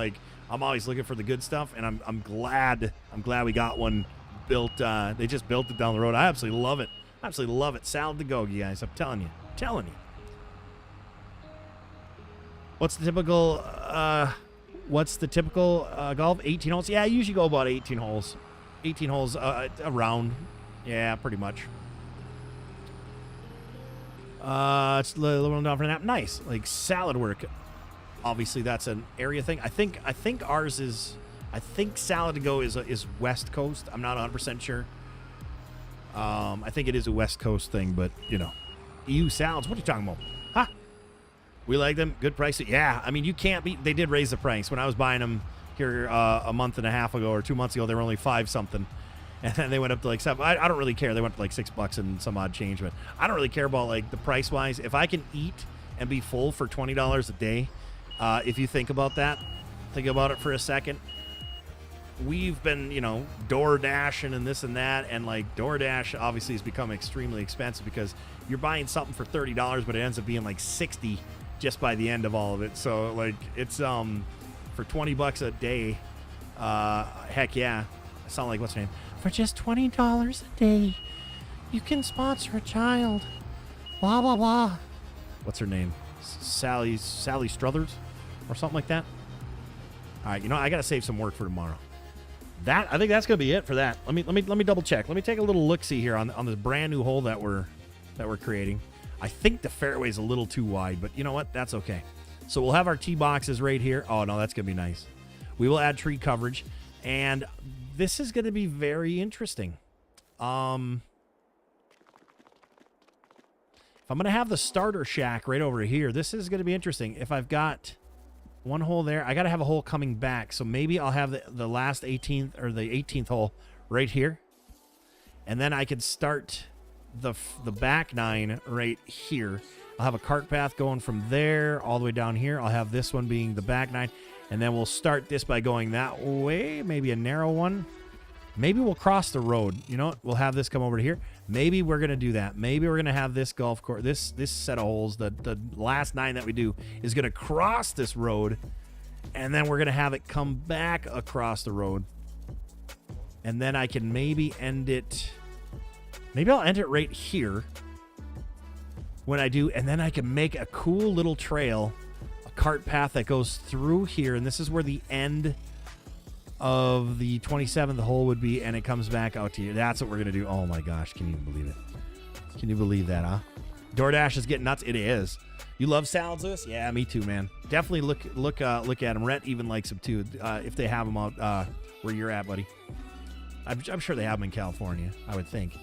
always looking for the good stuff, and I'm glad we got one built. They just built it down the road. I absolutely love it. Absolutely love it. Salad to go, you guys. I'm telling you. What's the typical golf? 18 holes? Yeah, I usually go about 18 holes. 18 holes around. Yeah, pretty much. It's a little down for a nap. Nice. Like salad work. Obviously, that's an area thing. I think ours is. I think salad to go is West Coast. I'm not 100% sure. I think it is a West Coast thing, but EU salads. What are you talking about? Huh? We like them. Good price. Yeah. I mean, you can't beat. They did raise the price when I was buying them here a month and a half ago or 2 months ago. They were only $5 something. And then they went up to like $7. I don't really care. They went to like $6 and some odd change, but I don't really care about like the price wise. If I can eat and be full for $20 a day, if you think about that, think about it for a second. We've been, door dashing and this and that, and like DoorDash obviously has become extremely expensive because you're buying something for $30, but it ends up being like $60 just by the end of all of it. So like it's for $20 a day, heck yeah. I sound like what's her name? For just $20 a day, you can sponsor a child. Blah, blah, blah. What's her name? Sally Struthers or something like that? All right, I got to save some work for tomorrow. I think that's going to be it for that. Let me double check. Let me take a little look-see here on this brand new hole that we're creating. I think the fairway's a little too wide, but you know what? That's okay. So we'll have our tee boxes right here. Oh, no, that's going to be nice. We will add tree coverage, and this is going to be very interesting. If I'm going to have the starter shack right over here, this is going to be interesting. If I've got one hole there, I got to have a hole coming back. So maybe I'll have the last 18th or the 18th hole right here. And then I could start the back 9 right here. I'll have a cart path going from there all the way down here. I'll have this one being the back 9. And then we'll start this by going that way, maybe a narrow one. Maybe we'll cross the road. You know what? We'll have this come over to here. Maybe we're going to do that. Maybe we're going to have this golf course, this set of holes, the last 9 that we do is going to cross this road. And then we're going to have it come back across the road. And then I can maybe end it. Maybe I'll end it right here when I do. And then I can make a cool little trail, a cart path that goes through here. And this is where the end of the 27th hole would be. And it comes back out to you. That's what we're going to do. Oh my gosh. Can you believe it? Can you believe that, huh? DoorDash is getting nuts. It is. You love salads, Lewis? Yeah, me too, man. Definitely look at them. Rhett even likes them too. If they have them out where you're at, buddy. I'm sure they have them in California, I would think.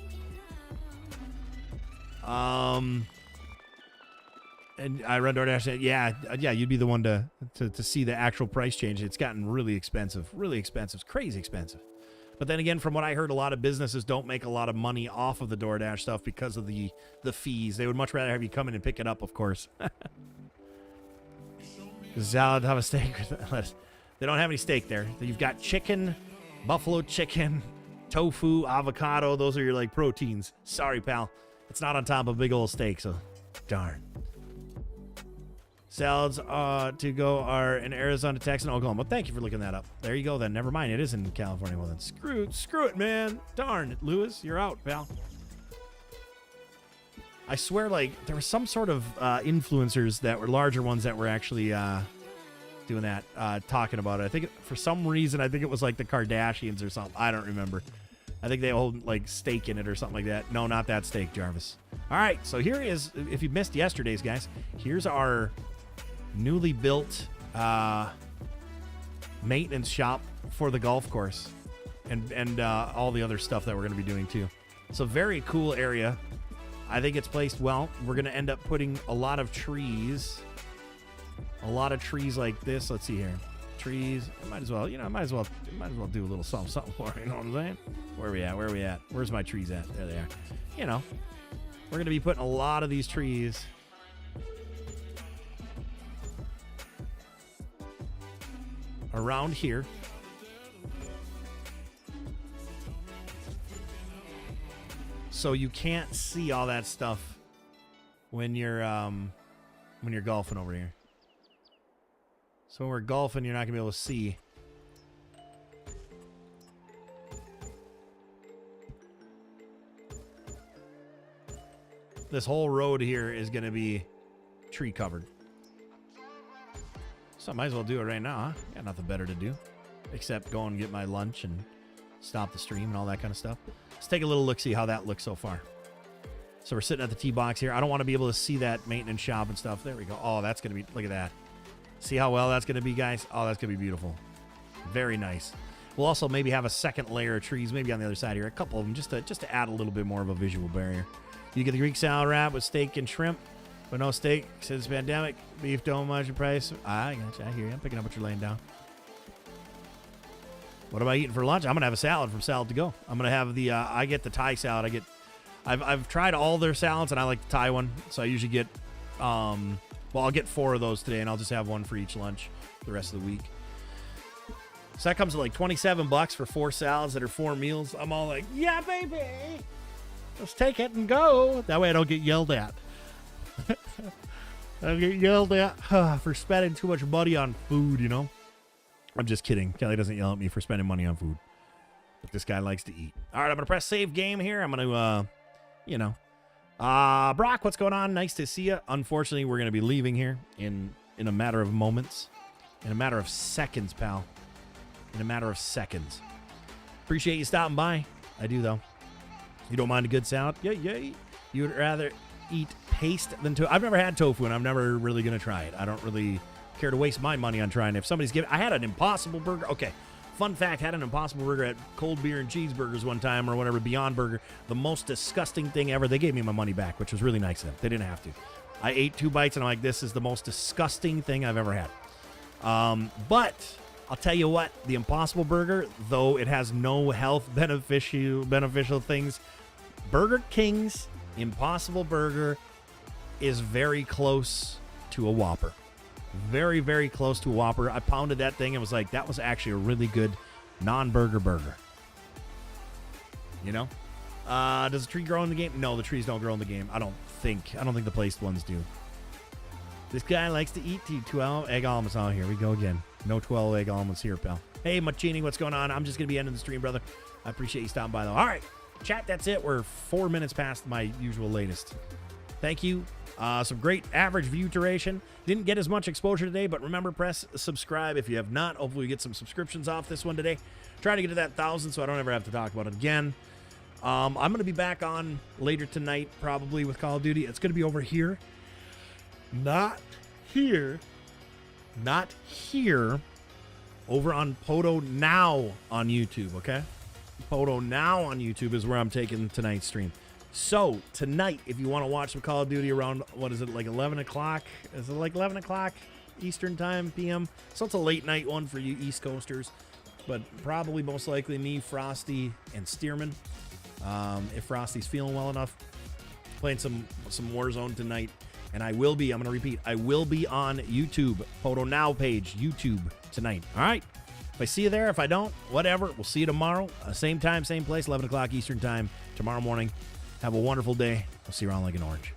And I run DoorDash. Said, yeah, you'd be the one to see the actual price change. It's gotten really expensive. It's crazy expensive. But then again, from what I heard, a lot of businesses don't make a lot of money off of the DoorDash stuff because of the fees. They would much rather have you come in and pick it up, of course. Salad, have a steak. They don't have any steak there. You've got chicken, buffalo chicken, tofu, avocado. Those are your like proteins. Sorry, pal. It's not on top of a big old steak, so darn. Salads to go are in Arizona, Texas, and Oklahoma. Well, thank you for looking that up. There you go, then. Never mind. It is in California. Well, then screw it, man. Darn, Lewis, you're out, pal. I swear, like, there were some sort of influencers that were larger ones that were actually doing that, talking about it. I think for some reason, I think it was like the Kardashians or something. I don't remember. I think they hold like steak in it or something like that. No, not that steak, Jarvis. All right, so here is, if you missed yesterday's, guys, here's our newly built maintenance shop for the golf course and all the other stuff that we're going to be doing too. It's a very cool area. I think it's placed well. We're going to end up putting a lot of trees like this. Let's see here. Trees. I might as well do a little something for it. You know what I'm saying? Where are we at? Where's my trees at? There they are. You know, we're going to be putting a lot of these trees around here. So you can't see all that stuff when you're golfing over here. So when we're golfing, you're not going to be able to see. This whole road here is going to be tree covered. So I might as well do it right now, huh? Got nothing better to do except go and get my lunch and stop the stream and all that kind of stuff. Let's take a little look, see how that looks so far. So we're sitting at the tee box here. I don't want to be able to see that maintenance shop and stuff. There we go. Oh, that's going to be, look at that. See how well that's going to be, guys? Oh, that's going to be beautiful. Very nice. We'll also maybe have a second layer of trees, maybe on the other side here. A couple of them, just to add a little bit more of a visual barrier. You get the Greek salad wrap with steak and shrimp, but no steak since the pandemic. Beef don't much in price. I gotcha. I hear you. I'm picking up what you're laying down. What am I eating for lunch? I'm going to have a salad from Salad to Go. I'm going to have the, I get the Thai salad. I've tried all their salads, and I like the Thai one. So I usually get, well, I'll get 4 of those today, and I'll just have one for each lunch the rest of the week. So that comes to like $27 for 4 salads that are 4 meals. I'm all like, yeah, baby. Let's take it and go. That way I don't get yelled at. I don't get yelled at for spending too much money on food, you know? I'm just kidding. Kelly doesn't yell at me for spending money on food. But this guy likes to eat. All right, I'm going to press save game here. I'm going to, Brock, what's going on? Nice to see you. Unfortunately, we're going to be leaving here in a matter of moments. In a matter of seconds, pal. In a matter of seconds. Appreciate you stopping by. I do, though. You don't mind a good salad? Yay. You would rather eat paste than tofu. I've never had tofu, and I'm never really going to try it. I don't really care to waste my money on trying it. If somebody's giving... I had an Impossible Burger. Okay. Fun fact, had an Impossible Burger at Cold Beer and Cheeseburgers one time or whatever, Beyond Burger. The most disgusting thing ever. They gave me my money back, which was really nice of them. They didn't have to. I ate 2 bites, and I'm like, this is the most disgusting thing I've ever had. But I'll tell you what, the Impossible Burger, though it has no health beneficial things, Burger King's Impossible Burger is very close to a Whopper. Very, very close to a Whopper. I pounded that thing and was like, that was actually a really good non-burger burger. You know? Does a tree grow in the game? No, the trees don't grow in the game. I don't think the placed ones do. This guy likes to eat 12 egg almonds. Oh, here we go again. No 12 egg almonds here, pal. Hey, Machini, what's going on? I'm just going to be ending the stream, brother. I appreciate you stopping by, though. All right, chat, that's it. We're 4 minutes past my usual latest. Thank you. Some great average view duration. Didn't get as much exposure today, but remember, press subscribe if you have not. Hopefully we get some subscriptions off this one today. Trying to get to that 1,000 so I don't ever have to talk about it again. I'm going to be back on later tonight, probably, with Call of Duty. It's going to be over here. Not here. Not here. Over on PODO Now on YouTube, okay? PODO Now on YouTube is where I'm taking tonight's stream. So, tonight, if you want to watch some Call of Duty around, what is it, like 11 o'clock? Is it like 11 o'clock Eastern Time, PM? So it's a late night one for you East Coasters. But probably most likely me, Frosty, and Stearman. If Frosty's feeling well enough. Playing some Warzone tonight. And I'm going to repeat, I will be on YouTube. PODO Now page, YouTube tonight. All right? If I see you there, if I don't, whatever. We'll see you tomorrow. Same time, same place, 11 o'clock Eastern Time tomorrow morning. Have a wonderful day. I'll see you around like an orange.